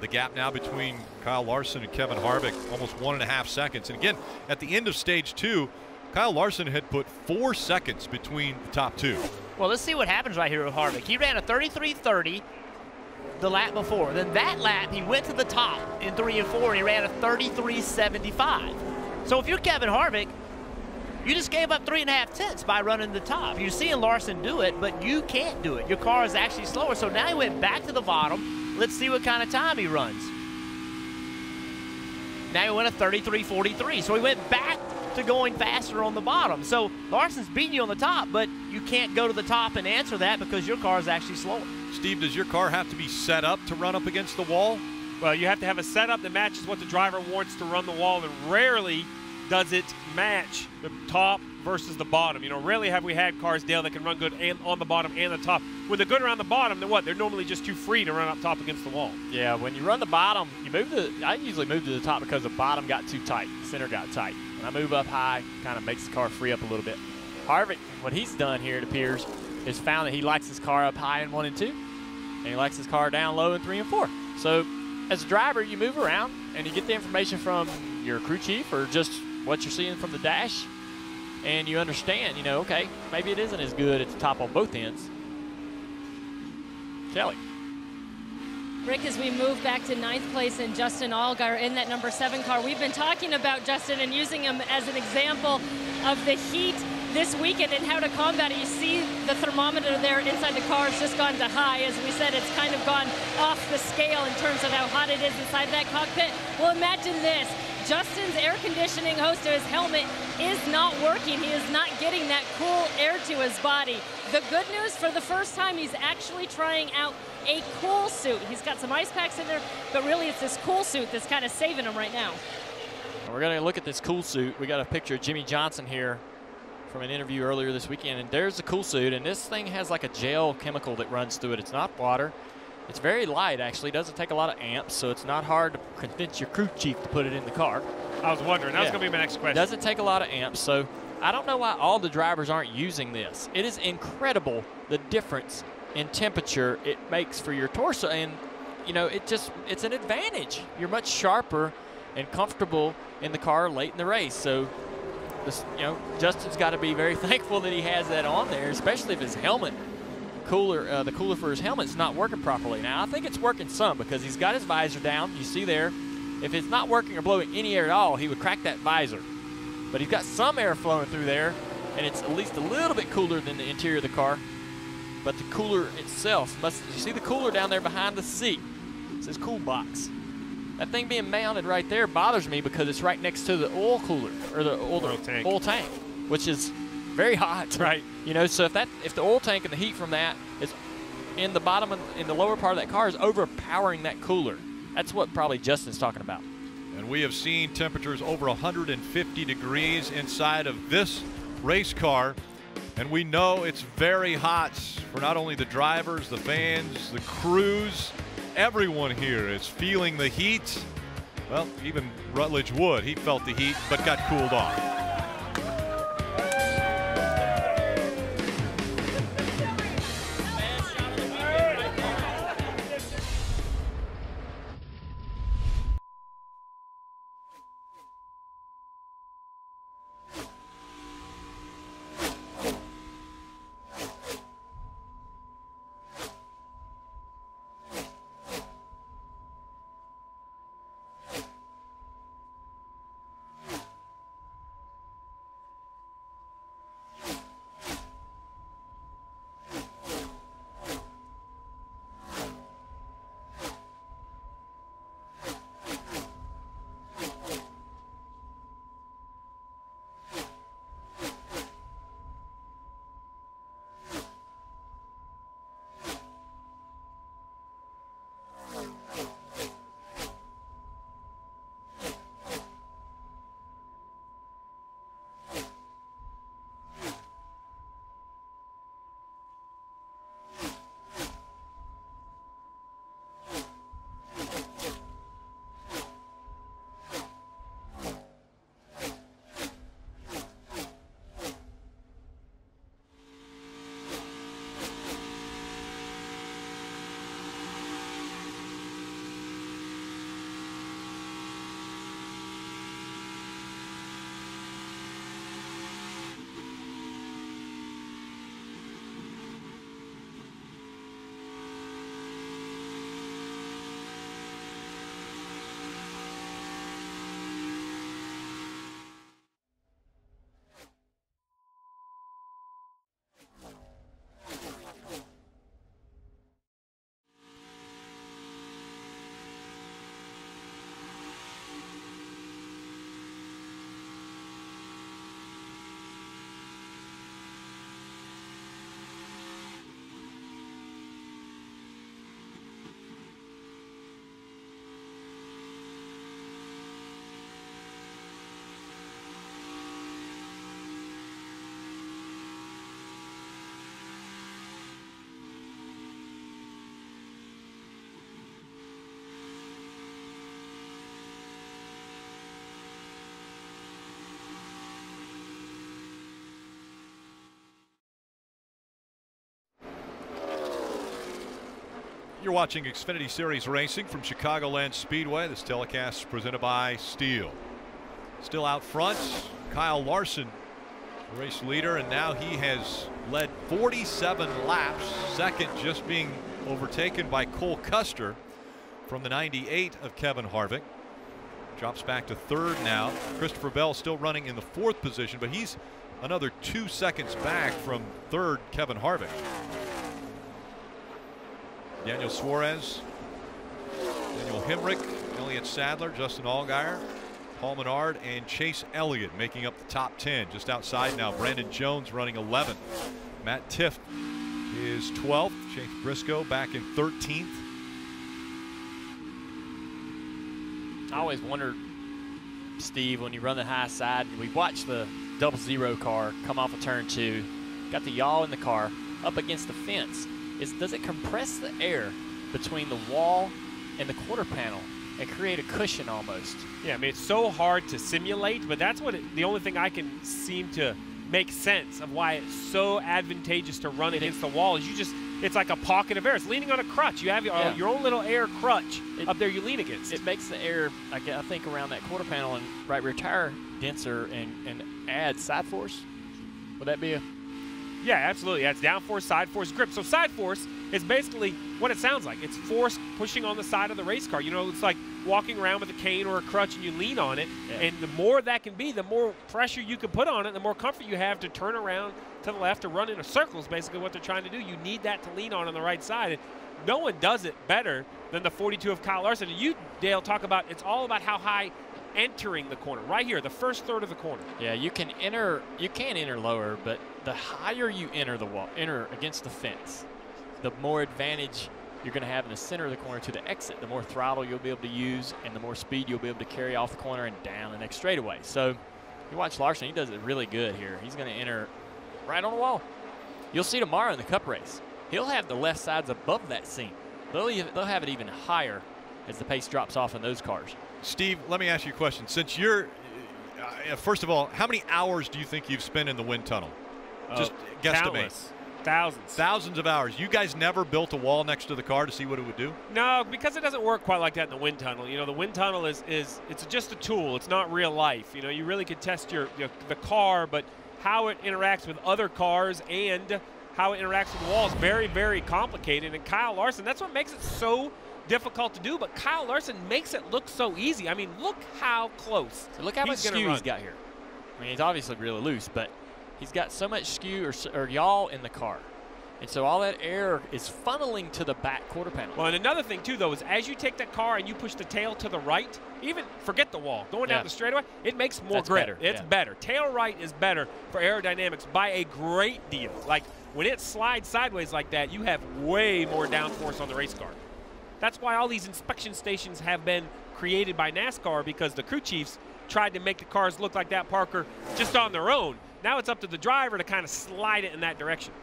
The gap now between Kyle Larson and Kevin Harvick, almost 1.5 seconds. And again, at the end of stage 2, Kyle Larson had put 4 seconds between the top two. Well, let's see what happens right here with Harvick. He ran a 33.30 the lap before. Then that lap, he went to the top in 3 and 4, and he ran a 33.75. So if you're Kevin Harvick, you just gave up 3.5 tenths by running the top. You're seeing Larson do it, but you can't do it. Your car is actually slower. So now he went back to the bottom. Let's see what kind of time he runs. Now he went a 33.43. So he went back to going faster on the bottom. So Larson's beating you on the top, but you can't go to the top and answer that because your car is actually slower. Steve, does your car have to be set up to run up against the wall? Well, you have to have a setup that matches what the driver wants to run the wall, and rarely does it match the top versus the bottom. You know, rarely have we had cars, Dale, that can run good and on the bottom and the top. When they're good around the bottom, then what? They're normally just too free to run up top against the wall. Yeah, when you run the bottom, I usually move to the top because the bottom got too tight, the center got tight. When I move up high, kind of makes the car free up a little bit. Harvick, what he's done here, it appears, is found that he likes his car up high in 1 and 2, and he likes his car down low in 3 and 4. So as a driver, you move around and you get the information from your crew chief or just what you're seeing from the dash, and you understand, you know, okay, maybe it isn't as good at the top on both ends. Kelly. Rick, as we move back to 9th place and Justin Allgaier in that number 7 car, we've been talking about Justin and using him as an example of the heat this weekend and how to combat it. You see the thermometer there inside the car has just gone to high. As we said, it's kind of gone off the scale in terms of how hot it is inside that cockpit. Well, imagine this. Justin's air conditioning hose to his helmet is not working. He is not getting that cool air to his body. The good news, for the first time, he's actually trying out a cool suit. He's got some ice packs in there, but really it's this cool suit that's kind of saving him right now. We're going to look at this cool suit. We got a picture of Jimmy Johnson here from an interview earlier this weekend, and there's the cool suit, and this thing has like a gel chemical that runs through it. It's not water. It's very light, actually. It doesn't take a lot of amps, so it's not hard to convince your crew chief to put it in the car. I was wondering. That was going to be my next question. It doesn't take a lot of amps, so I don't know why all the drivers aren't using this. It is incredible the difference in temperature it makes for your torso, and you know, it's an advantage. You're much sharper and comfortable in the car late in the race. So this, you know, Justin's got to be very thankful that he has that on there, especially if his helmet the cooler for his helmet's not working properly. Now I think it's working some because he's got his visor down. You see there, if it's not working or blowing any air at all, he would crack that visor. But he's got some air flowing through there, and it's at least a little bit cooler than the interior of the car. But the cooler itself, you see the cooler down there behind the seat? It says cool box. That thing being mounted right there bothers me because it's right next to the oil cooler, or the oil tank, which is very hot. Right. You know, so if the oil tank and the heat from that is in the bottom, in the lower part of that car, is overpowering that cooler. That's what probably Justin's talking about. And we have seen temperatures over 150 degrees inside of this race car. And we know it's very hot for not only the drivers, the fans, the crews. Everyone here is feeling the heat. Well, even Rutledge Wood, he felt the heat but got cooled off. You're watching Xfinity Series racing from Chicagoland Speedway. This telecast is presented by Steel. Still out front, Kyle Larson, the race leader, and now he has led 47 laps, second just being overtaken by Cole Custer from the 98 of Kevin Harvick. Drops back to third now. Christopher Bell still running in the fourth position, but he's another 2 seconds back from third Kevin Harvick. Daniel Suarez, Daniel Hemrick, Elliott Sadler, Justin Allgaier, Paul Menard and Chase Elliott making up the top 10. Just outside now, Brandon Jones running 11th. Matt Tiff is 12th. Chase Briscoe back in 13th. I always wondered, Steve, when you run the high side, we watched the 00 car come off of turn 2, got the yaw in the car up against the fence. Does it compress the air between the wall and the quarter panel and create a cushion almost? Yeah, I mean, it's so hard to simulate, but that's what the only thing I can seem to make sense of why it's so advantageous to run against the wall is it's like a pocket of air. It's leaning on a crutch. You have your own little air crutch up there you lean against. It makes the air, I think, around that quarter panel and right rear tire denser and adds side force. Would that be a... Yeah, absolutely. That's downforce, side force, grip. So side force is basically what it sounds like. It's force pushing on the side of the race car. You know, it's like walking around with a cane or a crutch and you lean on it. Yeah. And the more that can be, the more pressure you can put on it, the more comfort you have to turn around to the left or run in a circle is basically what they're trying to do. You need that to lean on the right side. And no one does it better than the 42 of Kyle Larson. And you, Dale, talk about it's all about how high entering the corner. Right here, the first third of the corner. Yeah, you can enter lower, but the higher you enter the wall, enter against the fence, the more advantage you're going to have in the center of the corner to the exit. The more throttle you'll be able to use and the more speed you'll be able to carry off the corner and down the next straightaway. So you watch Larson, he does it really good here. He's going to enter right on the wall. You'll see tomorrow in the Cup race, he'll have the left sides above that seam. They'll have it even higher as the pace drops off in those cars. Steve, let me ask you a question. Since you're, first of all, how many hours do you think you've spent in the wind tunnel? Just guesstimate. Countless. Thousands. Thousands of hours. You guys never built a wall next to the car to see what it would do? No, because it doesn't work quite like that in the wind tunnel. You know, the wind tunnel it's just a tool. It's not real life. You know, you really could test the car, but how it interacts with other cars and how it interacts with the wall is very, very complicated. And Kyle Larson, that's what makes it so difficult to do, but Kyle Larson makes it look so easy. I mean, look how close. So look how much skew he's got here. I mean, he's obviously really loose, but he's got so much skew or yaw in the car. And so all that air is funneling to the back quarter panel. Well, and another thing, too, though, is as you take that car and you push the tail to the right, even forget the wall, going down the straightaway, it makes more grip. Better. It's better. Tail right is better for aerodynamics by a great deal. Like, when it slides sideways like that, you have way more downforce on the race car. That's why all these inspection stations have been created by NASCAR, because the crew chiefs tried to make the cars look like that, Parker, just on their own. Now it's up to the driver to kind of slide it in that direction.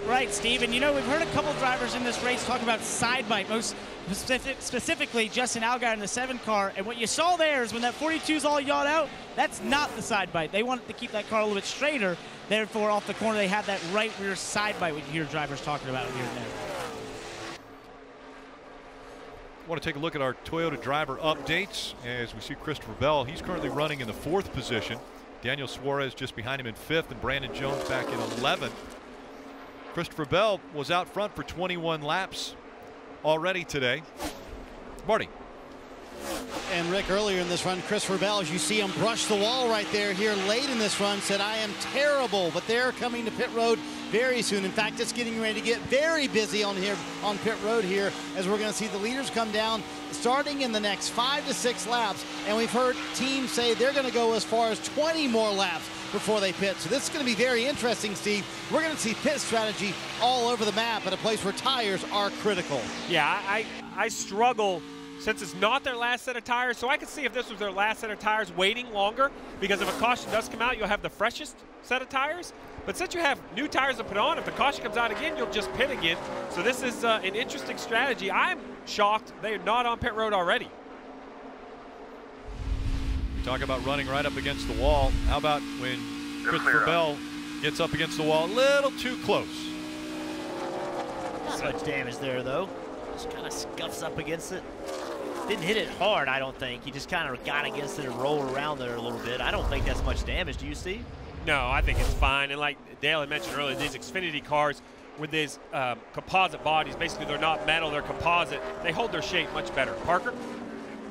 Right, Steve. And, you know, we've heard a couple of drivers in this race talk about side bite, most specifically Justin Allgaier in the 7 car. And what you saw there is when that 42's all yawed out, that's not the side bite. They wanted to keep that car a little bit straighter. Therefore, off the corner, they have that right rear side bite, what you hear drivers talking about here and there. I want to take a look at our Toyota driver updates as we see Christopher Bell. He's currently running in the 4th position. Daniel Suarez just behind him in 5th, and Brandon Jones back in 11th. Christopher Bell was out front for 21 laps already today. Marty. And Rick, earlier in this run, Christopher Bell, as you see him brush the wall right there here late in this run, said, I am terrible, but they're coming to pit road very soon. In fact, it's getting ready to get very busy on pit road here, as we're going to see the leaders come down starting in the next 5 to 6 laps. And we've heard teams say they're going to go as far as 20 more laps before they pit. So this is going to be very interesting, Steve. We're going to see pit strategy all over the map at a place where tires are critical. Yeah, I struggle since it's not their last set of tires. So I could see if this was their last set of tires waiting longer, because if a caution does come out, you'll have the freshest set of tires. But since you have new tires to put on, if the caution comes out again, you'll just pit again. So this is an interesting strategy. I'm shocked they're not on pit road already. Talk about running right up against the wall. How about when Christopher Bell gets up against the wall a little too close? Not much damage there, though. Just kind of scuffs up against it. Didn't hit it hard, I don't think. He just kind of got against it and rolled around there a little bit. I don't think that's much damage. Do you, Steve? No, I think it's fine. And like Dale had mentioned earlier, these Xfinity cars with these composite bodies, basically they're not metal, they're composite. They hold their shape much better. Parker?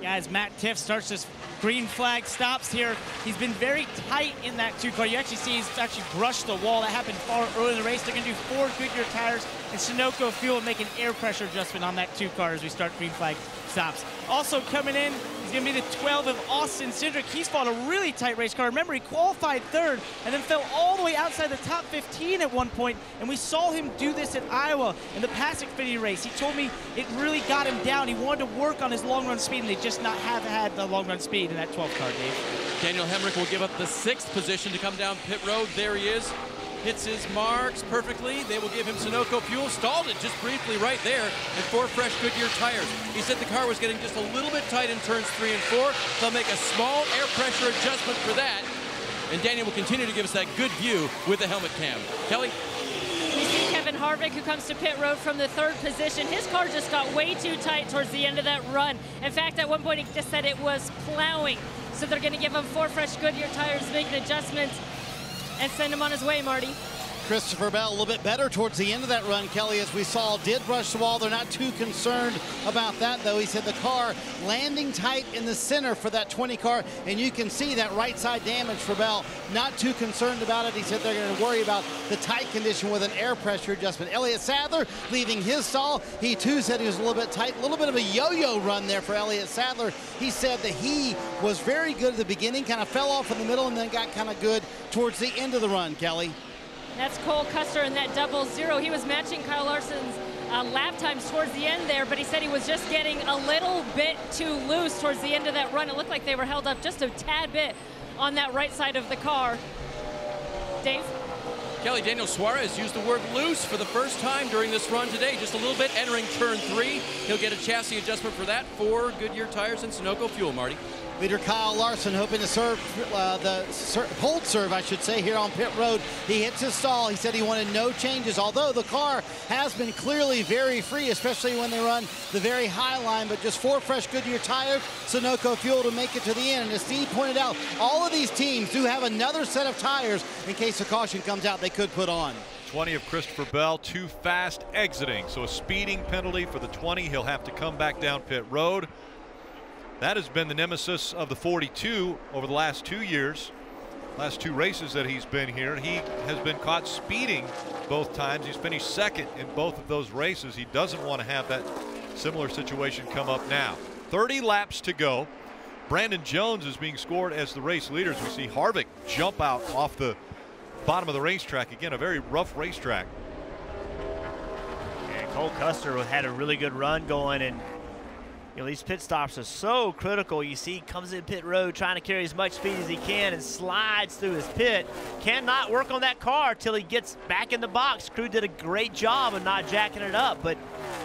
Yeah, as Matt Tiff starts this green flag stops here, he's been very tight in that 2 car. You actually see he's actually brushed the wall. That happened far early in the race. They're going to do 4 Goodyear tires and Sunoco fuel, make an air pressure adjustment on that 2 car as we start green flag stops. Also coming in is going to be the 12 of Austin Cindric. He's fought a really tight race car. Remember, he qualified third and then fell all the way outside the top 15 at one point, and we saw him do this at Iowa in the past Xfinity race. He told me it really got him down. He wanted to work on his long run speed, and they just not have had the long run speed in that 12 car, Dave. Daniel Hemrick will give up the 6th position to come down pit road. There he is. Hits his marks perfectly. They will give him Sunoco fuel. Stalled it just briefly right there, and 4 fresh Goodyear tires. He said the car was getting just a little bit tight in turns 3 and 4. They'll make a small air pressure adjustment for that. And Daniel will continue to give us that good view with the helmet cam. Kelly? We see Kevin Harvick, who comes to pit road from the 3rd position. His car just got way too tight towards the end of that run. In fact, at one point he just said it was plowing. So they're going to give him 4 fresh Goodyear tires, make the adjustments, and send him on his way, Marty. Christopher Bell a little bit better towards the end of that run, Kelly, as we saw, did brush the wall. They're not too concerned about that, though. He said the car landing tight in the center for that 20 car, and you can see that right side damage for Bell. Not too concerned about it. He said they're going to worry about the tight condition with an air pressure adjustment. Elliott Sadler leaving his stall. He, too, said he was a little bit tight. A little bit of a yo-yo run there for Elliott Sadler. He said that he was very good at the beginning, kind of fell off in the middle, and then got kind of good towards the end of the run, Kelly. That's Cole Custer in that 00. He was matching Kyle Larson's lap times towards the end there, but he said he was just getting a little bit too loose towards the end of that run. It looked like they were held up just a tad bit on that right side of the car. Dave? Kelly, Daniel Suarez used the word loose for the first time during this run today. Just a little bit entering turn 3. He'll get a chassis adjustment for that. 4 Goodyear tires and Sunoco fuel, Marty. Leader Kyle Larson hoping to serve hold serve, I should say, here on pit road. He hits his stall. He said he wanted no changes, although the car has been clearly very free, especially when they run the very high line, but just 4 fresh Goodyear tires, Sunoco fuel to make it to the end. And as Steve pointed out, all of these teams do have another set of tires in case a caution comes out they could put on. 20 of Christopher Bell, too fast exiting. So a speeding penalty for the 20. He'll have to come back down pit road. That has been the nemesis of the 42 over the last 2 years. Last 2 races that he's been here. He has been caught speeding both times. He's finished 2nd in both of those races. He doesn't want to have that similar situation come up now. 30 laps to go. Brandon Jones is being scored as the race leaders. We see Harvick jump out off the bottom of the racetrack. Again, a very rough racetrack. And Cole Custer had a really good run going, and you know, these pit stops are so critical. You see he comes in pit road trying to carry as much speed as he can and slides through his pit. Cannot work on that car till he gets back in the box. Crew did a great job of not jacking it up, but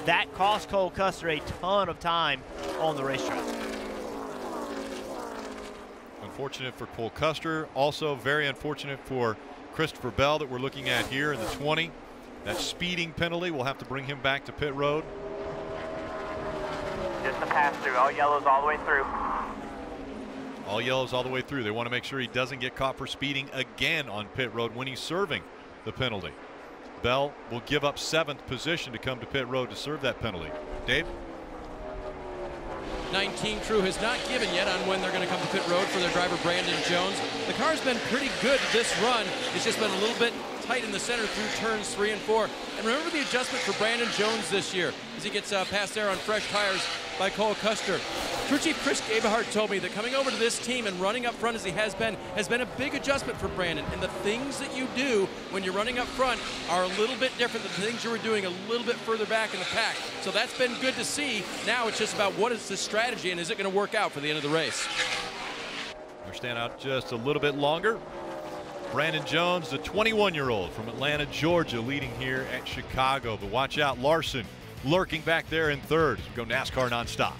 that cost Cole Custer a ton of time on the racetrack. Unfortunate for Cole Custer. Also very unfortunate for Christopher Bell that we're looking at here in the 20. That speeding penalty will have to bring him back to pit road. Just a pass through, all yellows all the way through. All yellows all the way through. They want to make sure he doesn't get caught for speeding again on pit road when he's serving the penalty. Bell will give up 7th position to come to pit road to serve that penalty. Dave? 19 crew has not given yet on when they're going to come to pit road for their driver Brandon Jones. The car's been pretty good this run. It's just been a little bit tight in the center through turns 3 and 4. And remember the adjustment for Brandon Jones this year as he gets past there on fresh tires by Cole Custer. Crew Chief Chris Gabehart told me that coming over to this team and running up front as he has been a big adjustment for Brandon. And the things that you do when you're running up front are a little bit different than the things you were doing a little bit further back in the pack. So that's been good to see. Now it's just about what is the strategy and is it going to work out for the end of the race. We'll stand out just a little bit longer. Brandon Jones, the 21-year-old from Atlanta, Georgia, leading here at Chicago. But watch out, Larson lurking back there in 3rd as we go NASCAR nonstop.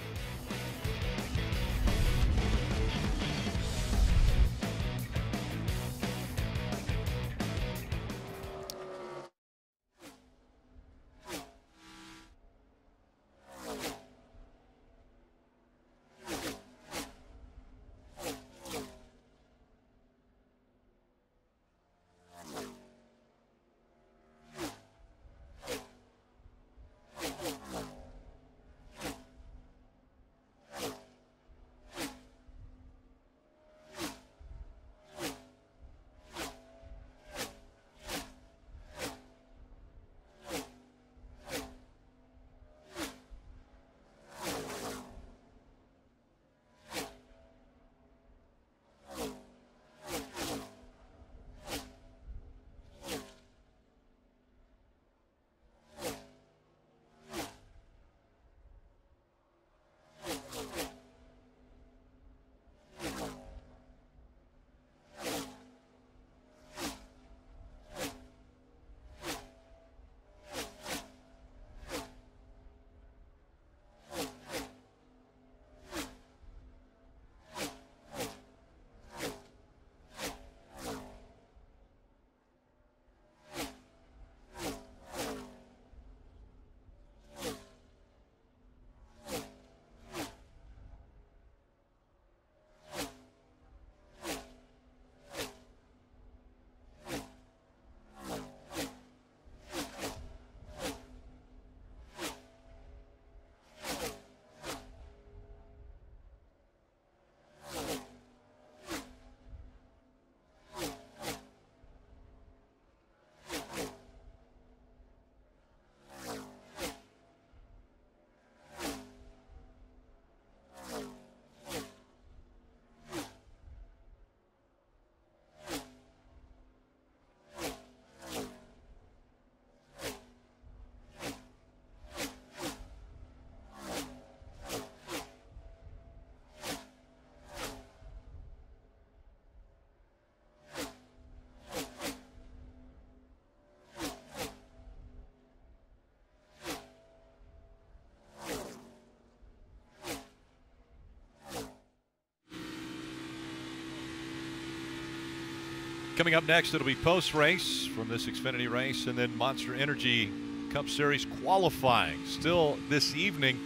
Coming up next, it'll be post-race from this Xfinity race, and then Monster Energy Cup Series qualifying still this evening.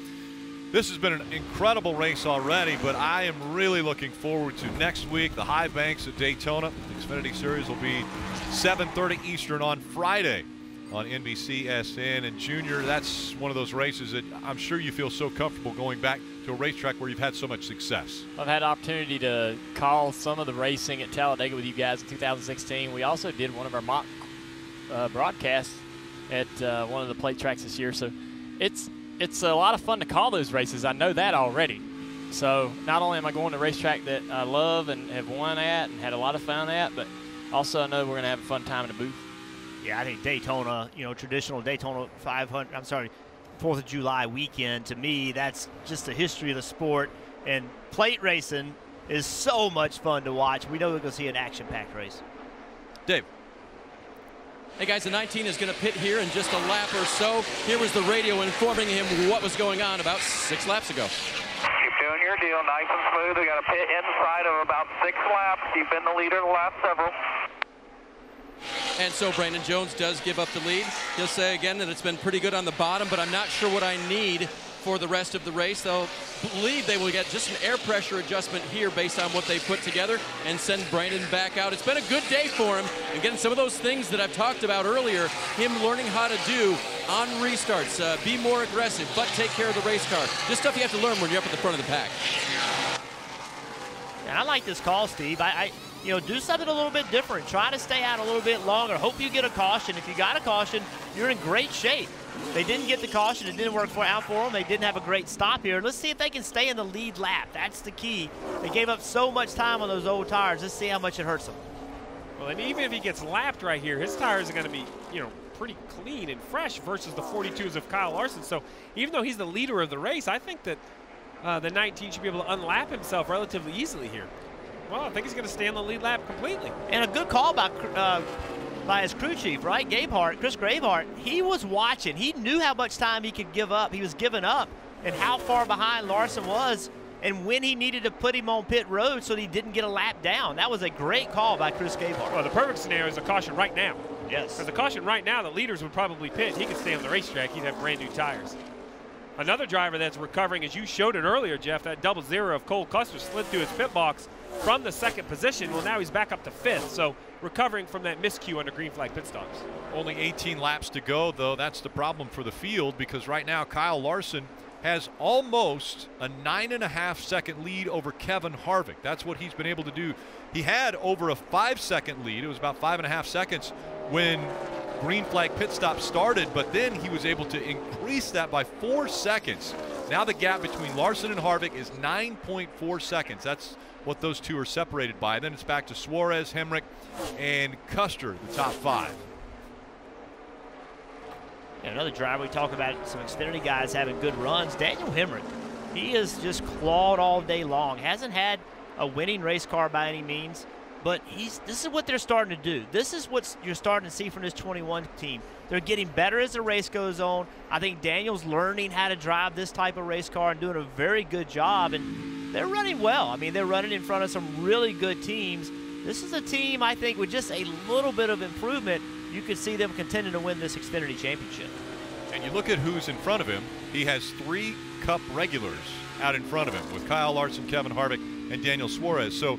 This has been an incredible race already, but I am really looking forward to next week, the High Banks at Daytona. The Xfinity Series will be 7:30 Eastern on Friday on NBCSN. And Junior, that's one of those races that I'm sure you feel so comfortable going back to a racetrack where you've had so much success. I've had the opportunity to call some of the racing at Talladega with you guys in 2016. We also did one of our mock broadcasts at one of the plate tracks this year. So it's a lot of fun to call those races. I know that already. So not only am I going to a racetrack that I love and have won at and had a lot of fun at, but also I know we're going to have a fun time in the booth. Yeah, I think Daytona, traditional Daytona 4th of July weekend, to me, that's just the history of the sport. And plate racing is so much fun to watch. We know we're going to see an action-packed race. Dave. Hey, guys, the 19 is going to pit here in just a lap or so. Here was the radio informing him what was going on about 6 laps ago. Keep doing your deal, nice and smooth. We got a pit inside of about 6 laps. You've been the leader the last several. And so Brandon Jones does give up the lead. He'll say again that it's been pretty good on the bottom, but I'm not sure what I need for the rest of the race. They'll believe they will get just an air pressure adjustment here based on what they put together and send Brandon back out. It's been a good day for him and getting some of those things that I've talked about earlier, him learning how to do on restarts, be more aggressive, but take care of the race car. Just stuff you have to learn when you're up at the front of the pack. And I like this call, Steve. Do something a little bit different. Try to stay out a little bit longer. Hope you get a caution. If you got a caution, you're in great shape. They didn't get the caution. It didn't work out for them. They didn't have a great stop here. Let's see if they can stay in the lead lap. That's the key. They gave up so much time on those old tires. Let's see how much it hurts them. Well, and even if he gets lapped right here, his tires are going to be, pretty clean and fresh versus the 42s of Kyle Larson. So even though he's the leader of the race, I think that the 19 should be able to unlap himself relatively easily here. Well, I think he's going to stay on the lead lap completely. And a good call by his crew chief, right? Chris Gravehart, he was watching. He knew how much time he could give up. He was giving up and how far behind Larson was and when he needed to put him on pit road so that he didn't get a lap down. That was a great call by Chris Gravehart. Well, the perfect scenario is a caution right now. Yes. Because the caution right now, the leaders would probably pit. He could stay on the racetrack. He'd have brand new tires. Another driver that's recovering, as you showed it earlier, Jeff, that 0 of Cole Custer slid through his pit box from the 2nd position. Well, now he's back up to 5th, so recovering from that miscue under green flag pit stops. Only 18 laps to go, though. That's the problem for the field, because right now Kyle Larson has almost a 9.5-second lead over Kevin Harvick. That's what he's been able to do. He had over a 5-second lead. It was about 5.5 seconds when green flag pit stop started, but then he was able to increase that by 4 seconds. Now the gap between Larson and Harvick is 9.4 seconds. That's what those two are separated by. Then it's back to Suarez, Hemrick, and Custer, the top 5. And another driver, we talk about some Xfinity guys having good runs. Daniel Hemrick, he has just clawed all day long. Hasn't had a winning race car by any means, but this is what they're starting to do. This is what you're starting to see from this 21 team. They're getting better as the race goes on. I think Daniel's learning how to drive this type of race car and doing a very good job, and they're running well. I mean, they're running in front of some really good teams. This is a team, I think, with just a little bit of improvement, you could see them contending to win this Xfinity championship. And you look at who's in front of him. He has 3 Cup regulars out in front of him with Kyle Larson, Kevin Harvick, and Daniel Suarez. So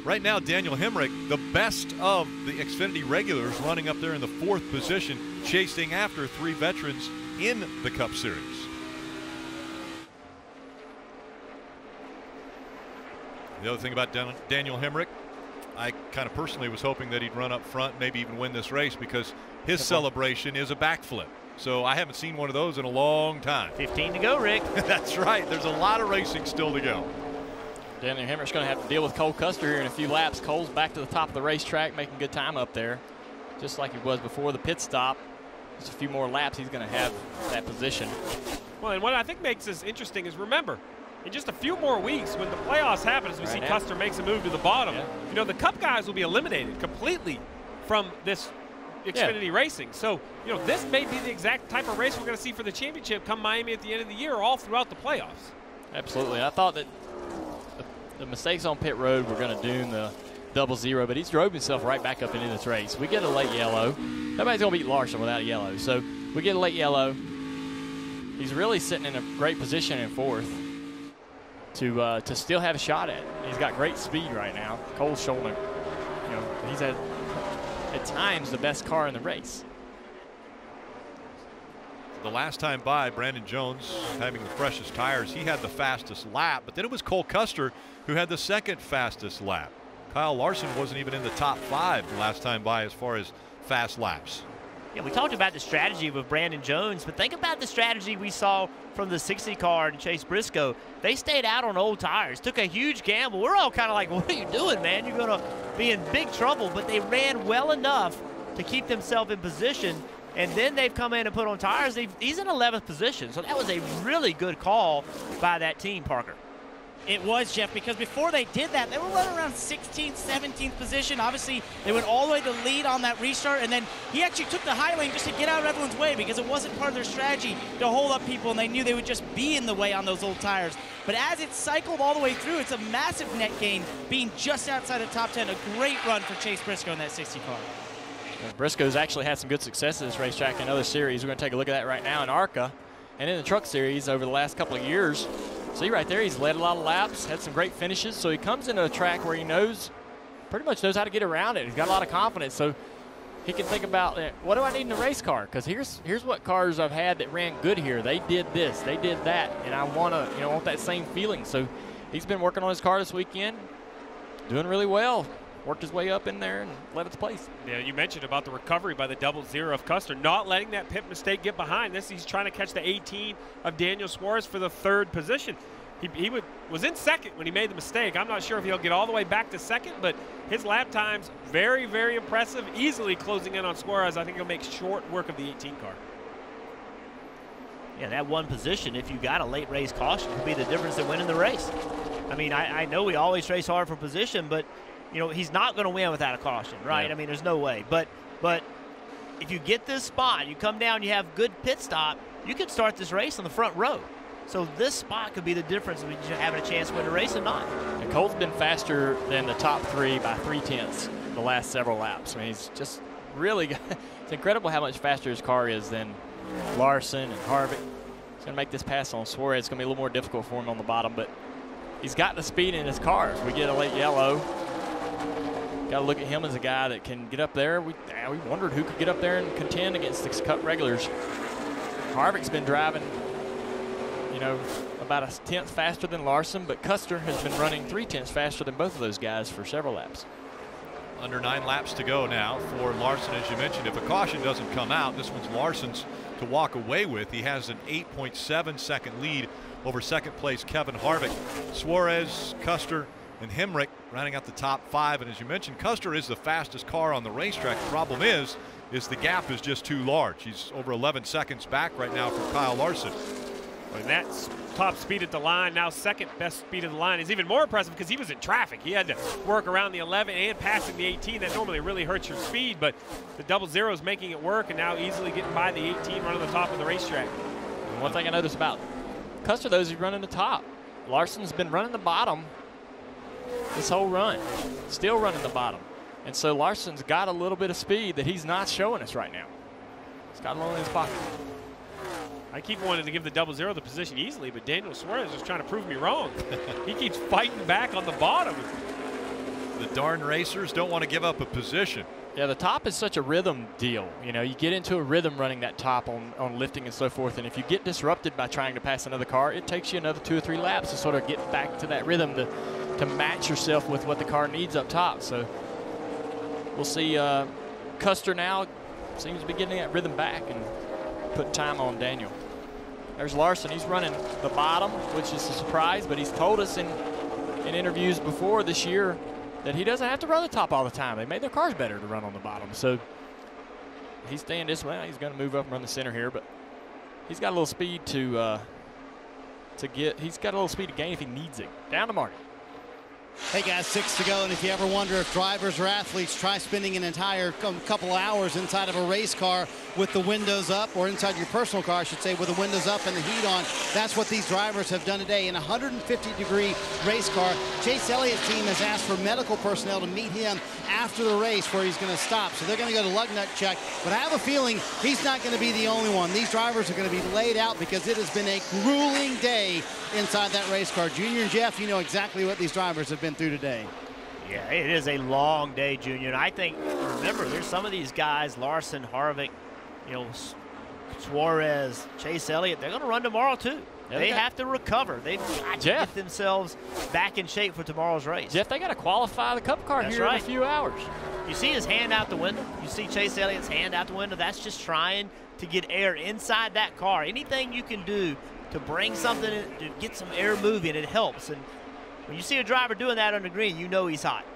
right now, Daniel Hemrick, the best of the Xfinity regulars, running up there in the 4th position, chasing after 3 veterans in the Cup Series. The other thing about Daniel Hemrick, I kind of personally was hoping that he'd run up front, maybe even win this race, because his celebration is a backflip. So I haven't seen one of those in a long time. 15 to go, Rick. That's right. There's a lot of racing still to go. Daniel Hemrick's going to have to deal with Cole Custer here in a few laps. Cole's back to the top of the racetrack, making good time up there, just like he was before the pit stop. Just a few more laps, he's going to have that position. Well, and what I think makes this interesting is, remember, in just a few more weeks, when the playoffs happen, as we see Custer makes a move to the bottom, the Cup guys will be eliminated completely from this Xfinity racing. So, this may be the exact type of race we're going to see for the championship come Miami at the end of the year, all throughout the playoffs. Absolutely. I thought that the mistakes on pit road were going to doom the 0, but he's drove himself right back up into this race. We get a late yellow. Nobody's going to beat Larson without a yellow. So we get a late yellow. He's really sitting in a great position in 4th to still have a shot at it. He's got great speed right now. Cole's showing him, he's at times the best car in the race. The last time by, Brandon Jones having the freshest tires, he had the fastest lap, but then it was Cole Custer who had the second fastest lap. Kyle Larson wasn't even in the top 5 the last time by as far as fast laps. Yeah, we talked about the strategy with Brandon Jones, but think about the strategy we saw from the 60 car and Chase Briscoe. They stayed out on old tires, took a huge gamble. We're all kind of like, what are you doing, man? You're going to be in big trouble, but they ran well enough to keep themselves in position. And then they've come in and put on tires. He's in 11th position, so that was a really good call by that team, Parker. It was, Jeff, because before they did that, they were running around 16th, 17th position. Obviously, they went all the way to lead on that restart, and then he actually took the high lane just to get out of everyone's way because it wasn't part of their strategy to hold up people, and they knew they would just be in the way on those old tires. But as it cycled all the way through, it's a massive net gain, being just outside the top 10. A great run for Chase Briscoe in that 60 car. Briscoe's actually had some good success at this racetrack in other series. We're going to take a look at that right now in ARCA and in the truck series over the last couple of years. See right there, he's led a lot of laps, had some great finishes, so he comes into a track where he pretty much knows how to get around it. He's got a lot of confidence, so he can think about, what do I need in a race car? Because here's what cars I've had that ran good here. They did this, they did that, and I want that same feeling. So he's been working on his car this weekend, doing really well. Worked his way up in there and 11th place. Yeah, you mentioned about the recovery by the 0 of Custer, not letting that pit mistake get behind. He's trying to catch the 18 of Daniel Suarez for the 3rd position. He was in 2nd when he made the mistake. I'm not sure if he'll get all the way back to 2nd, but his lap times very, very impressive, easily closing in on Suarez. I think he'll make short work of the 18 car. Yeah, that one position, if you got a late race caution, could be the difference in winning the race. I mean, I know we always race hard for position, but he's not going to win without a caution, right? Yeah. I mean, there's no way. But if you get this spot, you come down, you have good pit stop, you could start this race on the front row. So this spot could be the difference between having a chance to win a race and not. And Cole's been faster than the top 3 by 0.3 the last several laps. I mean, he's just really good. It's incredible how much faster his car is than Larson and Harvick. He's going to make this pass on Suarez. It's going to be a little more difficult for him on the bottom, but he's got the speed in his car. If we get a late yellow, got to look at him as a guy that can get up there. We wondered who could get up there and contend against the Cup regulars. Harvick's been driving, about 1/10 faster than Larson, but Custer has been running 3/10 faster than both of those guys for several laps. Under 9 laps to go now for Larson, as you mentioned. If a caution doesn't come out, this one's Larson's to walk away with. He has an 8.7 second lead over 2nd place Kevin Harvick. Suarez, Custer, and Hemrick rounding out the top 5. And as you mentioned, Custer is the fastest car on the racetrack. The problem is the gap is just too large. He's over 11 seconds back right now from Kyle Larson. And that's top speed at the line, now 2nd best speed of the line, is even more impressive because he was in traffic. He had to work around the 11 and passing the 18. That normally really hurts your speed, but the 0 is making it work, and now easily getting by the 18, running the top of the racetrack. And one thing I noticed about Custer, though, is he's running the top. Larson's been running the bottom this whole run, still running the bottom. And so Larson's got a little bit of speed that he's not showing us right now. He's got a little in his pocket. I keep wanting to give the 0 the position easily, but Daniel Suarez is trying to prove me wrong. He keeps fighting back on the bottom. The darn racers don't want to give up a position. Yeah, the top is such a rhythm deal. You get into a rhythm running that top on lifting and so forth, and if you get disrupted by trying to pass another car, it takes you another 2 or 3 laps to sort of get back to that rhythm to match yourself with what the car needs up top. So we'll see. Custer now seems to be getting that rhythm back and putting time on Daniel. There's Larson. He's running the bottom, which is a surprise, but he's told us in interviews before this year that he doesn't have to run the top all the time. They made their cars better to run on the bottom. So he's staying this way. He's going to move up and run the center here, but he's got a little speed to get. He's got a little speed to gain if he needs it. Down to Marty. Hey guys, 6 to go, and if you ever wonder if drivers or athletes try spending an entire couple hours inside of a race car with the windows up, or inside your personal car, I should say, with the windows up and the heat on. That's what these drivers have done today in a 150-degree race car. Chase Elliott's team has asked for medical personnel to meet him after the race where he's going to stop. So they're going to go to lug nut check. But I have a feeling he's not going to be the only one. These drivers are going to be laid out because it has been a grueling day inside that race car. Junior and Jeff, you know exactly what these drivers have been through today. Yeah, it is a long day, Junior. And I think, remember, there's some of these guys, Larson, Harvick, you know, Suarez, Chase Elliott, they're going to run tomorrow too. They have to recover. They've got to get themselves back in shape for tomorrow's race. Jeff, they got to qualify the Cup car here in a few hours. You see his hand out the window? You see Chase Elliott's hand out the window? That's just trying to get air inside that car. Anything you can do to bring something in, to get some air moving, it helps. And when you see a driver doing that on the green, you know he's hot.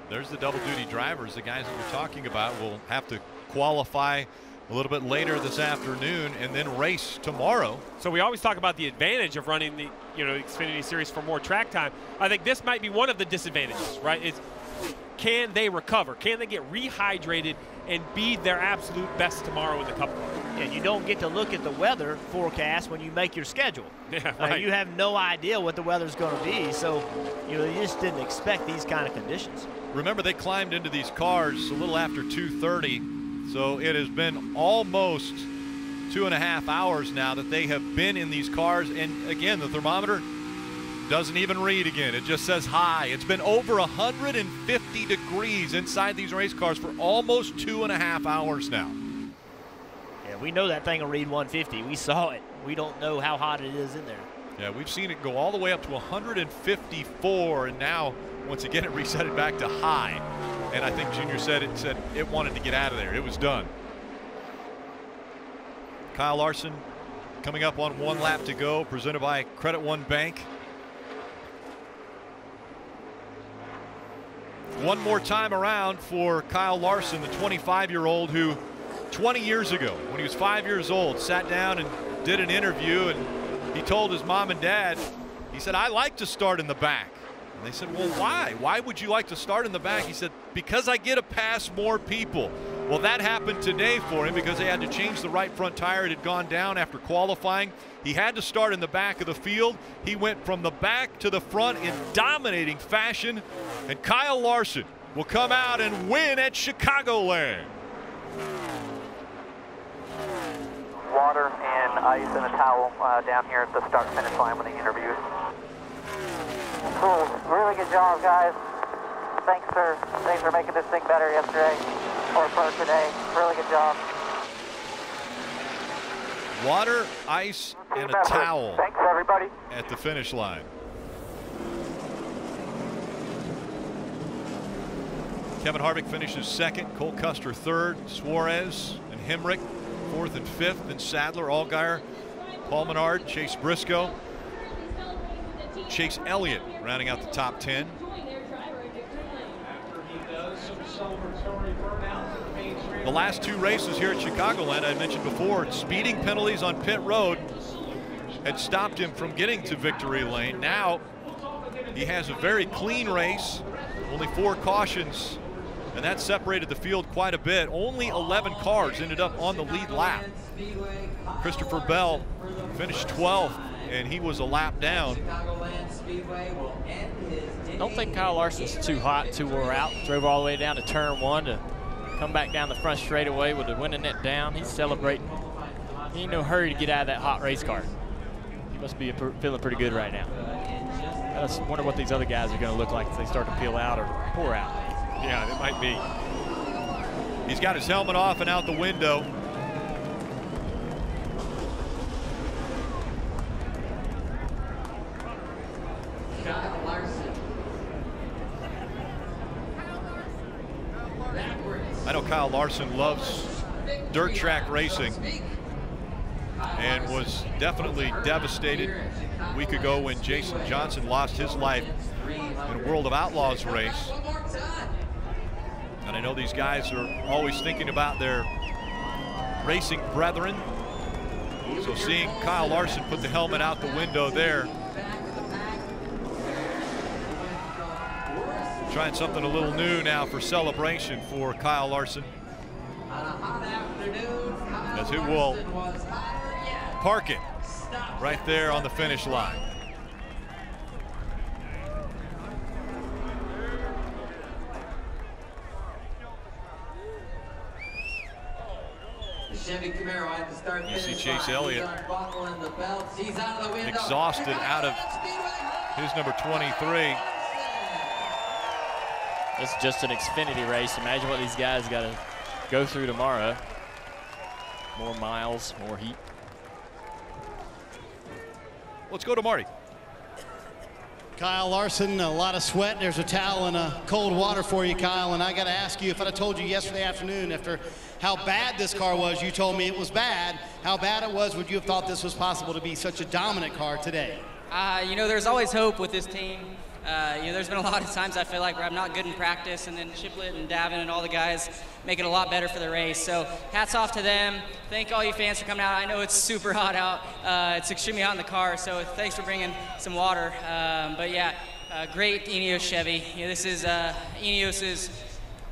There's the double-duty drivers. The guys that we're talking about will have to qualify a little bit later this afternoon and then race tomorrow. So we always talk about the advantage of running the Xfinity Series for more track time. I think this might be one of the disadvantages, right? It's, can they recover? Can they get rehydrated and be their absolute best tomorrow in the Cup car? And you don't get to look at the weather forecast when you make your schedule. Yeah, right. You have no idea what the weather's going to be, so you just didn't expect these kind of conditions. Remember, they climbed into these cars a little after 2:30. So it has been almost 2.5 hours now that they have been in these cars. And again, the thermometer doesn't even read again. It just says high. It's been over 150 degrees inside these race cars for almost 2.5 hours now. Yeah, we know that thing will read 150. We saw it. We don't know how hot it is in there. Yeah, we've seen it go all the way up to 154, and now once again it reset it back to high. And I think Junior said it wanted to get out of there. It was done. Kyle Larson coming up on 1 lap to go, presented by Credit One Bank. One more time around for Kyle Larson, the 25-year-old who 20 years ago, when he was 5 years old, sat down and did an interview, and he told his mom and dad, he said, "I like to start in the back." And they said, "Well, why? Why would you like to start in the back?" He said, "Because I get to pass more people." Well, that happened today for him because they had to change the right front tire. It had gone down after qualifying. He had to start in the back of the field. He went from the back to the front in dominating fashion. And Kyle Larson will come out and win at Chicagoland. Water and ice and a towel down here at the start-finish line when they interviewed. Cool. Really good job, guys. Thanks for making this thing better yesterday, or for today. Really good job. Water, ice, and a towel. Thanks, everybody. At the finish line. Kevin Harvick finishes second. Cole Custer third. Suarez and Hemrick fourth and fifth. Then Sadler, Allgaier, Paul Menard, Chase Briscoe, Chase Elliott rounding out the top 10. The last 2 races here at Chicagoland, I mentioned before, speeding penalties on pit road had stopped him from getting to victory lane. Now he has a very clean race, only 4 cautions, and that separated the field quite a bit. Only 11 cars ended up on the lead lap. Christopher Bell finished 12th, and he was a lap down. I don't think Kyle Larson's too hot, too wore out. Drove all the way down to turn 1 to come back down the front straightaway with the winning net down. He's celebrating. He ain't no hurry to get out of that hot race car. He must be feeling pretty good right now. I just wonder what these other guys are going to look like as they start to peel out or pour out. Yeah, it might be. He's got his helmet off and out the window. I know Kyle Larson loves dirt track racing and was definitely devastated a week ago when Jason Johnson lost his life in a World of Outlaws race. And I know these guys are always thinking about their racing brethren. So seeing Kyle Larson put the helmet out the window there, trying something a little new now for celebration for Kyle Larson. As who will park it right there on the finish line. Chevy Camaro at the start. You see Chase Elliott He's out of the window. exhausted out of his number 23. It's just an Xfinity race. Imagine what these guys got to go through tomorrow. More miles, more heat. Let's go to Marty. Kyle Larson, a lot of sweat. There's a towel and cold water for you, Kyle. And I got to ask you, if I'd have told you yesterday afternoon after how bad this car was, you told me it was bad. How bad it was, would you have thought this was possible to be such a dominant car today? You know, there's always hope with this team. You know, there's been a lot of times I feel like where I'm not good in practice, and then Chiplett and Davin and all the guys make it a lot better for the race. So hats off to them. Thank all you fans for coming out. I know it's super hot out. It's extremely hot in the car, so thanks for bringing some water. But yeah, great Ineos Chevy. You know, this is Ineos's,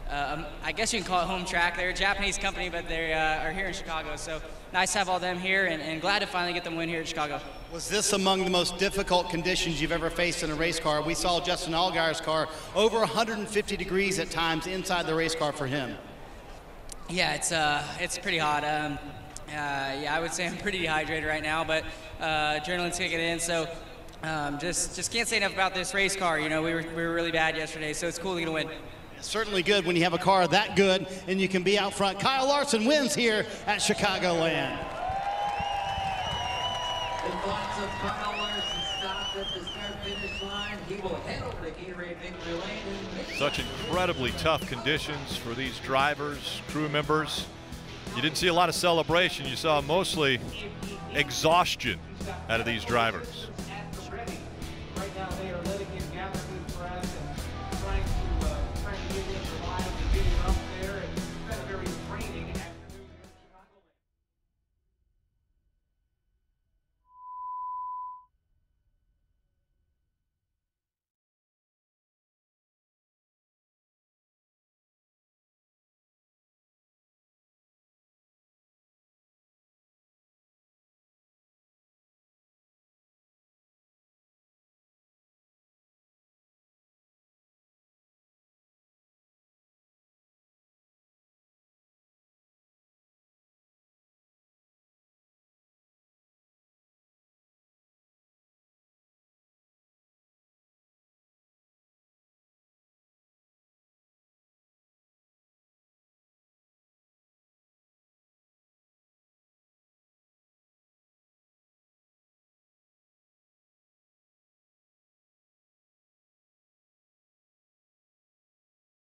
I guess you can call it home track. They're a Japanese company, but they are here in Chicago. So nice to have all them here, and glad to finally get them win here in Chicago. Was this among the most difficult conditions you've ever faced in a race car? We saw Justin Allgaier's car over 150 degrees at times inside the race car for him. Yeah, it's pretty hot. Yeah, I would say I'm pretty dehydrated right now, but adrenaline's kicking in, so just can't say enough about this race car. You know, we were really bad yesterday, so it's cool to get a win. Certainly good when you have a car that good and you can be out front. Kyle Larson wins here at Chicagoland. The thoughts of Kyle Larson stopped at the start-finish line. He will head over to Gatorade Victory Lane. Such incredibly tough conditions for these drivers, crew members. You didn't see a lot of celebration. You saw mostly exhaustion out of these drivers.